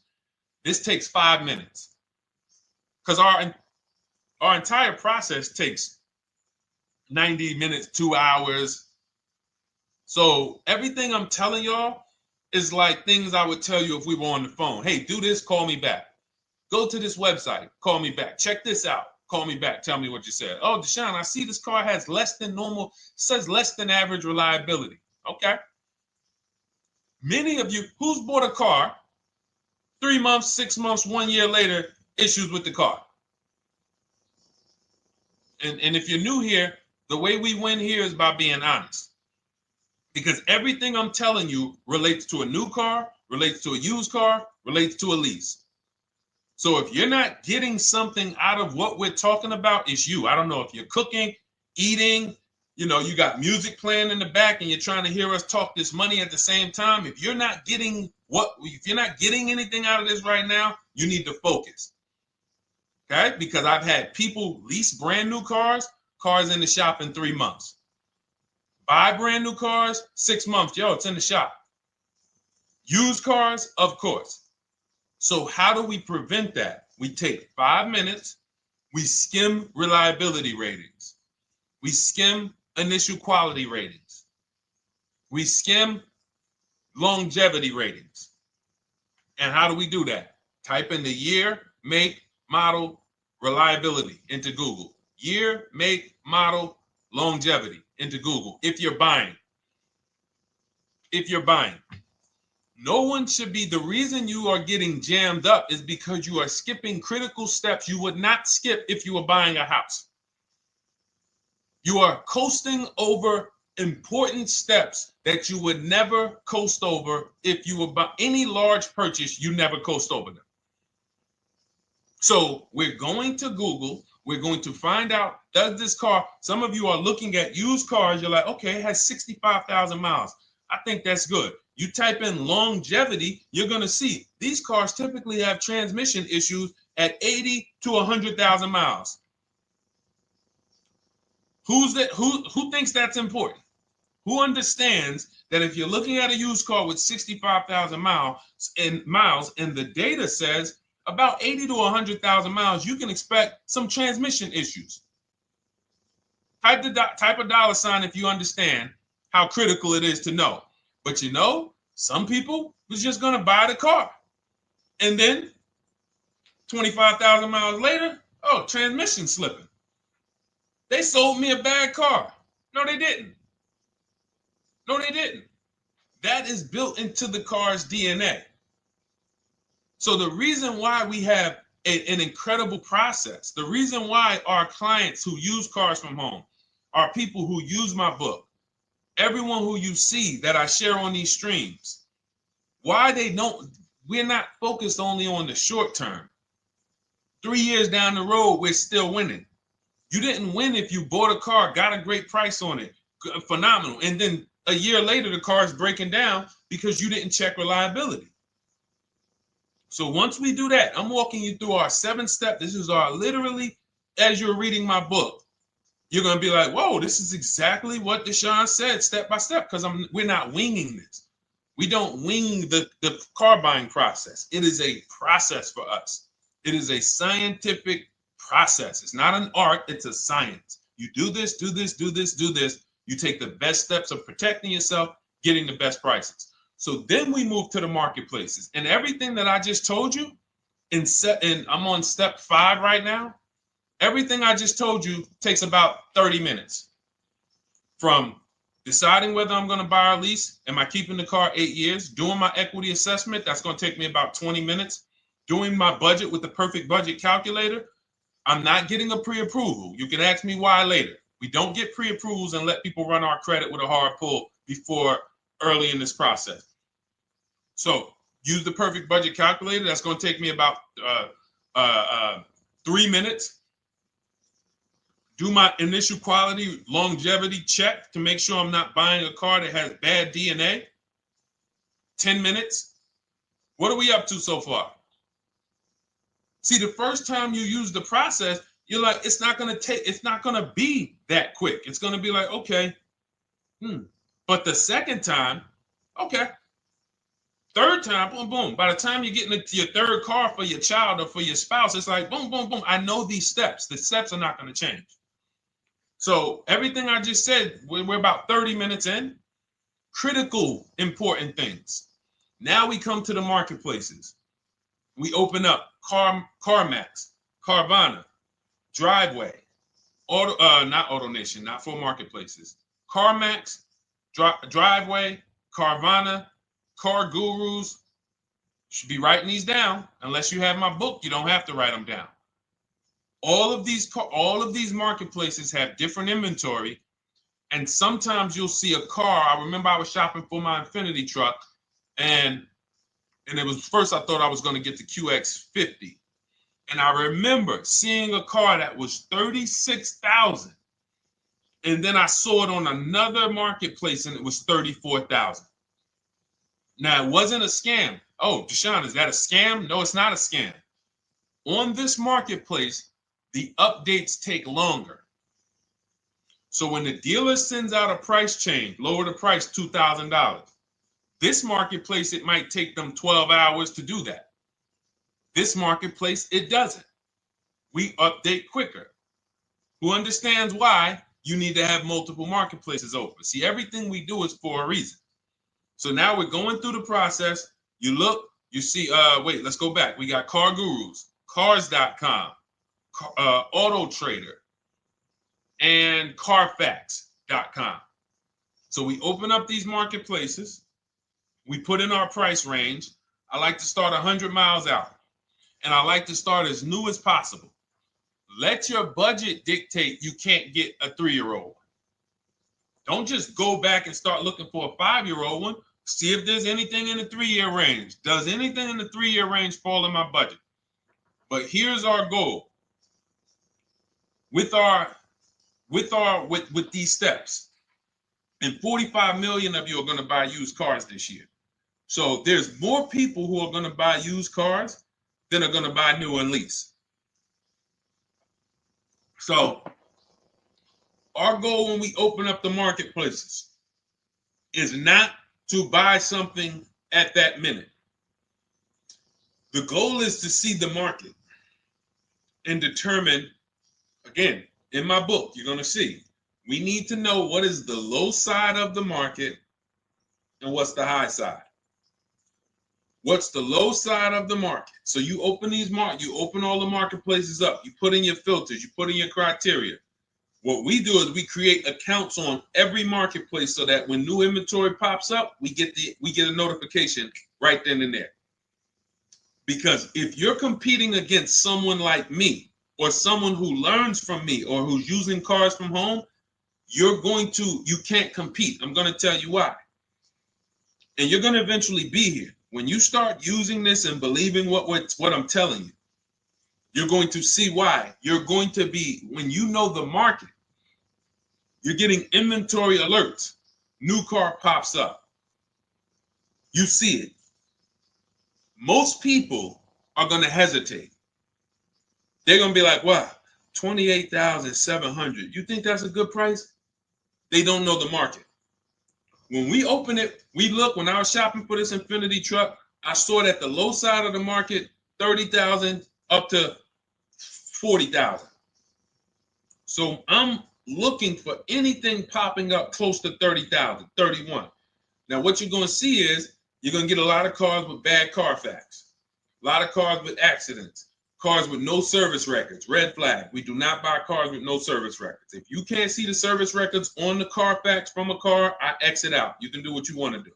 This takes 5 minutes. Because our entire process takes 90 minutes, 2 hours. So everything I'm telling y'all is like things I would tell you if we were on the phone. Hey, do this, call me back. Go to this website, call me back. Check this out, call me back. Tell me what you said. Oh, Deshone, I see this car has less than normal, says less than average reliability. Okay. Many of you, who's bought a car 3 months, 6 months, 1 year later, issues with the car? And if you're new here, the way we win here is by being honest. Because everything I'm telling you relates to a new car, relates to a used car, relates to a lease. So if you're not getting something out of what we're talking about, it's you. I don't know if you're cooking, eating, you got music playing in the back and you're trying to hear us talk this money at the same time. If you're not getting anything out of this right now, you need to focus. Okay? Because I've had people lease brand new cars in the shop in 3 months. Buy brand new cars, 6 months. Yo, it's in the shop. Used cars, of course. So how do we prevent that? We take 5 minutes. We skim reliability ratings. We skim initial quality ratings. We skim longevity ratings. And how do we do that? Type in the year, make, model, reliability into Google. Year, make, model, longevity into Google. If you're buying. No one should be, the reason you are getting jammed up is because you are skipping critical steps you would not skip if you were buying a house. You are coasting over important steps that you would never coast over if you were buying any large purchase, you never coast over them. So we're going to Google, we're going to find out, does this car, some of you are looking at used cars, you're like, okay, it has 65,000 miles. I think that's good. You type in longevity, you're going to see these cars typically have transmission issues at 80 to 100,000 miles. Who thinks that's important? Who understands that if you're looking at a used car with 65,000 miles and the data says about 80 to 100,000 miles, you can expect some transmission issues. Type a dollar sign if you understand how critical it is to know. But some people was just going to buy the car. And then 25,000 miles later, transmission slipping. They sold me a bad car. No, they didn't. That is built into the car's DNA. So the reason why we have an incredible process, the reason why our clients who use cars from home are people who use my book, everyone who you see that I share on these streams, we're not focused only on the short term. 3 years down the road, we're still winning. You didn't win if you bought a car, got a great price on it, phenomenal, and then a year later the car is breaking down because you didn't check reliability. So once we do that, I'm walking you through our 7-step. This is our literally, as you're reading my book, you're going to be like, whoa, this is exactly what Deshone said step by step, because we're not winging this. We don't wing the car buying process. It is a process for us. It is a scientific process. It's not an art, it's a science. You do this, do this, do this, do this. You take the best steps of protecting yourself, getting the best prices. So then we move to the marketplaces. And everything that I just told you, and I'm on step 5 right now, everything I just told you takes about 30 minutes. From deciding whether I'm going to buy or lease, am I keeping the car 8 years, doing my equity assessment, that's going to take me about 20 minutes, doing my budget with the perfect budget calculator. I'm not getting a pre-approval. You can ask me why later. We don't get pre-approvals and let people run our credit with a hard pull before early in this process. So use the perfect budget calculator. That's going to take me about 3 minutes. Do my initial quality longevity check to make sure I'm not buying a car that has bad DNA. 10 minutes. What are we up to so far? See, the first time you use the process, you're like, it's not going to be that quick. It's going to be like, okay. But the second time, okay. Third time, boom, boom. By the time you're getting into your third car for your child or for your spouse, it's like, boom, boom, boom. I know these steps. The steps are not going to change. So everything I just said, we're about 30 minutes in. Critical, important things. Now we come to the marketplaces. We open up CarMax, Carvana, Driveway, not AutoNation, not for marketplaces. CarMax, Driveway, Carvana, Car Gurus. Should be writing these down. Unless you have my book, you don't have to write them down. All of these marketplaces have different inventory, and sometimes you'll see a car. I remember I was shopping for my Infinity truck, and it was first I thought I was going to get the QX50, and I remember seeing a car that was $36,000, and then I saw it on another marketplace, and it was $34,000. Now it wasn't a scam. Oh, Deshone, is that a scam? No, it's not a scam. On this marketplace, the updates take longer. So when the dealer sends out a price change, lower the price $2,000. This marketplace, it might take them 12 hours to do that. This marketplace, it doesn't. We update quicker. Who understands why you need to have multiple marketplaces open? See, everything we do is for a reason. So now we're going through the process. You look, you see, wait, let's go back. We got Car Gurus, Cars.com, Auto Trader, and Carfax.com. So we open up these marketplaces. We put in our price range. I like to start 100 miles out, and I like to start as new as possible. Let your budget dictate you can't get a 3-year-old. Don't just go back and start looking for a 5-year-old one. See if there's anything in the 3-year range. Does anything in the 3-year range fall in my budget? But here's our goal. With these steps, and 45 million of you are going to buy used cars this year. So there's more people who are going to buy used cars than are going to buy new and lease. So our goal when we open up the marketplaces is not to buy something at that minute. The goal is to see the market and determine, again, in my book, you're going to see, we need to know what is the low side of the market and what's the high side. What's the low side of the market? So you open you open all the marketplaces up. You put in your filters. You put in your criteria. What we do is we create accounts on every marketplace so that when new inventory pops up, we get a notification right then and there. Because if you're competing against someone like me or someone who learns from me or who's using cars from home, you can't compete. I'm going to tell you why. And you're going to eventually be here. When you start using this and believing what I'm telling you, You're going to see why. You're going to be, when you know the market, you're getting inventory alerts. New car pops up. You see it. Most people are going to hesitate. They're going to be like, wow, 28,700. You think that's a good price? They don't know the market. When we open it, we look, when I was shopping for this Infinity truck, I saw it at the low side of the market, 30,000 up to 40,000. So I'm looking for anything popping up close to 30,000, 31. Now, what you're going to see is you're going to get a lot of cars with bad Carfax, a lot of cars with accidents, cars with no service records, red flag. We do not buy cars with no service records. If you can't see the service records on the Carfax from a car, I exit out. You can do what you want to do.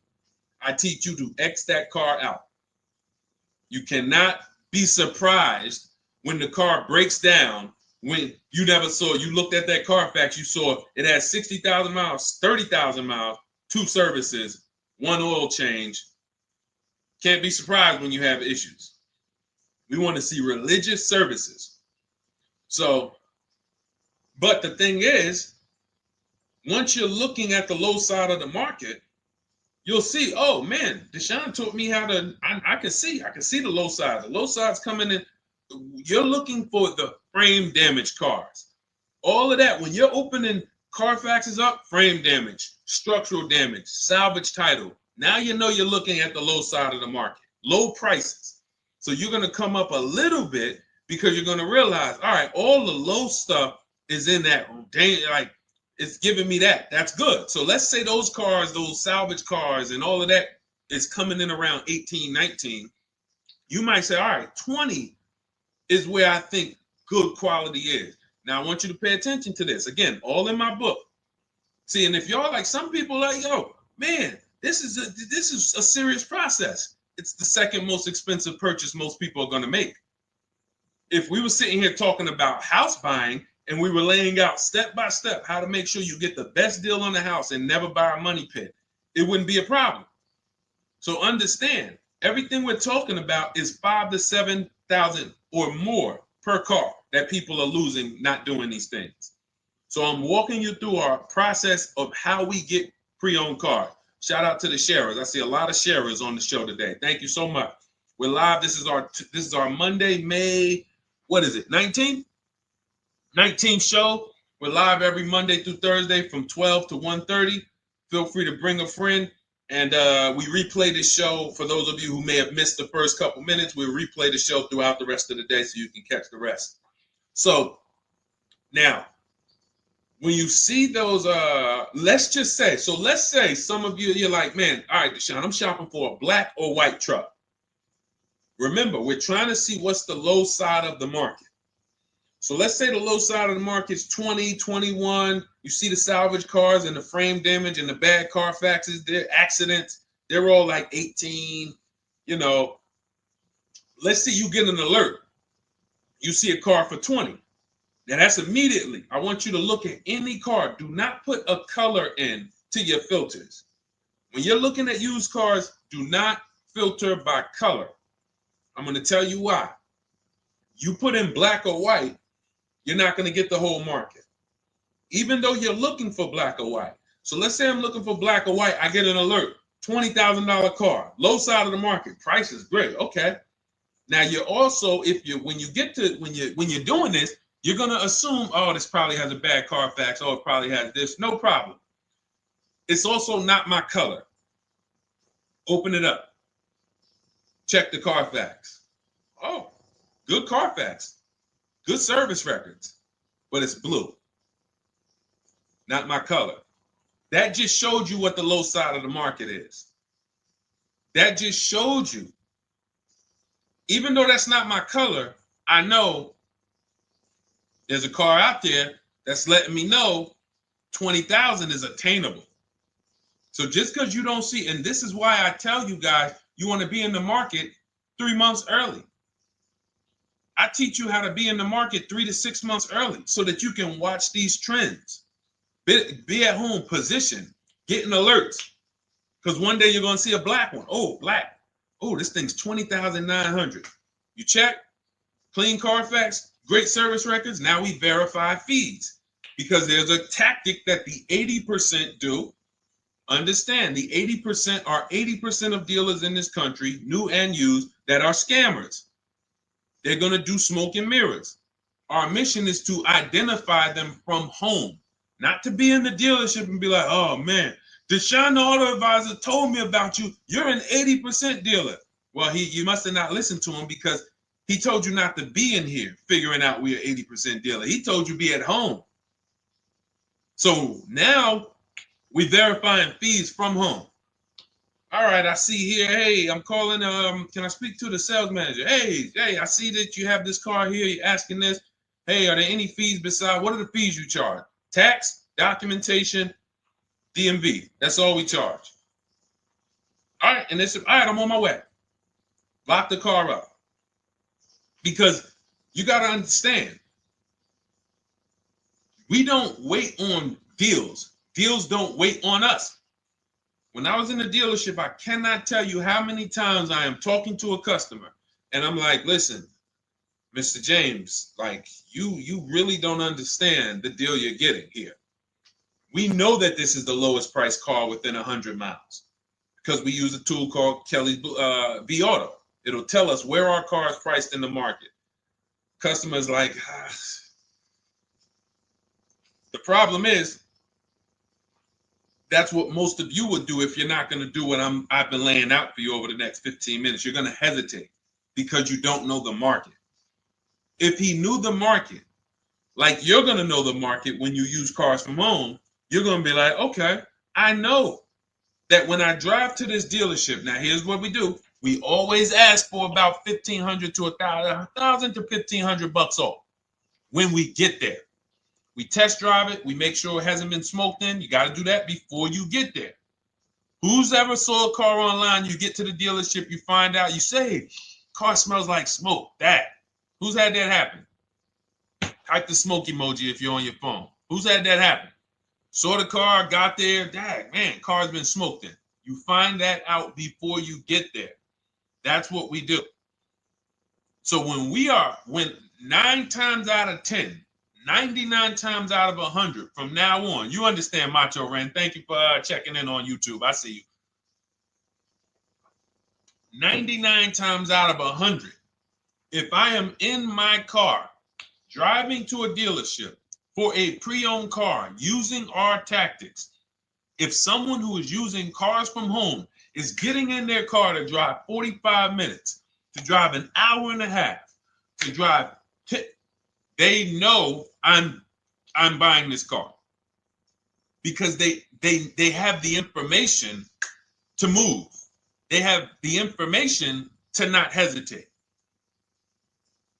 I teach you to X that car out. You cannot be surprised when the car breaks down, when you never saw, you looked at that Carfax, you saw it had 60,000 miles, 30,000 miles, 2 services, 1 oil change. Can't be surprised when you have issues. We want to see religious services. So, but the thing is, once you're looking at the low side of the market, you'll see, oh man, Deshone taught me how to, I can see the low side. The low side's coming in. You're looking for the frame damage cars. All of that, when you're opening Carfaxes up, frame damage, structural damage, salvage title. Now you know you're looking at the low side of the market, low prices. So you're going to come up a little bit because you're going to realize, all right, all the low stuff is in that, like, it's giving me that. That's good. So let's say those cars, those salvage cars and all of that is coming in around 18, 19. You might say, all right, 20 is where I think good quality is. Now, I want you to pay attention to this. Again, all in my book. See, and if y'all like, some people like, yo, man, this is a serious process. It's the second most expensive purchase most people are going to make. If we were sitting here talking about house buying and we were laying out step by step how to make sure you get the best deal on the house and never buy a money pit, it wouldn't be a problem. So understand, everything we're talking about is 5,000 to 7,000 or more per car that people are losing not doing these things. So I'm walking you through our process of how we get pre-owned cars. Shout out to the sharers. I see a lot of sharers on the show today. Thank you so much. We're live. This is our Monday, May, what is it, 19th? 19th show. We're live every Monday through Thursday from 12 to 1:30. Feel free to bring a friend. And we replay this show. For those of you who may have missed the first couple minutes, we'll replay the show throughout the rest of the day so you can catch the rest. So now, when you see those, let's say some of you, you're like, man, all right, Deshone, I'm shopping for a black or white truck. Remember, we're trying to see what's the low side of the market. So let's say the low side of the market is 20, 21. You see the salvage cars and the frame damage and the bad Carfaxes, their accidents, they're all like 18, you know. Let's say you get an alert. You see a car for 20. Now that's immediately, I want you to look at any car. Do not put a color in to your filters. When you're looking at used cars, do not filter by color. I'm going to tell you why. You put in black or white, you're not going to get the whole market, even though you're looking for black or white. So let's say I'm looking for black or white. I get an alert, $20,000 car, low side of the market. Price is great. Okay. Now you're also, when you're doing this, you're going to assume, oh, this probably has a bad Carfax. Oh, it probably has this. No problem. It's also not my color. Open it up. Check the Carfax. Oh, good Carfax. Good service records, but it's blue. Not my color. That just showed you what the low side of the market is. That just showed you. Even though that's not my color, I know there's a car out there that's letting me know 20,000 is attainable. So just because you don't see, and this is why I tell you guys, you want to be in the market 3 months early. I teach you how to be in the market 3 to 6 months early so that you can watch these trends. Be at home, position, getting alerts. Because one day you're going to see a black one. Oh, black. Oh, this thing's 20,900. You check. clean Carfax, great service records. Now we verify fees because there's a tactic that the 80% do. Understand, the 80% are 80% of dealers in this country, new and used, that are scammers. They're going to do smoke and mirrors. Our mission is to identify them from home, not to be in the dealership and be like, oh man, Deshone the Auto Advisor told me about you. You're an 80% dealer. Well, you must have not listened to him because he told you not to be in here figuring out we're 80% dealer. He told you be at home. So now we verifying fees from home. All right, I see here, hey, I'm calling, can I speak to the sales manager? Hey, I see that you have this car here, you're asking this. Hey, are there any fees besides, what are the fees you charge? Tax, documentation, DMV. That's all we charge. All right, and they said, all right, I'm on my way. Lock the car up. Because you got to understand, we don't wait on deals. Deals don't wait on us. When I was in the dealership, I cannot tell you how many times I am talking to a customer and I'm like, listen, Mr. James, like you really don't understand the deal you're getting here. We know that this is the lowest price car within 100 miles because we use a tool called Kelly's V Auto. It'll tell us where our car is priced in the market. Customers like, the problem is, that's what most of you would do if you're not going to do what I've been laying out for you over the next 15 minutes. You're going to hesitate because you don't know the market. If he knew the market, like you're going to know the market when you use cars from home, you're going to be like, okay, I know that when I drive to this dealership, now here's what we do. We always ask for about $1,500 to $1,000 to $1,500 off when we get there. We test drive it. We make sure it hasn't been smoked in. You got to do that before you get there. Who's ever saw a car online? You get to the dealership, you find out, you say, car smells like smoke. That. Who's had that happen? Type the smoke emoji if you're on your phone. Who's had that happen? Saw the car, got there, dang, man, car's been smoked in. You find that out before you get there. That's what we do. So when 9 times out of 10, 99 times out of 100 from now on, you understand, Macho Ren. Thank you for checking in on YouTube. I see you. 99 times out of 100, if I am in my car driving to a dealership for a pre-owned car using our tactics, if someone who is using cars from home is getting in their car to drive 45 minutes, to drive an hour and a half, to drive, they know I'm buying this car because they have the information to move. They have the information to not hesitate.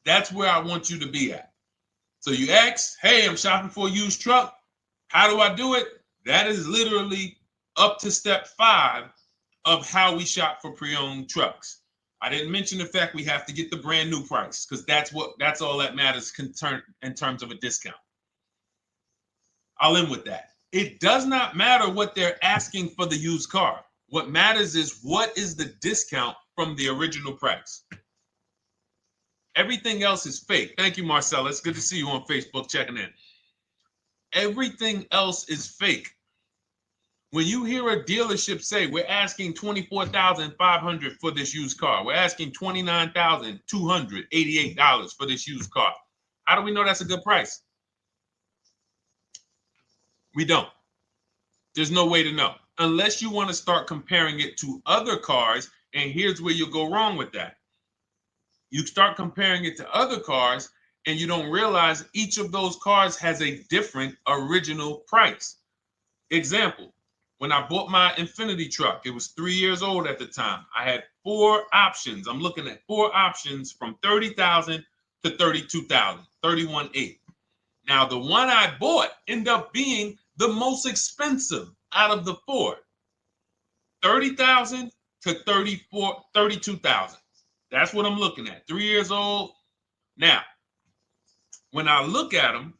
That's where I want you to be at. So you ask, hey, I'm shopping for a used truck. How do I do it? That is literally up to step 5 of how we shop for pre-owned trucks. I didn't mention the fact we have to get the brand new price because that's all that matters in terms of a discount. I'll end with that. It does not matter what they're asking for the used car. What matters is what is the discount from the original price. Everything else is fake. Thank you, Marcella. It's good to see you on Facebook checking in. Everything else is fake. When you hear a dealership say, we're asking $24,500 for this used car, we're asking $29,288 for this used car, how do we know that's a good price? We don't. There's no way to know. Unless you want to start comparing it to other cars, and here's where you'll go wrong with that. You start comparing it to other cars, and you don't realize each of those cars has a different original price. Example. When I bought my Infinity truck, it was 3 years old at the time. I had 4 options. I'm looking at 4 options from $30,000 to $32,000, $31,800. Now, the one I bought ended up being the most expensive out of the 4. $30,000 to $32,000. That's what I'm looking at. 3 years old. Now, when I look at them,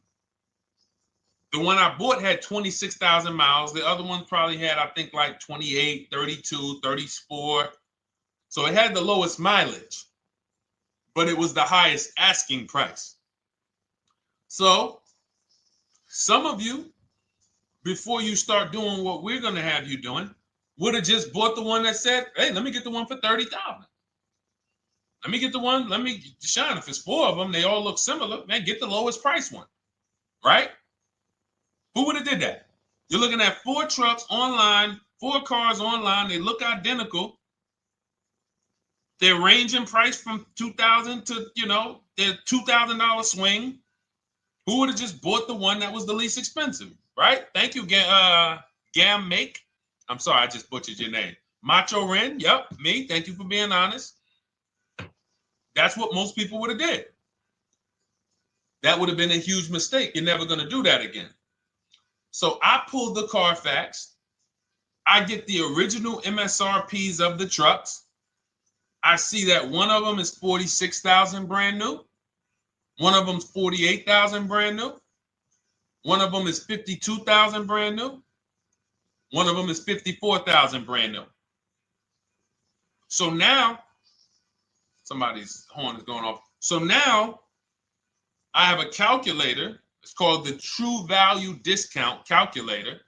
the one I bought had 26,000 miles. The other one probably had, I think, like 28, 32, 34. So it had the lowest mileage. but it was the highest asking price. So some of you, before you start doing what we're going to have you doing, would have just bought the one that said, hey, let me get the one for $30,000. Let me get the one, Deshone, if it's 4 of them, they all look similar, man, get the lowest price one, right? Who would have did that? You're looking at 4 trucks online, 4 cars online, they look identical. They're ranging price from $2,000 to, their $2,000 swing. Who would have just bought the one that was the least expensive, right? Thank you, Gam Make. I'm sorry, I just butchered your name. Macho Ren, yep, me. Thank you for being honest. That's what most people would have did. That would have been a huge mistake. You're never going to do that again. So I pulled the Carfax. I get the original MSRPs of the trucks. I see that one of them is 46,000 brand new. One of them's 48,000 brand new. One of them is 52,000 brand new. One of them is 54,000 brand new. So now, somebody's horn is going off. So now I have a calculator. It's called the True Value Discount Calculator.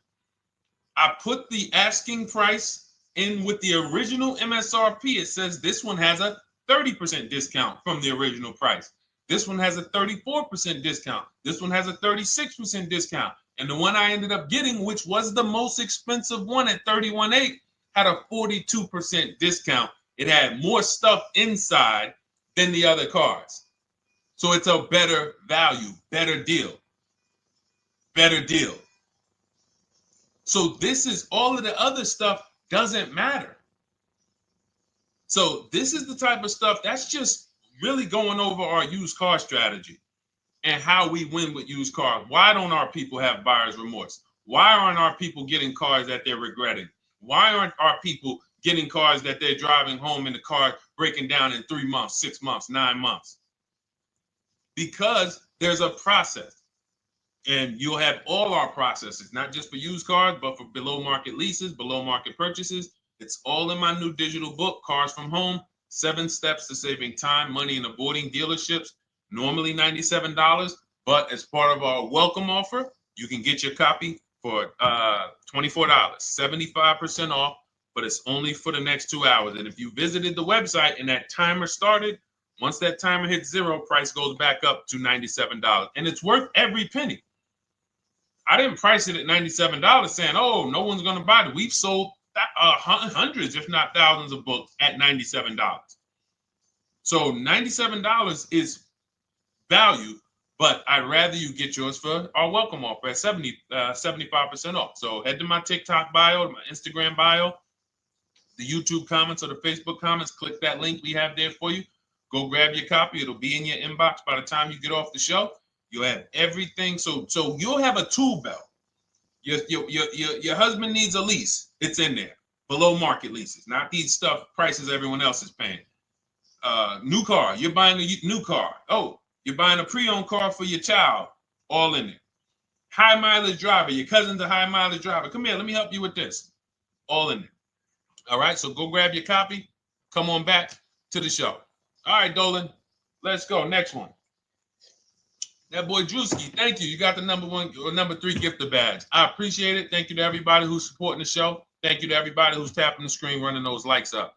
I put the asking price in with the original MSRP. It says this one has a 30% discount from the original price. This one has a 34% discount. This one has a 36% discount. And the one I ended up getting, which was the most expensive one at $31,800, had a 42% discount. It had more stuff inside than the other cars. So it's a better value, better deal. Better deal. So this is all of the other stuff doesn't matter. So this is the type of stuff that's just really going over our used car strategy and how we win with used cars. Why don't our people have buyer's remorse? Why aren't our people getting cars that they're regretting? Why aren't our people getting cars that they're driving home and the car breaking down in 3 months, 6 months, 9 months? Because there's a process. And you'll have all our processes, not just for used cars, but for below market leases, below market purchases. It's all in my new digital book, Cars from Home, 7 Steps to Saving Time, Money, and Avoiding Dealerships. Normally $97, but as part of our welcome offer, you can get your copy for $24, 75% off, but it's only for the next 2 hours. And if you visited the website and that timer started, once that timer hits 0, price goes back up to $97. And it's worth every penny. I didn't price it at $97 saying, oh, no one's going to buy it. We've sold hundreds, if not thousands of books at $97. So $97 is value, but I'd rather you get yours for our welcome offer at 75% off. So head to my TikTok bio, my Instagram bio, the YouTube comments or the Facebook comments, click that link we have there for you. Go grab your copy. It'll be in your inbox by the time you get off the show. You'll have everything. So you'll have a tool belt. Your husband needs a lease. It's in there. Below market leases, not these stuff prices everyone else is paying. New car. You're buying a new car. Oh, you're buying a pre-owned car for your child. All in there. High mileage driver. Your cousin's a high mileage driver. Come here. Let me help you with this. All in there. All right. So go grab your copy. Come on back to the show. All right, Dolan. Let's go. Next one. That boy Drewski, thank you. You got the number 1 or number 3 gifter badge. I appreciate it. Thank you to everybody who's supporting the show. Thank you to everybody who's tapping the screen, running those likes up.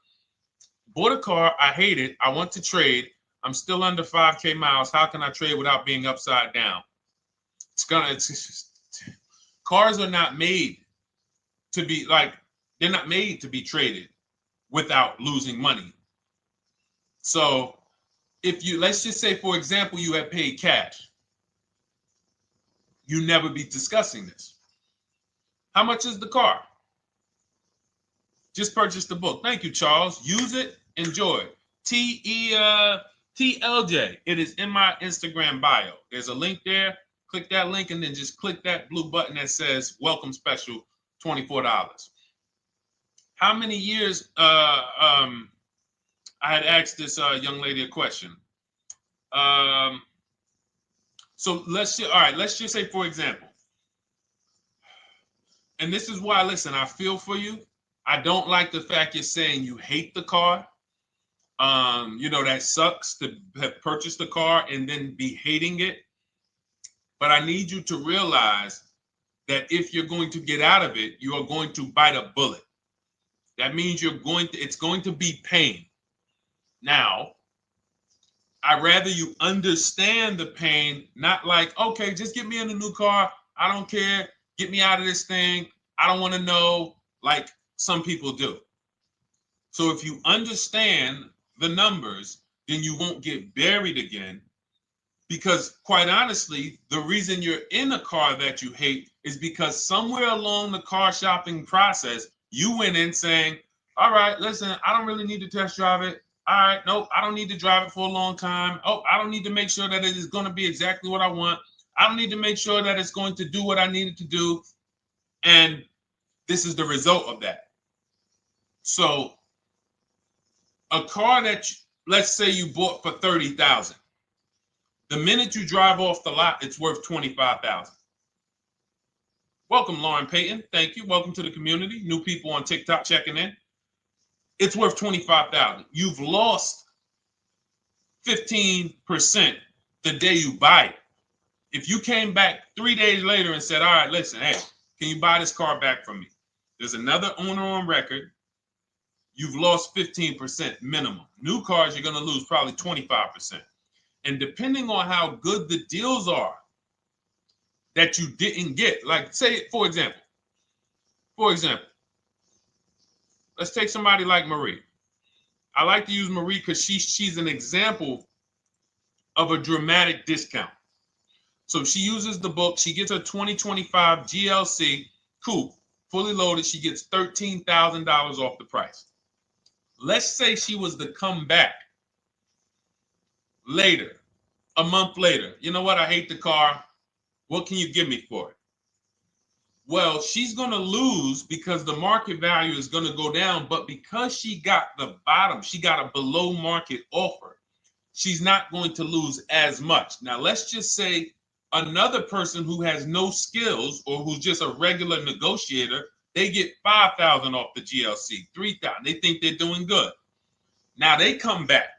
Bought a car. I hate it. I want to trade. I'm still under 5K miles. How can I trade without being upside down? Cars are not made to be they're not made to be traded without losing money. So if you, let's just say, for example, you have paid cash, you never be discussing this. How much is the car? Just purchase the book. Thank you, Charles. Use it, enjoy it. TLJ. It is in my Instagram bio. There's a link there. Click that link and then just click that blue button that says welcome special, $24. How many years I had asked this young lady a question. So let's just say, for example, and this is why, listen, I feel for you. I don't like the fact you're saying you hate the car. That sucks to have purchased a car and then be hating it. But I need you to realize that if you're going to get out of it, you are going to bite a bullet. That means it's going to be pain. Now, I'd rather you understand the pain, not like, okay, just get me in a new car. I don't care. Get me out of this thing. I don't want to know, like some people do. So if you understand the numbers, then you won't get buried again. Because quite honestly, the reason you're in a car that you hate is because somewhere along the car shopping process, you went in saying, all right, listen, I don't really need to test drive it. All right, nope, I don't need to drive it for a long time. Oh, I don't need to make sure that it is going to be exactly what I want. I don't need to make sure that it's going to do what I need it to do. And this is the result of that. So a car that, let's say you bought for $30,000. The minute you drive off the lot, it's worth $25,000. Welcome, Lauren Payton. Thank you. Welcome to the community. New people on TikTok checking in. It's worth $25,000. You've lost 15% the day you buy it. If you came back 3 days later and said, all right, listen, hey, can you buy this car back from me? There's another owner on record. You've lost 15% minimum. New cars, you're going to lose probably 25%. And depending on how good the deals are that you didn't get, like say, for example, let's take somebody like Marie. I like to use Marie because she's an example of a dramatic discount. So she uses the book. She gets her 2025 GLC coupe, fully loaded. She gets $13,000 off the price. Let's say she was to come back later, a month later. You know what? I hate the car. What can you give me for it? Well, she's going to lose because the market value is going to go down. But because she got the bottom, she got a below market offer, she's not going to lose as much. Now, let's just say another person who has no skills or who's just a regular negotiator, they get $5,000 off the GLC, $3,000. They think they're doing good. Now they come back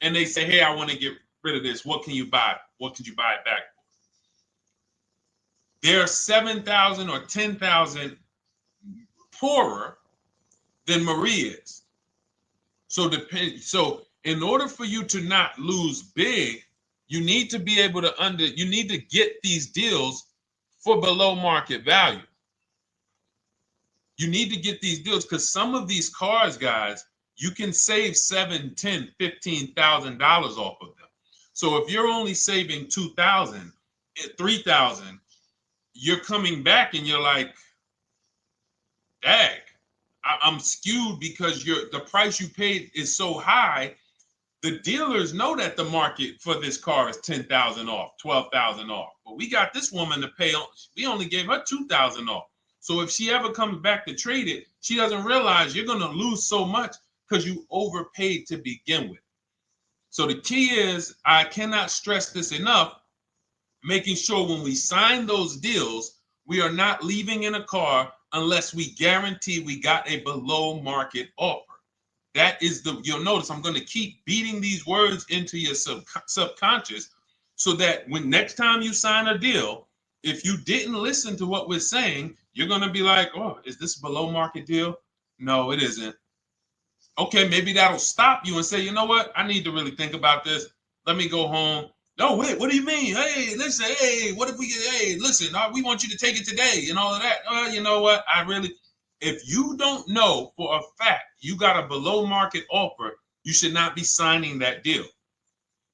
and they say, hey, I want to get rid of this. What can you buy? What could you buy it back for? They're 7,000 or 10,000 poorer than Marie is. So in order for you to not lose big, you need to be able to you need to get these deals for below market value. You need to get these deals because some of these cars, guys, you can save $7,000, $10,000, $15,000 off of them. So if you're only saving $2,000, $3,000, you're coming back and you're like, dang, I'm skewed because the price you paid is so high. The dealers know that the market for this car is $10,000 off, $12,000 off. But we got this woman to pay, we only gave her $2,000 off. So if she ever comes back to trade it, she doesn't realize you're going to lose so much because you overpaid to begin with. So the key is, I cannot stress this enough, making sure when we sign those deals, we are not leaving in a car unless we guarantee we got a below market offer. That is you'll notice I'm going to keep beating these words into your subconscious so that when next time you sign a deal, if you didn't listen to what we're saying, you're going to be like, oh, is this a below market deal? No, it isn't. Okay, maybe that'll stop you and say, you know what? I need to really think about this. Let me go home. No, wait, what do you mean? Hey, listen, hey, what if we get, hey, listen, we want you to take it today and all of that. You know what? If you don't know for a fact you got a below market offer, you should not be signing that deal.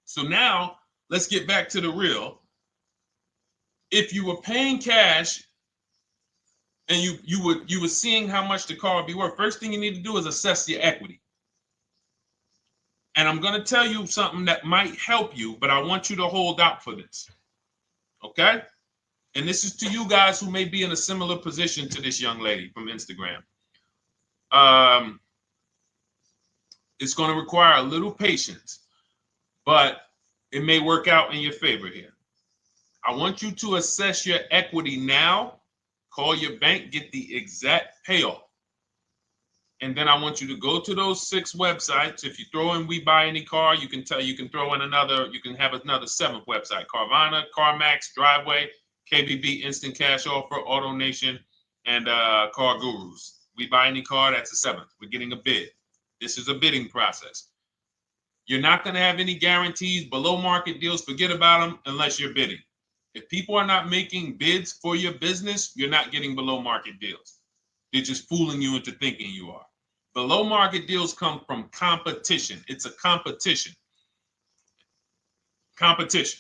So now let's get back to the real. If you were paying cash and you were seeing how much the car would be worth, first thing you need to do is assess your equity. And I'm going to tell you something that might help you, but I want you to hold out for this. Okay? And this is to you guys who may be in a similar position to this young lady from Instagram. It's going to require a little patience, but it may work out in your favor here. I want you to assess your equity now. Call your bank, get the exact payoff. And then I want you to go to those 6 websites. If you throw in We Buy Any Car, you can throw in you can have another 7th website: Carvana, CarMax, Driveway, KBB, Instant Cash Offer, AutoNation, and Car Gurus. We Buy Any Car, that's the 7th. We're getting a bid. This is a bidding process. You're not going to have any guarantees, below market deals. Forget about them unless you're bidding. If people are not making bids for your business, you're not getting below market deals. They're just fooling you into thinking you are. Below market deals come from competition. It's a competition. Competition.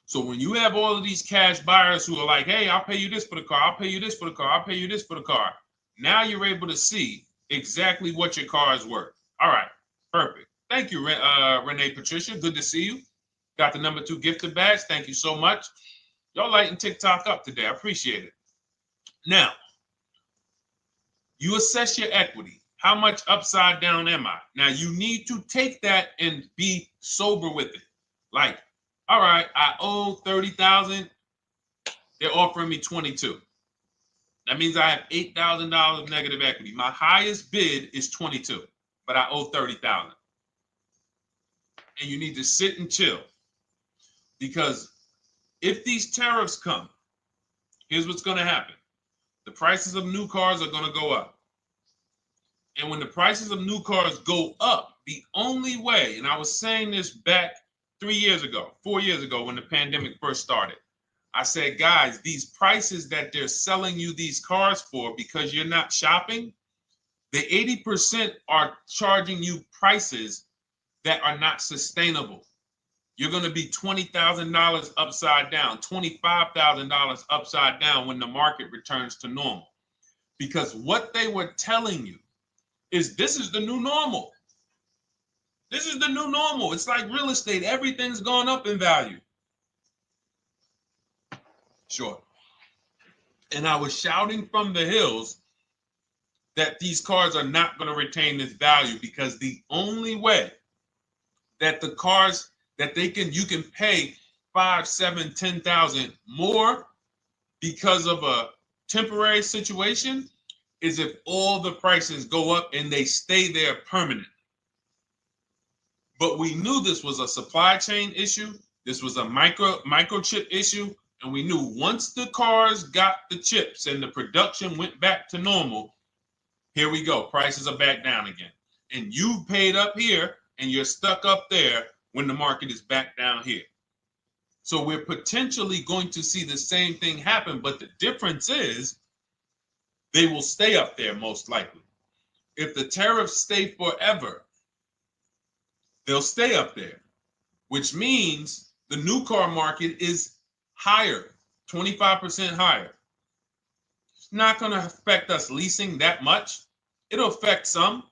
So when you have all of these cash buyers who are like, hey, I'll pay you this for the car, I'll pay you this for the car, I'll pay you this for the car. Now you're able to see exactly what your car is worth. All right, perfect. Thank you, Renee Patricia. Good to see you. Got the number 2 gifted badge. Thank you so much. Y'all lighting TikTok up today. I appreciate it. Now, you assess your equity. How much upside down am I? Now, you need to take that and be sober with it. Like, all right, I owe $30,000. They're offering me 22. That means I have $8,000 negative equity. My highest bid is 22, but I owe 30,000. And you need to sit and chill, because if these tariffs come, here's what's going to happen. The prices of new cars are going to go up. And when the prices of new cars go up, the only way, and I was saying this back 4 years ago, when the pandemic first started, I said, guys, these prices that they're selling you these cars for, because you're not shopping, the 80% are charging you prices that are not sustainable. You're going to be $20,000 upside down, $25,000 upside down when the market returns to normal. Because what they were telling you is this is the new normal. This is the new normal. It's like real estate. Everything's gone up in value. Sure. And I was shouting from the hills that these cars are not going to retain this value, because the only way that the cars that you can pay 5, 7, 10,000 more because of a temporary situation is if all the prices go up and they stay there permanently. But we knew this was a supply chain issue. This was a microchip issue. And we knew once the cars got the chips and the production went back to normal, here we go. Prices are back down again. And you paid up here and you're stuck up there when the market is back down here. So we're potentially going to see the same thing happen. But the difference is they will stay up there most likely. If the tariffs stay forever, they'll stay up there, which means the new car market is higher, 25% higher. It's not going to affect us leasing that much. It'll affect some,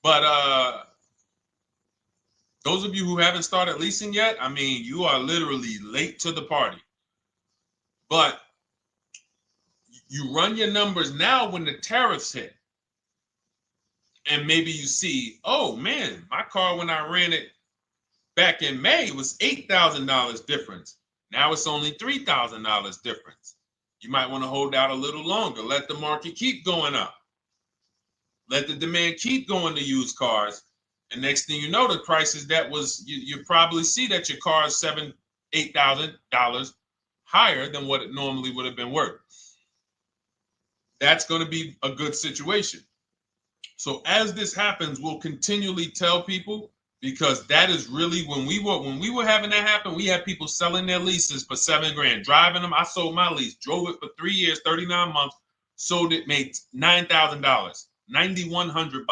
but those of you who haven't started leasing yet, I mean, you are literally late to the party. But you run your numbers now when the tariffs hit. And maybe you see, oh man, my car when I ran it back in May was $8,000 difference. Now it's only $3,000 difference. You might want to hold out a little longer. Let the market keep going up. Let the demand keep going to used cars. And next thing you know, the prices that was, you probably see that your car is $7,000, $8,000 higher than what it normally would have been worth. That's going to be a good situation. So as this happens, we'll continually tell people, because that is really when we were having that happen, we had people selling their leases for $7,000, driving them. I sold my lease, drove it for 3 years, 39 months, sold it, made $9,000, $9,100.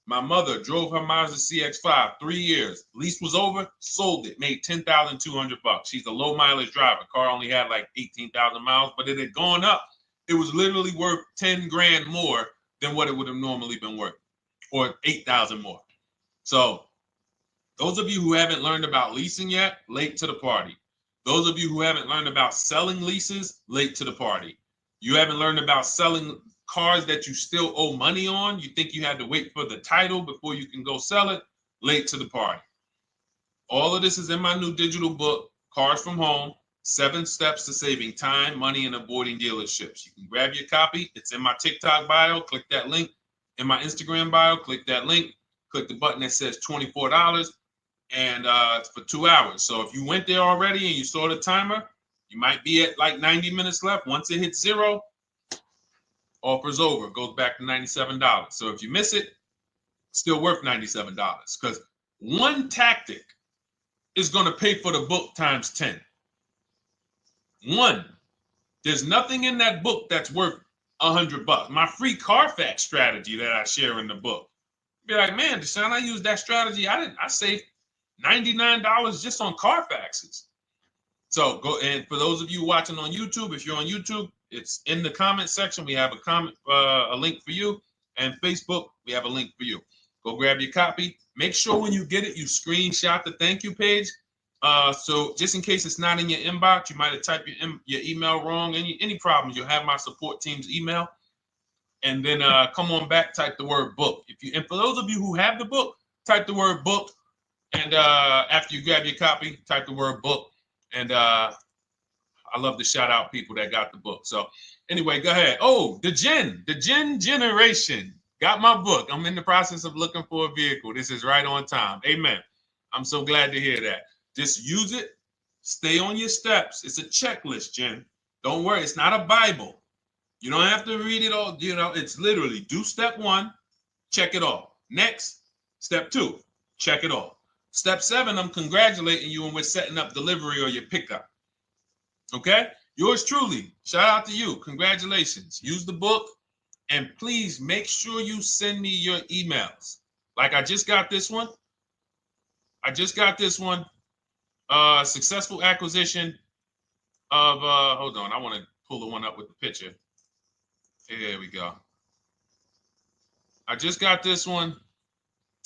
My mother drove her Mazda CX-5, 3 years, lease was over, sold it, made $10,200. She's a low mileage driver. Car only had like 18,000 miles, but it had gone up. It was literally worth $10,000 more than what it would have normally been worth, or 8,000 more. So those of you who haven't learned about leasing yet, late to the party. Those of you who haven't learned about selling leases, late to the party. You haven't learned about selling cars that you still owe money on. You think you had to wait for the title before you can go sell it, late to the party. All of this is in my new digital book, Cars from Home, 7 Steps to Saving Time, Money, and Avoiding Dealerships. You can grab your copy. It's in my TikTok bio. Click that link. in my Instagram bio. Click that link. Click the button that says $24, and it's for 2 hours. So if you went there already and you saw the timer, you might be at like 90 minutes left. Once it hits 0, offer's over. It goes back to $97. So if you miss it, still worth $97, because one tactic is going to pay for the book times 10. One. There's nothing in that book that's worth $100. My free Carfax strategy that I share in the book. Be like, man, Deshone, I used that strategy. I saved $99 just on Carfaxes. So go, and for those of you watching on YouTube, if you're on YouTube, it's in the comment section. We have a link for you, and Facebook, we have a link for you. Go grab your copy. Make sure when you get it, you screenshot the thank you page. So just in case it's not in your inbox, you might have typed your email wrong. Any problems, you'll have my support team's email. And then come on back, type the word book. And for those of you who have the book, type the word book. And after you grab your copy, type the word book. And I love to shout out people that got the book. So anyway, go ahead. Oh, the Gen Generation got my book. I'm in the process of looking for a vehicle. This is right on time. Amen. I'm so glad to hear that. Just use it. Stay on your steps. It's a checklist, Jen. Don't worry. It's not a Bible. You don't have to read it all. You know, it's literally do step 1, check it off. Next, step 2, check it off. Step 7, I'm congratulating you and we're setting up delivery or your pickup. Okay? Yours truly. Shout out to you. Congratulations. Use the book, and please make sure you send me your emails. Like I just got this one. Successful acquisition of, hold on, I want to pull the one up with the picture. Here we go. I just got this one.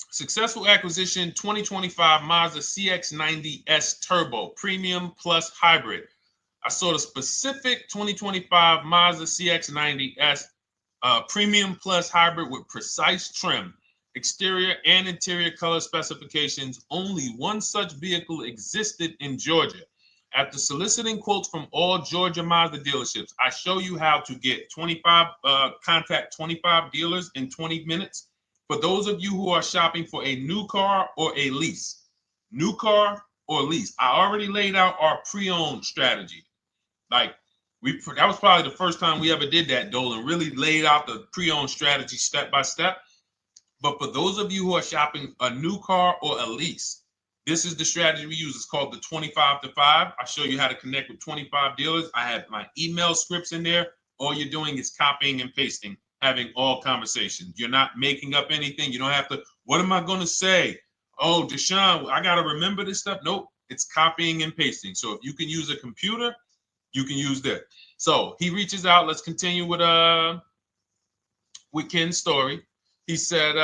Successful acquisition 2025 Mazda CX-90S Turbo Premium Plus Hybrid. I saw the specific 2025 Mazda CX-90S Premium Plus Hybrid with precise trim, exterior and interior color specifications. Only one such vehicle existed in Georgia. After soliciting quotes from all Georgia Mazda dealerships, I show you how to get contact 25 dealers in 20 minutes. For those of you who are shopping for a new car or a lease, new car or lease, I already laid out our pre-owned strategy. Like that was probably the first time we ever did that, Dolan, really laid out the pre-owned strategy step by step. But for those of you who are shopping a new car or a lease, this is the strategy we use. It's called the 25 to 5. I show you how to connect with 25 dealers. I have my email scripts in there. All you're doing is copying and pasting, having all conversations. You're not making up anything. You don't have to, what am I going to say? Oh, Deshone, I got to remember this stuff. Nope, it's copying and pasting. So if you can use a computer, you can use that. So he reaches out. Let's continue with Ken's story. He said,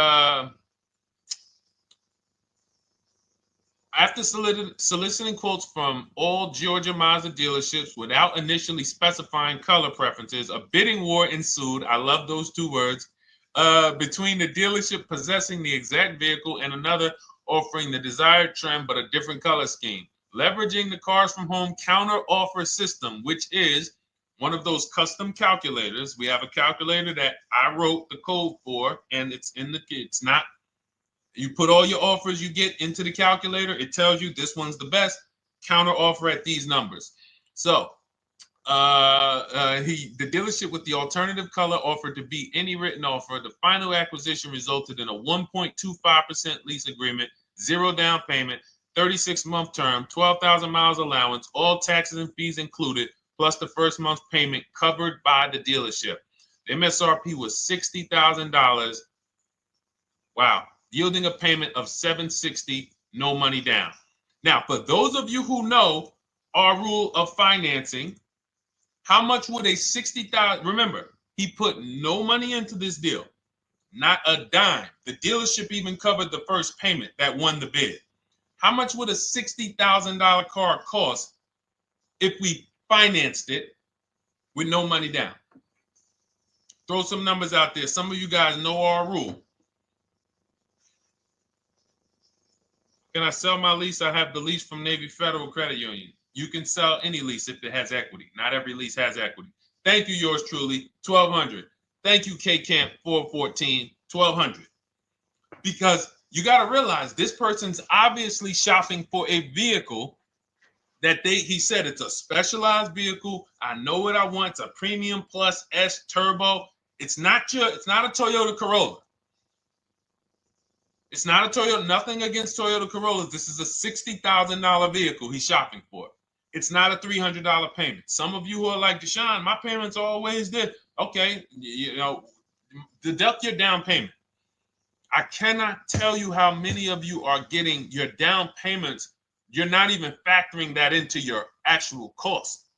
after soliciting quotes from all Georgia Mazda dealerships without initially specifying color preferences, a bidding war ensued. I love those 2 words. Between the dealership possessing the exact vehicle and another offering the desired trim but a different color scheme. Leveraging the Cars from Home counter offer system, which is one of those custom calculators. We have a calculator that I wrote the code for, and it's not. You put all your offers you get into the calculator. It tells you this one's the best. Counter offer at these numbers. So the dealership with the alternative color offered to beat any written offer. The final acquisition resulted in a 1.25% lease agreement, 0 down payment, 36-month term, 12,000 miles allowance, all taxes and fees included, plus the first month's payment covered by the dealership. The MSRP was $60,000. Wow. Yielding a payment of $760, no money down. Now, for those of you who know our rule of financing, how much would a $60,000, remember, he put no money into this deal, not a dime. The dealership even covered the first payment that won the bid. How much would a $60,000 car cost if we financed it with no money down? Throw some numbers out there. Some of you guys know our rule. Can I sell my lease? I have the lease from Navy Federal Credit Union. You can sell any lease if it has equity. Not every lease has equity. Thank you, yours truly, 1200. Thank you, K Camp 414, $1,200. Because you got to realize this person's obviously shopping for a vehicle that he said it's a specialized vehicle. I know what I want. It's a premium plus S turbo. It's not a Toyota Corolla. It's not a Toyota, nothing against Toyota Corollas. This is a $60,000 vehicle he's shopping for. It's not a $300 payment. Some of you who are like, Deshone, my payments are always there. Okay, deduct your down payment. I cannot tell you how many of you are getting your down payments. You're not even factoring that into your actual cost.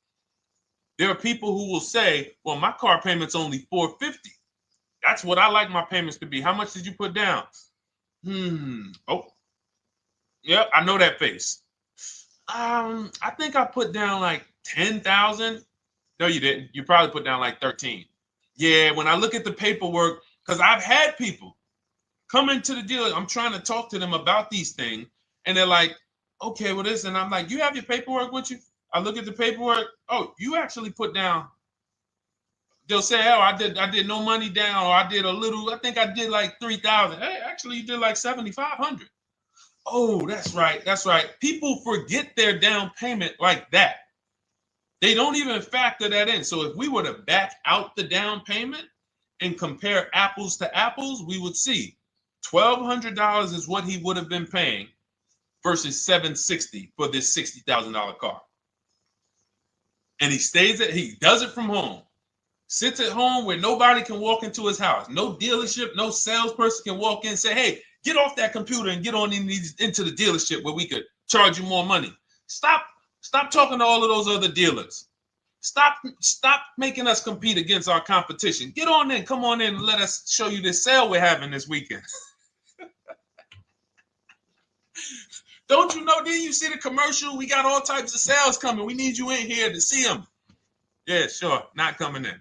There are people who will say, well, my car payment's only $450. That's what I like my payments to be. How much did you put down? Oh, yeah, I know that face. I think I put down like 10,000. No, you didn't. You probably put down like 13. Yeah, when I look at the paperwork, because I've had people come into the dealer, I'm trying to talk to them about these things, and they're like, okay, well, this, and I'm like, you have your paperwork with you? I look at the paperwork. Oh, you actually put down. They'll say, oh, I did no money down, or I did a little. I think I did like 3,000. Hey, actually, you did like 7,500. Oh, that's right. That's right. People forget their down payment like that. They don't even factor that in. So if we were to back out the down payment and compare apples to apples, we would see $1,200 is what he would have been paying versus $760 for this $60,000 car. And he does it from home. Sits at home where nobody can walk into his house. No dealership, no salesperson can walk in and say, hey, get off that computer and get on into the dealership where we could charge you more money. Stop talking to all of those other dealers. Stop making us compete against our competition. Get on in, come on in and let us show you this sale we're having this weekend. Don't you know, didn't you see the commercial? We got all types of sales coming. We need you in here to see them. Yeah, sure, not coming in.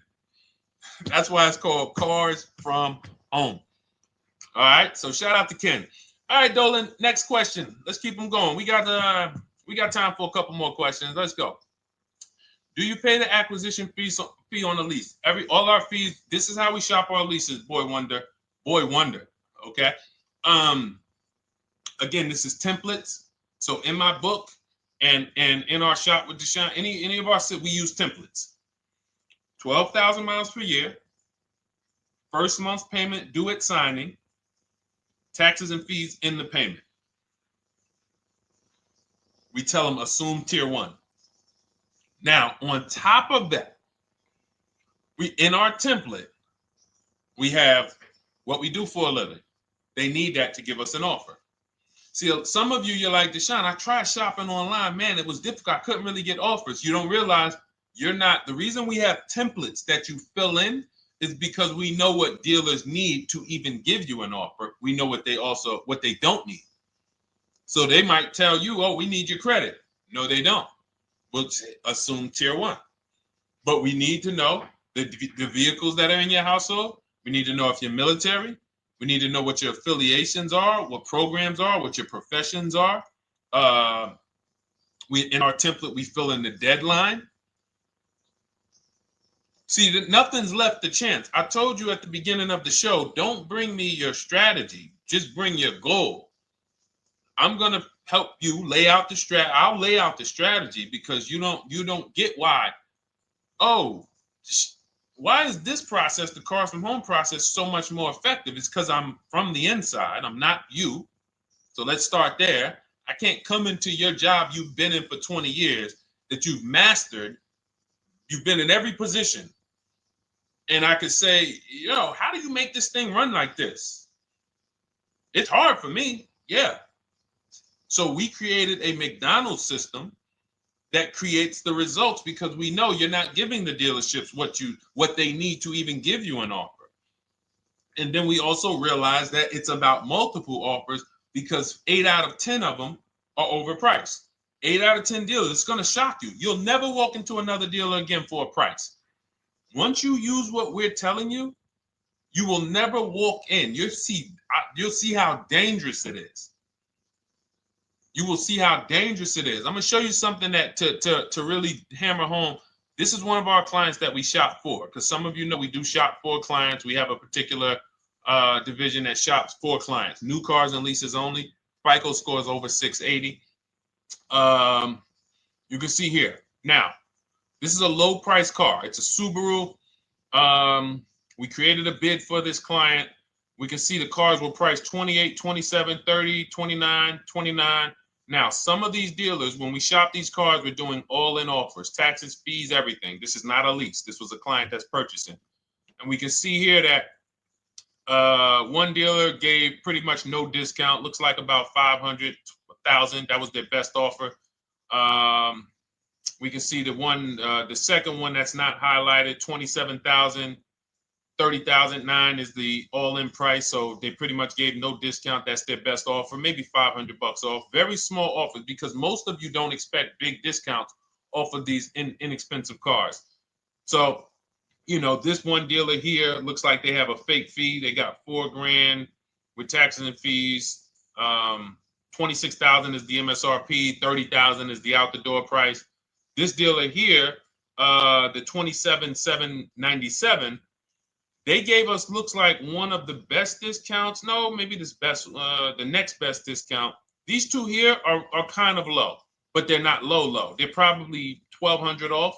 That's why it's called Cars from Home. All right, so shout out to Ken. All right, Dolan, next question. Let's keep them going. We got time for a couple more questions. Let's go. Do you pay the acquisition fee on the lease? All our fees, this is how we shop our leases, Boy Wonder. Okay. Again, this is templates. So in my book and in our shop with Deshone, any of our we use templates. 12,000 miles per year, first month's payment due at signing, taxes and fees in the payment. We tell them assume tier 1. Now, on top of that, in our template, we have what we do for a living. They need that to give us an offer. See, some of you, you're like, Deshone, I tried shopping online. Man, it was difficult. I couldn't really get offers. You don't realize you're not. The reason we have templates that you fill in is because we know what dealers need to even give you an offer. We know what they don't need. So they might tell you, oh, we need your credit. No, they don't. We'll assume tier 1. But we need to know the vehicles that are in your household. We need to know if you're military. We need to know what your affiliations are, what programs are, what your professions are. In our template, we fill in the deadline. See, nothing's left to chance. I told you at the beginning of the show, don't bring me your strategy. Just bring your goal. I'm going to help you lay out the strat. I'll lay out the strategy because you don't get why. Oh, why is this process, the Cars from Home process, so much more effective? It's because I'm from the inside. I'm not you. So let's start there. I can't come into your job you've been in for 20 years that you've mastered. You've been in every position. And I could say, how do you make this thing run like this? It's hard for me. Yeah. So we created a McDonald's system that creates the results because we know you're not giving the dealerships what they need to even give you an offer. And then we also realize that it's about multiple offers because 8 out of 10 of them are overpriced. 8 out of 10 dealers, it's going to shock you. You'll never walk into another dealer again for a price. Once you use what we're telling you, you will never walk in. You'll see how dangerous it is. You will see how dangerous it is. I'm going to show you something that to really hammer home. This is one of our clients that we shop for because some of you know we do shop for clients. We have a particular division that shops for clients. New cars and leases only. FICO scores over 680. You can see here. Now, this is a low price car. It's a Subaru. We created a bid for this client. We can see the cars were priced 28, 27, 30, 29, 29. Now, some of these dealers, when we shop these cars, we're doing all-in offers, taxes, fees, everything. This is not a lease. This was a client that's purchasing. And we can see here that one dealer gave pretty much no discount. Looks like about 500, 1,000. That was their best offer. We can see the second one that's not highlighted, 27,000. 30,009 is the all-in price, so they pretty much gave no discount. That's their best offer, maybe $500 off. Very small offers because most of you don't expect big discounts off of these inexpensive cars. So, you know, this one dealer here looks like they have a fake fee. They got $4,000 with taxes and fees. 26,000 is the MSRP. 30,000 is the out-the-door price. This dealer here, the 27,797. They gave us, looks like, one of the best discounts. No, maybe the next best discount. These two here are kind of low, but they're not low. They're probably 1,200 off,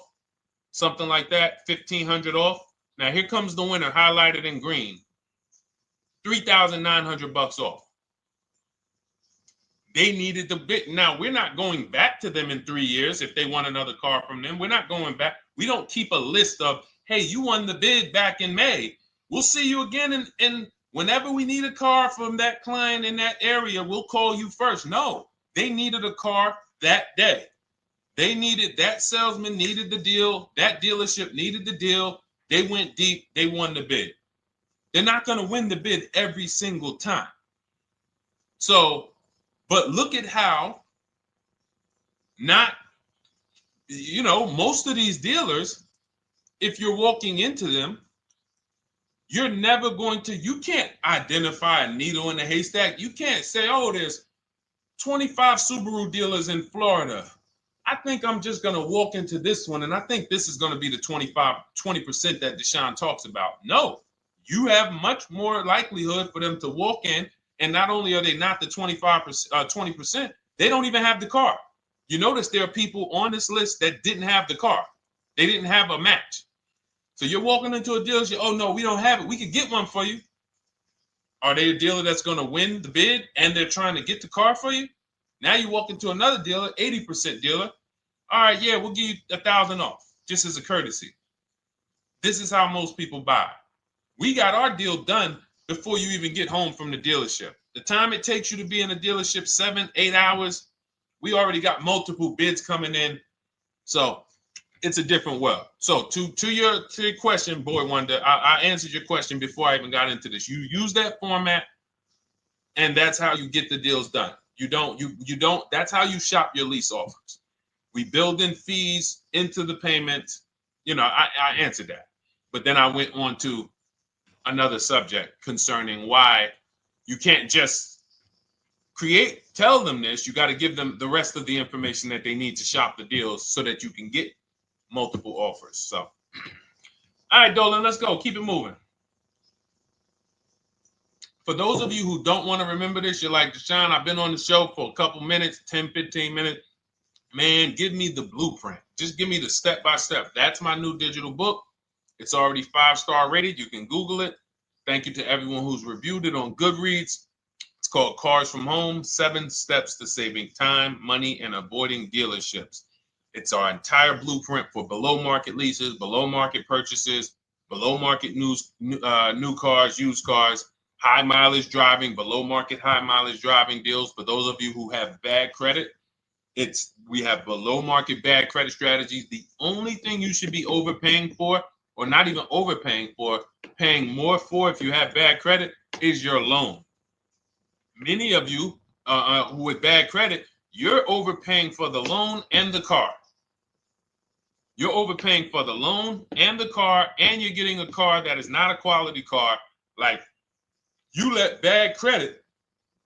something like that, 1,500 off. Now here comes the winner, highlighted in green, 3,900 bucks off. They needed the bid. Now we're not going back to them in 3 years if they want another car from them. We're not going back. We don't keep a list of, hey, you won the bid back in May. We'll see you again. And whenever we need a car from that client in that area, we'll call you first. No, they needed a car that day. They needed, that salesman needed the deal. That dealership needed the deal. They went deep. They won the bid. They're not going to win the bid every single time. So, but look at how most of these dealers, if you're walking into them, you're never going to, you can't identify a needle in a haystack. You can't say, oh, there's 25 Subaru dealers in Florida. I think I'm just going to walk into this one, and I think this is going to be the 20% that Deshone talks about. No, you have much more likelihood for them to walk in, and not only are they not the 20%, they don't even have the car. You notice there are people on this list that didn't have the car. They didn't have a match. So you're walking into a dealership, oh no, we don't have it. We could get one for you. Are they a dealer that's going to win the bid and they're trying to get the car for you? Now you walk into another dealer, 80% dealer. All right, yeah, we'll give you 1,000 off, just as a courtesy. This is how most people buy. We got our deal done before you even get home from the dealership. The time it takes you to be in a dealership, 7-8 hours, we already got multiple bids coming in. So it's a different world. So to your question, Boy Wonder, I answered your question before I even got into this. You use that format, and that's how you get the deals done. You don't, that's how you shop your lease offers. We build in fees into the payments. I answered that. But then I went on to another subject concerning why you can't just tell them this. You got to give them the rest of the information that they need to shop the deals so that you can get multiple offers. So, all right, Dolan, let's go. Keep it moving. For those of you who don't want to remember this, you're like, Deshone, I've been on the show for a couple minutes, 10, 15 minutes. Man, give me the blueprint. Just give me the step-by-step. That's my new digital book. It's already 5-star rated. You can Google it. Thank you to everyone who's reviewed it on Goodreads. It's called Cars from Home, 7 Steps to Saving Time, Money, and Avoiding Dealerships. It's our entire blueprint for below market leases, below market purchases, below market new cars, used cars, high mileage driving, below market high mileage driving deals. For those of you who have bad credit, we have below market bad credit strategies. The only thing you should be overpaying for, or not even overpaying for, paying more for if you have bad credit, is your loan. Many of you who with bad credit, you're overpaying for the loan and the car. You're overpaying for the loan and the car, and you're getting a car that is not a quality car. Like, you let bad credit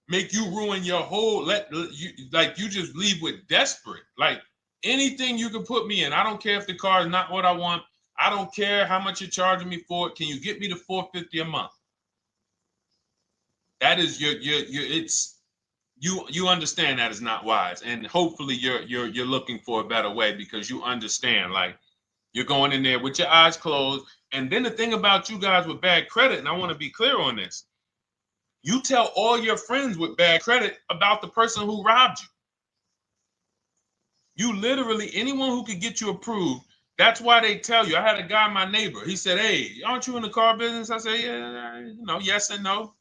make you ruin your whole, you just leave with desperate. Like, anything you can put me in. I don't care if the car is not what I want. I don't care how much you're charging me for it. Can you get me to $450 a month? That is you understand that is not wise, and hopefully you're looking for a better way, because you understand, like, you're going in there with your eyes closed. And then the thing about you guys with bad credit, and I want to be clear on this, you tell all your friends with bad credit about the person who robbed you. You literally, anyone who could get you approved, that's why they tell you. I had a guy, my neighbor, he said, "Hey, aren't you in the car business?" I said, "Yeah, yes and no."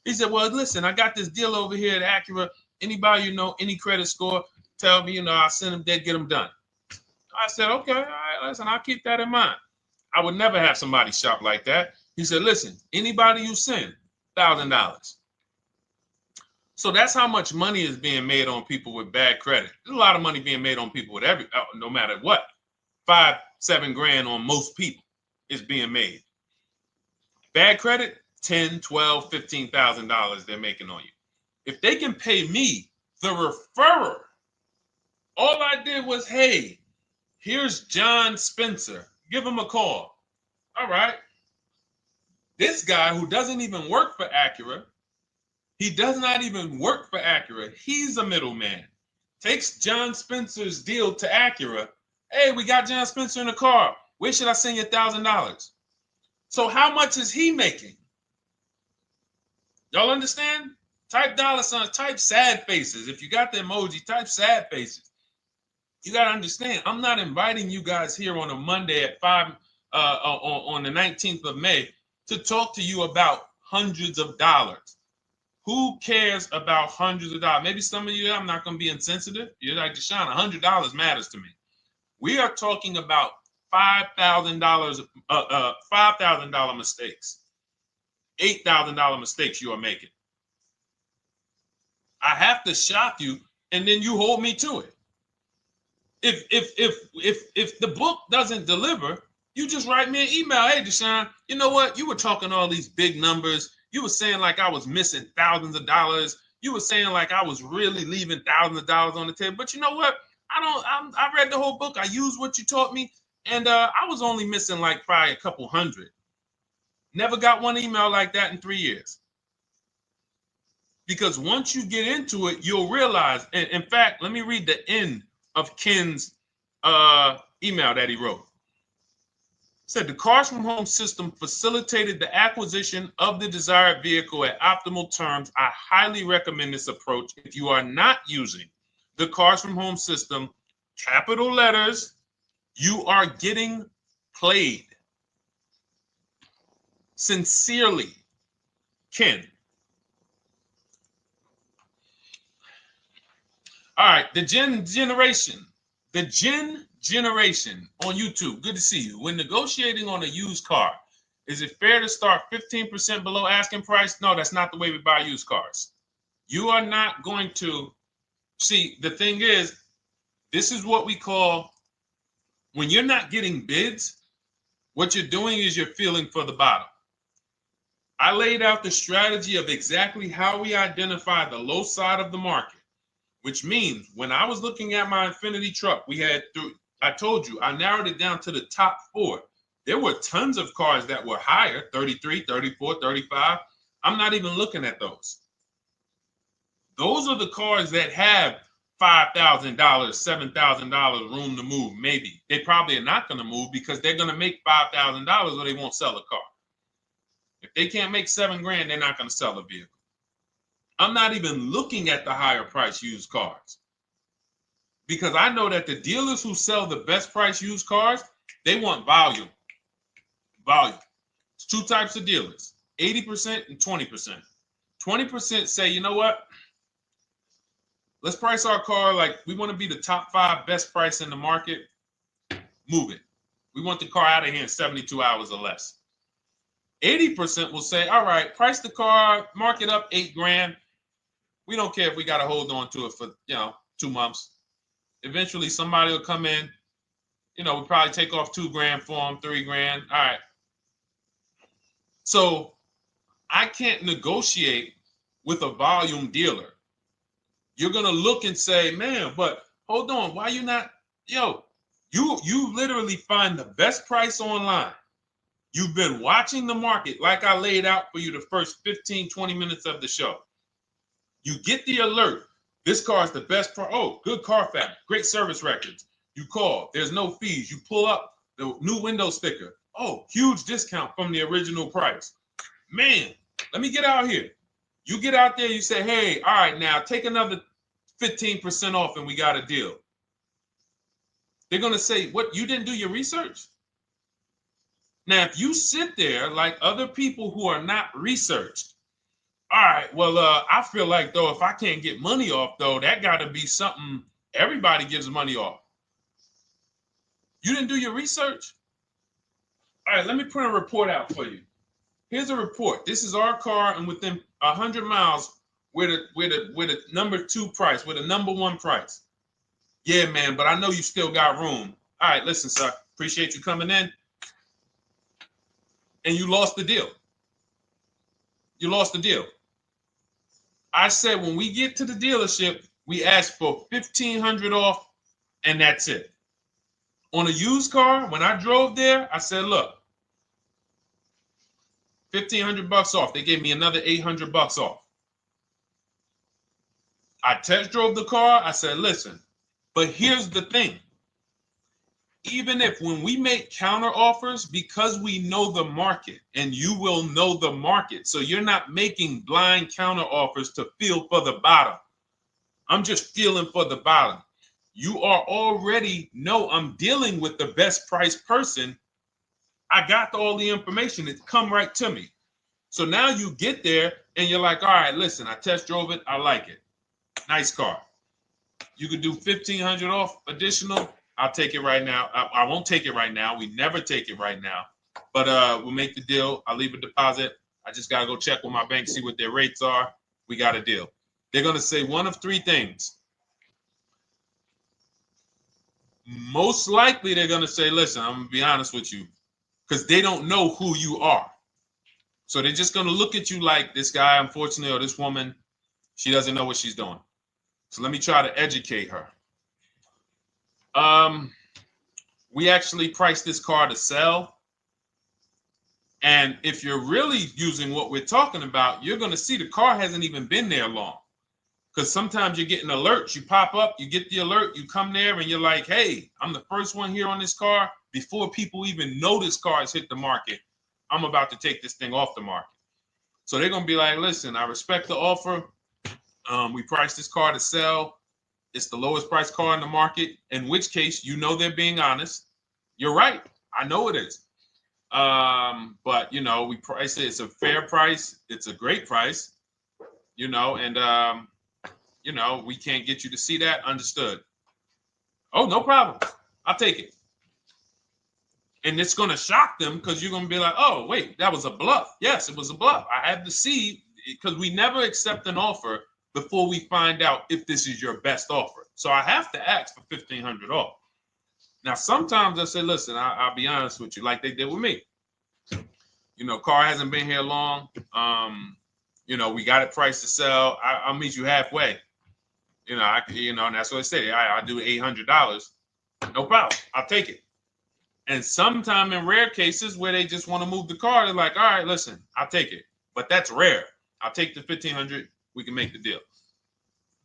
He said, "Well, listen, I got this deal over here at Acura. Anybody any credit score, tell me, I'll send them there, get them done." I said, "Okay, all right, listen, I'll keep that in mind." I would never have somebody shop like that. He said, "Listen, anybody you send, $1,000. So that's how much money is being made on people with bad credit. There's a lot of money being made on people with no matter what. 5-7 grand on most people is being made. Bad credit, $10, $12, $15,000 they're making on you. If they can pay me, the referrer, all I did was, hey, here's John Spencer. Give him a call. All right. This guy who doesn't even work for Acura, he does not even work for Acura. He's a middleman. Takes John Spencer's deal to Acura. Hey, we got John Spencer in the car. Where should I send you $1,000? So how much is he making? Y'all understand? Type dollar signs, type sad faces. If you got the emoji, type sad faces. You got to understand, I'm not inviting you guys here on a Monday at 5 on the 19th of May to talk to you about hundreds of dollars. Who cares about hundreds of dollars? Maybe some of you, I'm not going to be insensitive. You're like, Deshone, $100 matters to me. We are talking about $5,000 mistakes, $8,000 mistakes you are making. I have to shock you, and then you hold me to it. If the book doesn't deliver, you just write me an email. Hey, Deshone, you know what? You were talking all these big numbers. You were saying like I was missing thousands of dollars. You were saying like I was really leaving thousands of dollars on the table. But you know what? I read the whole book. I used what you taught me, and I was only missing like probably a couple hundred. Never got one email like that in 3 years. Because once you get into it, you'll realize. And in fact, let me read the end of Ken's email that he wrote. It said, the Cars from Home system facilitated the acquisition of the desired vehicle at optimal terms. I highly recommend this approach. If you are not using the Cars from Home system, capital letters, you are getting played. Sincerely, Ken. All right, the Gen Generation on YouTube. Good to see you. When negotiating on a used car, is it fair to start 15% below asking price? No, that's not the way we buy used cars. You are not going to see. The thing is, this is what we call, when you're not getting bids, what you're doing is you're feeling for the bottom. I laid out the strategy of exactly how we identify the low side of the market. Which means when I was looking at my Infinity truck, I told you, I narrowed it down to the top 4. There were tons of cars that were higher, 33, 34, 35. I'm not even looking at those. Those are the cars that have $5,000, $7,000 room to move, maybe. They probably are not going to move because they're going to make $5,000 or they won't sell a car. If they can't make $7 grand, they're not going to sell a vehicle. I'm not even looking at the higher price used cars because I know that the dealers who sell the best price used cars, they want volume. Volume. It's 2 types of dealers, 80% and 20%. 20% say, you know what? Let's price our car like we want to be the top 5 best price in the market. Move it. We want the car out of here in 72 hours or less. 80% will say, all right, price the car, mark it up 8 grand. We don't care if we got to hold on to it for, 2 months. Eventually, somebody will come in. We'll probably take off 2 grand for them, 3 grand. All right. So I can't negotiate with a volume dealer. You're going to look and say, man, but hold on. Why you not? You literally find the best price online. You've been watching the market like I laid out for you the first 15, 20 minutes of the show. You get the alert. This car is the best car. Oh, good Carfax, great service records. You call. There's no fees. You pull up the new window sticker. Oh, huge discount from the original price. Man, let me get out here. You get out there, you say, hey, all right, now take another 15% off and we got a deal. They're going to say, what, you didn't do your research? Now, if you sit there like other people who are not researched, all right, well, I feel like, though, if I can't get money off, though, that got to be something everybody gives money off. You didn't do your research? All right, let me print a report out for you. Here's a report. This is our car, and within 100 miles, we're the number 2 price, we're the number 1 price. Yeah, man, but I know you still got room. All right, listen, sir, appreciate you coming in. And you lost the deal. You lost the deal. I said when we get to the dealership, we ask for $1,500 off, and that's it. On a used car, when I drove there, I said, look, $1,500 off. They gave me another $800 off. I test drove the car. I said, listen, but here's the thing. Even if when we make counter offers, because we know the market, and you will know the market, so you're not making blind counter offers to feel for the bottom. I'm just feeling for the bottom. You are already know I'm dealing with the best price person. I got all the information. It come right to me. So now you get there and you're like, all right, listen, I test drove it. I like it. Nice car. You could do $1,500 off additional. I'll take it right now. I won't take it right now. We never take it right now. But we'll make the deal. I'll leave a deposit. I just got to go check with my bank, see what their rates are. We got a deal. They're going to say one of 3 things. Most likely they're going to say, listen, I'm going to be honest with you, because they don't know who you are. So they're just going to look at you like this guy, unfortunately, or this woman, she doesn't know what she's doing. So let me try to educate her. We actually priced this car to sell. And if you're really using what we're talking about, you're going to see the car hasn't even been there long. Because sometimes you're getting alerts. You pop up, you get the alert, you come there, and you're like, hey, I'm the first one here on this car. Before people even know this car has hit the market, I'm about to take this thing off the market. So they're going to be like, listen, I respect the offer. We priced this car to sell. It's the lowest price car in the market, in which case, you know, they're being honest. You're right. I know it is. But, you know, we price it. It's a fair price. It's a great price, you know, and, you know, we can't get you to see that. Understood. Oh, no problem. I'll take it. And it's going to shock them because you're going to be like, oh, wait, that was a bluff. Yes, it was a bluff. I had to see, because we never accept an offer before we find out if this is your best offer. So I have to ask for $1,500 off. Now, sometimes I say, listen, I'll be honest with you, like they did with me. You know, car hasn't been here long. You know, we got it priced to sell. I'll meet you halfway. You know, and that's what I say. I do $800. No problem. I'll take it. And sometimes in rare cases where they just want to move the car, they're like, all right, listen, I'll take it. But that's rare. I'll take the $1,500. We can make the deal.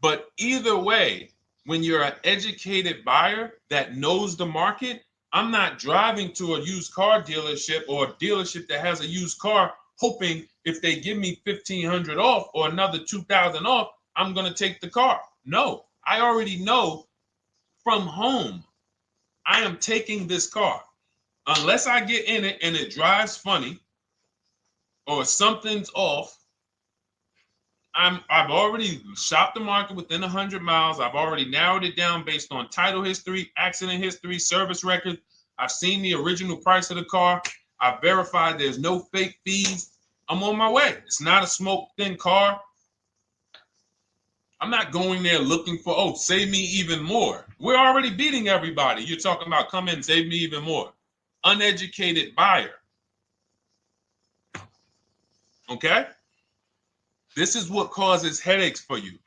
But either way, when you're an educated buyer that knows the market, I'm not driving to a used car dealership or a dealership that has a used car hoping if they give me $1,500 off or another $2,000 off, I'm going to take the car. No, I already know from home, I am taking this car. Unless I get in it and it drives funny or something's off, I've already shopped the market within 100 miles. I've already narrowed it down based on title history, accident history, service record. I've seen the original price of the car. I've verified there's no fake fees. I'm on my way. It's not a smoke thin car. I'm not going there looking for, oh, save me even more. We're already beating everybody. You're talking about come in, save me even more. Uneducated buyer. Okay? This is what causes headaches for you.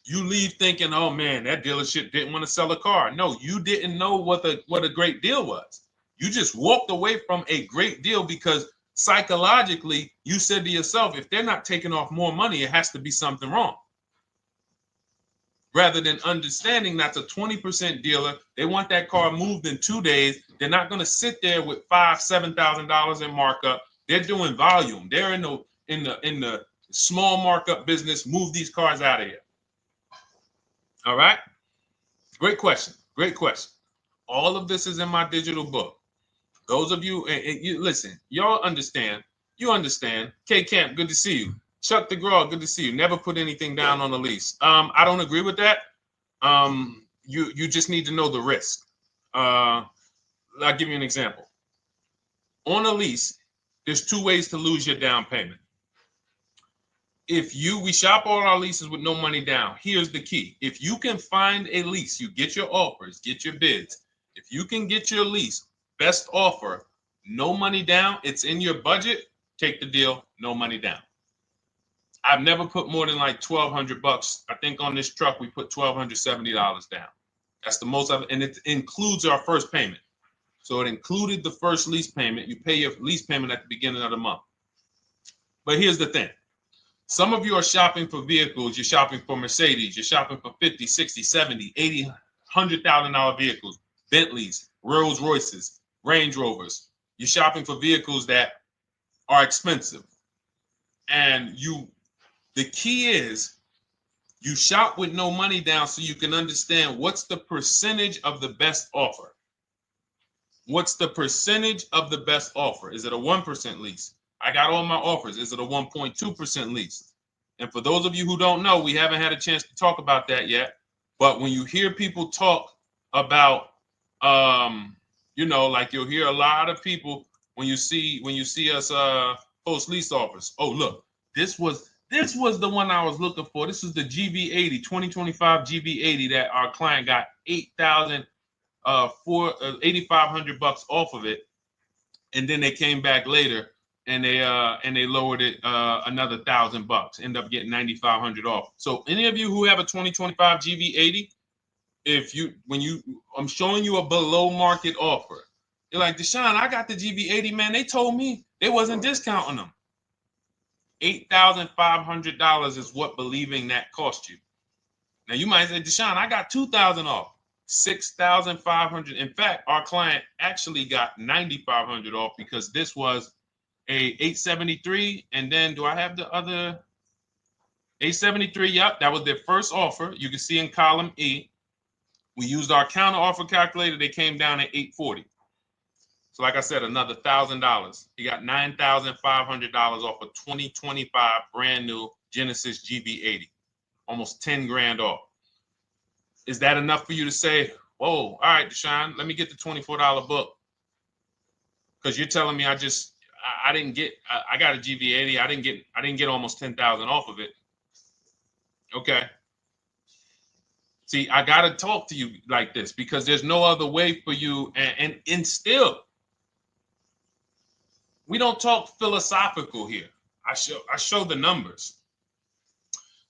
You leave thinking, oh man, that dealership didn't want to sell a car. No, you didn't know what a great deal was. You just walked away from a great deal because psychologically you said to yourself, if they're not taking off more money, it has to be something wrong. Rather than understanding that's a 20% dealer, they want that car moved in 2 days. They're not going to sit there with $5,000-$7,000 in markup. They're doing volume. They're in the small markup business. Move these cars out of here. All right. Great question. Great question. All of this is in my digital book. Those of you, and you listen, y'all understand. You understand. K Camp, good to see you. Chuck DeGraw, good to see you. Never put anything down on a lease. I don't agree with that. You just need to know the risk. I'll give you an example. On a lease, there's 2 ways to lose your down payment. We shop all our leases with no money down. Here's the key. If you can find a lease, you get your offers, get your bids. If you can get your lease, best offer, no money down, it's in your budget, take the deal, no money down. I've never put more than like $1,200. I think on this truck, we put $1,270 down. That's the most of it. And it includes our first payment. So it included the first lease payment. You pay your lease payment at the beginning of the month. But here's the thing. Some of you are shopping for vehicles. You're shopping for Mercedes. You're shopping for 50, 60, 70, 80, $100,000 vehicles, Bentleys, Rolls Royces, Range Rovers. You're shopping for vehicles that are expensive. And the key is you shop with no money down so you can understand what's the percentage of the best offer. What's the percentage of the best offer? Is it a 1% lease? I got all my offers. Is it a 1.2% lease? And for those of you who don't know, we haven't had a chance to talk about that yet. But when you hear people talk about, like you'll hear a lot of people when you see us post lease offers. Oh, look, this was the one I was looking for. This is the GV80, 2025 GV80 that our client got $8,500 off of it, and then they came back later and they lowered it another $1,000. End up getting $9,500 off. So any of you who have a 2025 GV80, I'm showing you a below market offer. You're like, Deshone, I got the GV80, man. They told me they wasn't discounting them. $8,500 is what believing that cost you. Now you might say, Deshone, I got $2,000 off. $6,500. In fact, our client actually got $9,500 off because this was a 873. And then do I have the other 873? Yep, that was their first offer. You can see in column E. We used our counter offer calculator. They came down at 840. So like I said, another $1,000. He got $9,500 off a 2025 brand new Genesis GV80, almost 10 grand off. Is that enough for you to say, whoa, all right, Deshone, let me get the $24 book? Because you're telling me I got a GV80. I didn't get almost 10,000 off of it. Okay. See, I got to talk to you like this because there's no other way for you. And still, we don't talk philosophical here. I show the numbers.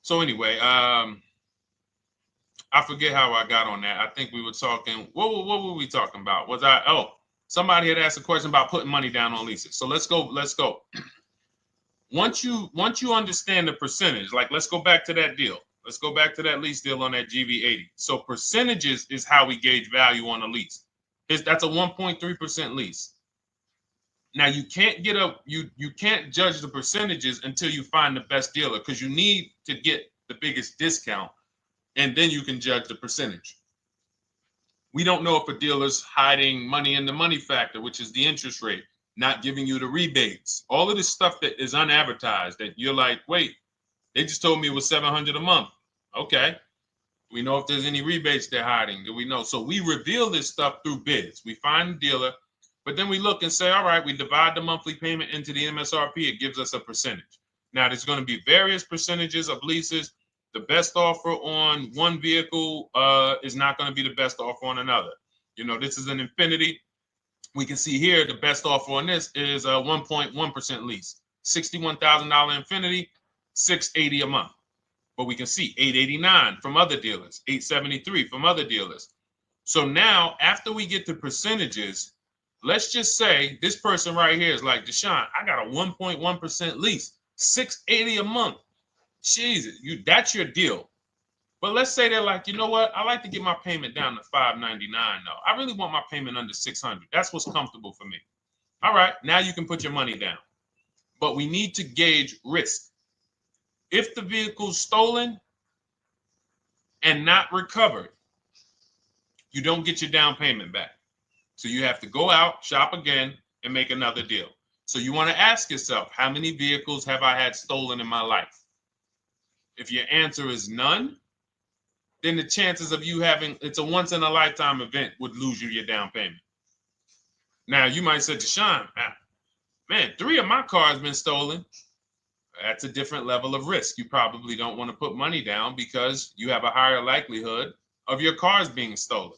So anyway, I forget how I got on that. I think we were talking. What were we talking about? Somebody had asked a question about putting money down on leases. So let's go. Once you understand the percentage, like let's go back to that deal. Let's go back to that lease deal on that GV80. So percentages is how we gauge value on a lease. That's a 1.3% lease. Now you can't you can't judge the percentages until you find the best dealer because you need to get the biggest discount, and then you can judge the percentage. We don't know if a dealer's hiding money in the money factor, which is the interest rate, not giving you the rebates, all of this stuff that is unadvertised that you're like, wait, they just told me it was $700 a month. Okay. We know if there's any rebates they're hiding. Do we know? So we reveal this stuff through bids. We find the dealer, but then we look and say, all right, we divide the monthly payment into the MSRP. It gives us a percentage. Now, there's going to be various percentages of leases. The best offer on one vehicle is not going to be the best offer on another. This is an Infiniti. We can see here the best offer on this is a 1.1% lease. $61,000 Infiniti, $680 a month. But we can see $889 from other dealers, $873 from other dealers. So now, after we get the percentages, let's just say this person right here is like, Deshone, I got a 1.1% lease, $680 a month. Jesus, that's your deal. But let's say they're like, you know what? I like to get my payment down to $599 though. I really want my payment under $600. That's what's comfortable for me. All right, now you can put your money down. But we need to gauge risk. If the vehicle's stolen and not recovered, you don't get your down payment back. So you have to go out, shop again, and make another deal. So you want to ask yourself, how many vehicles have I had stolen in my life? If your answer is none, then the chances of you having, it's a once in a lifetime event, would lose you your down payment. Now you might say, Deshone, man, 3 of my cars been stolen. That's a different level of risk. You probably don't want to put money down because you have a higher likelihood of your cars being stolen.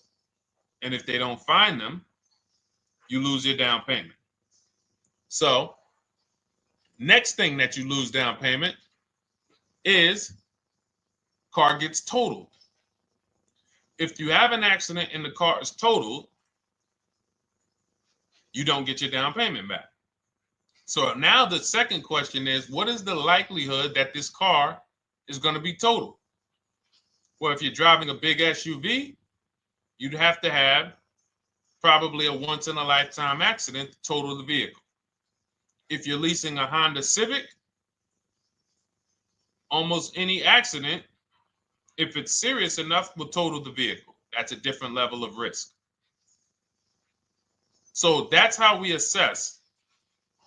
And if they don't find them, you lose your down payment. So next thing that you lose down payment is car gets totaled. If you have an accident and the car is totaled, you don't get your down payment back. So now the second question is, what is the likelihood that this car is going to be totaled? Well, if you're driving a big SUV, you'd have to have probably a once in a lifetime accident to total the vehicle. If you're leasing a Honda Civic, almost any accident, if it's serious enough, will total the vehicle. That's a different level of risk. So that's how we assess.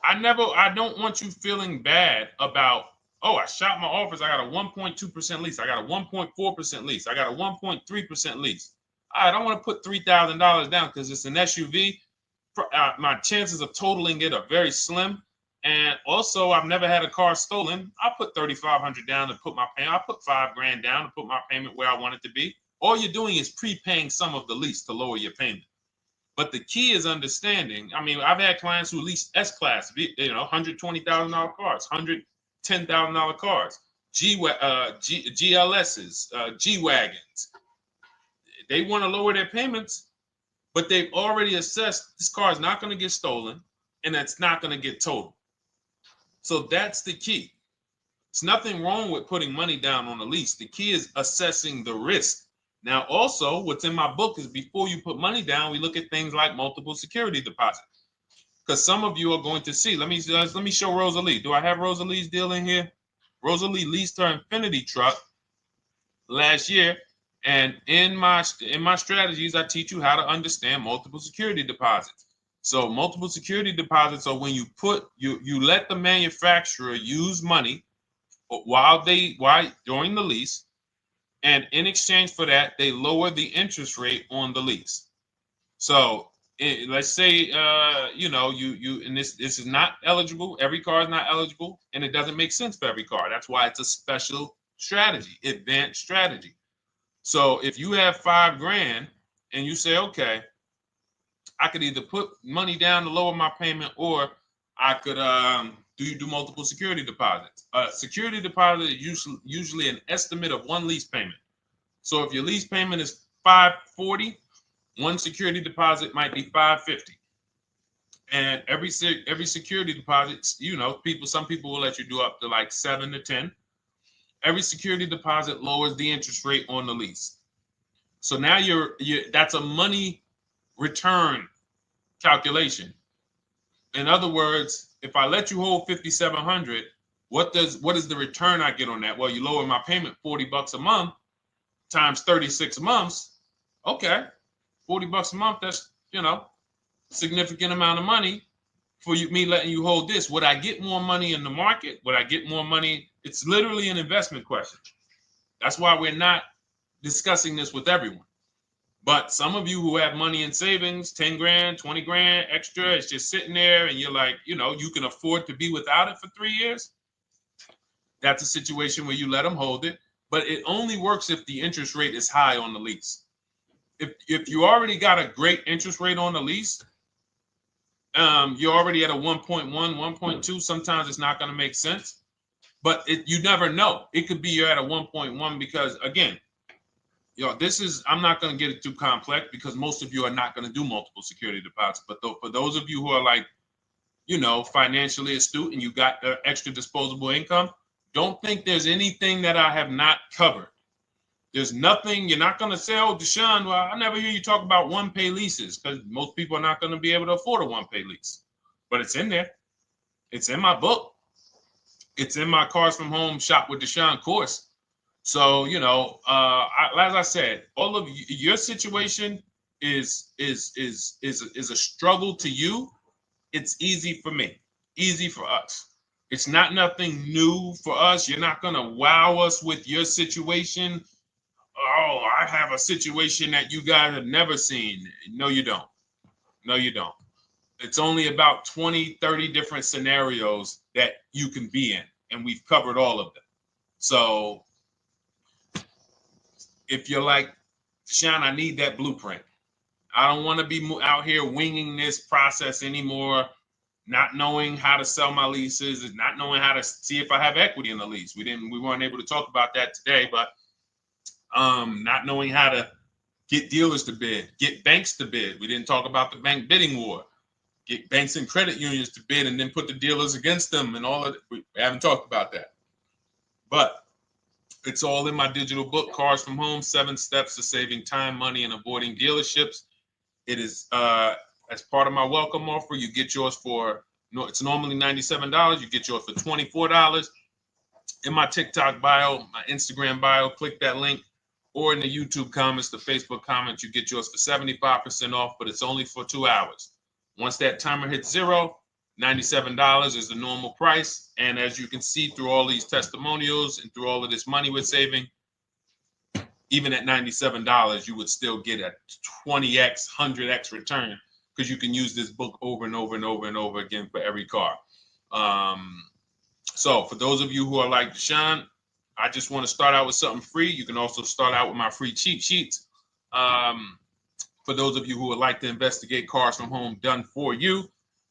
I don't want you feeling bad about, oh, I shot my office, I got a 1.2% lease, I got a 1.4% lease, I got a 1.3% lease. I don't want to put $3,000 down because it's an SUV. My chances of totaling it are very slim. And also, I've never had a car stolen. I put $3,500 down to put my payment. I put $5,000 down to put my payment where I want it to be. All you're doing is prepaying some of the lease to lower your payment. But the key is understanding. I mean, I've had clients who lease S-Class, $120,000 cars, $110,000 cars, GLSs, G-Wagons. They want to lower their payments, but they've already assessed this car is not going to get stolen and it's not going to get totaled. So that's the key. It's nothing wrong with putting money down on a lease. The key is assessing the risk. Now, also, what's in my book is before you put money down, we look at things like multiple security deposit. Because some of you are going to see, let me show Rosalie. Do I have Rosalie's deal in here? Rosalie leased her Infinity truck last year. And in my strategies, I teach you how to understand multiple security deposits. So multiple security deposits are when you let the manufacturer use money during the lease, and in exchange for that, they lower the interest rate on the lease. So let's say and this is not eligible. Every car is not eligible, and it doesn't make sense for every car. That's why it's a special strategy, advanced strategy. So if you have $5,000 and you say, okay, I could either put money down to lower my payment, or I could do multiple security deposits. Security deposit is usually an estimate of one lease payment. So if your lease payment is $540, one security deposit might be $550. And every security deposit, some people will let you do up to like 7 to 10. Every security deposit lowers the interest rate on the lease. So now that's a money return calculation. In other words, if I let you hold $5,700, what is the return I get on that? Well, you lower my payment $40 a month times 36 months. Okay, $40 a month. That's significant amount of money for me letting you hold this. Would I get more money in the market? Would I get more money? It's literally an investment question. That's why we're not discussing this with everyone. But some of you who have money in savings, 10 grand, 20 grand extra, it's just sitting there and you're like, you can afford to be without it for 3 years. That's a situation where you let them hold it, but it only works if the interest rate is high on the lease. If you already got a great interest rate on the lease, you're already at a 1.1, 1.2. Sometimes it's not going to make sense, but you never know. It could be you're at a 1.1 because, again, this is, I'm not going to get it too complex because most of you are not going to do multiple security deposits. But for those of you who are like, financially astute and you got extra disposable income, don't think there's anything that I have not covered. There's nothing. You're not going to say, oh, Deshone, well, I never hear you talk about one-pay leases, because most people are not going to be able to afford a one-pay lease. But it's in there. It's in my book. It's in my Cars from Home Shop with Deshone course. So, as I said, all of your situation is a struggle to you. It's easy for me, easy for us. It's not nothing new for us. You're not going to wow us with your situation. Oh, I have a situation that you guys have never seen. No, you don't. No, you don't. It's only about 20, 30 different scenarios that you can be in, and we've covered all of them. So if you're like, Deshone, I need that blueprint. I don't want to be out here winging this process anymore, not knowing how to sell my leases and not knowing how to see if I have equity in the lease. We weren't able to talk about that today, but not knowing how to get dealers to bid, get banks to bid. We didn't talk about the bank bidding war. Get banks and credit unions to bid and then put the dealers against them and all of it. We haven't talked about that. But it's all in my digital book, Cars from Home, 7 Steps to Saving Time, Money, and Avoiding Dealerships. It is as part of my welcome offer. You get yours it's normally $97. You get yours for $24. In my TikTok bio, my Instagram bio, click that link, or in the YouTube comments, the Facebook comments, you get yours for 75% off, but it's only for 2 hours. Once that timer hits 0, $97 is the normal price. And as you can see through all these testimonials and through all of this money we're saving, even at $97, you would still get a 20x, 100x return, because you can use this book over and over and over and over again for every car. So for those of you who are like, Deshone, I just want to start out with something free. You can also start out with my free cheat sheets. For those of you who would like to investigate Cars from Home done for you,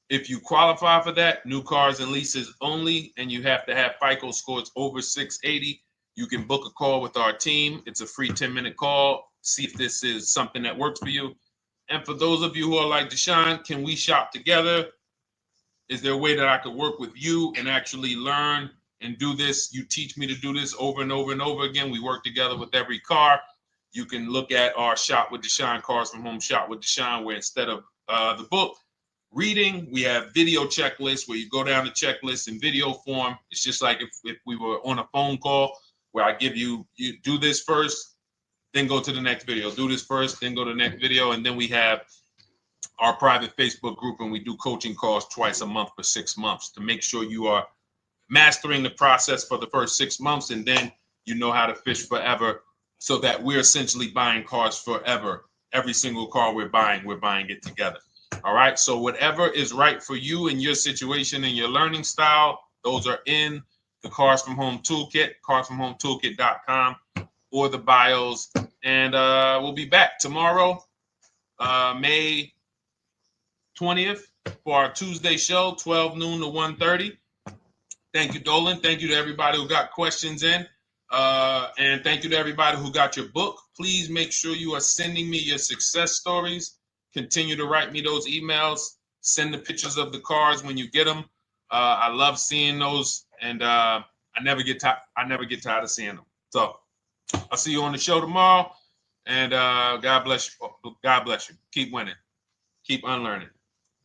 if you qualify for that, new cars and leases only, and you have to have FICO scores over 680, you can book a call with our team. It's a free 10-minute call. See if this is something that works for you. And for those of you who are like, Deshone, can we shop together? Is there a way that I could work with you and actually learn and do this? You teach me to do this over and over and over again. We work together with every car. You can look at our Shop with Deshone, Cars from Home Shop with Deshone, where instead of the book reading, we have video checklists where you go down the checklist in video form. It's just like if we were on a phone call, where I give you do this first, then go to the next video. Do this first, then go to the next video. And then we have our private Facebook group, and we do coaching calls twice a month for 6 months to make sure you are mastering the process for the first 6 months, and then you know how to fish forever, so that we're essentially buying cars forever. Every single car we're buying it together. All right. So whatever is right for you and your situation and your learning style, those are in the Cars from Home Toolkit, carsfromhometoolkit.com, or the bios. And we'll be back tomorrow, May 20th, for our Tuesday show, 12 noon to 1:30. Thank you, Dolan. Thank you to everybody who got questions in. And thank you to everybody who got your book. Please make sure you are sending me your success stories. Continue to write me those emails. Send the pictures of the cars when you get them. I love seeing those, and I never get tired of seeing them. So I'll see you on the show tomorrow, and God bless you. God bless you. Keep winning. Keep unlearning.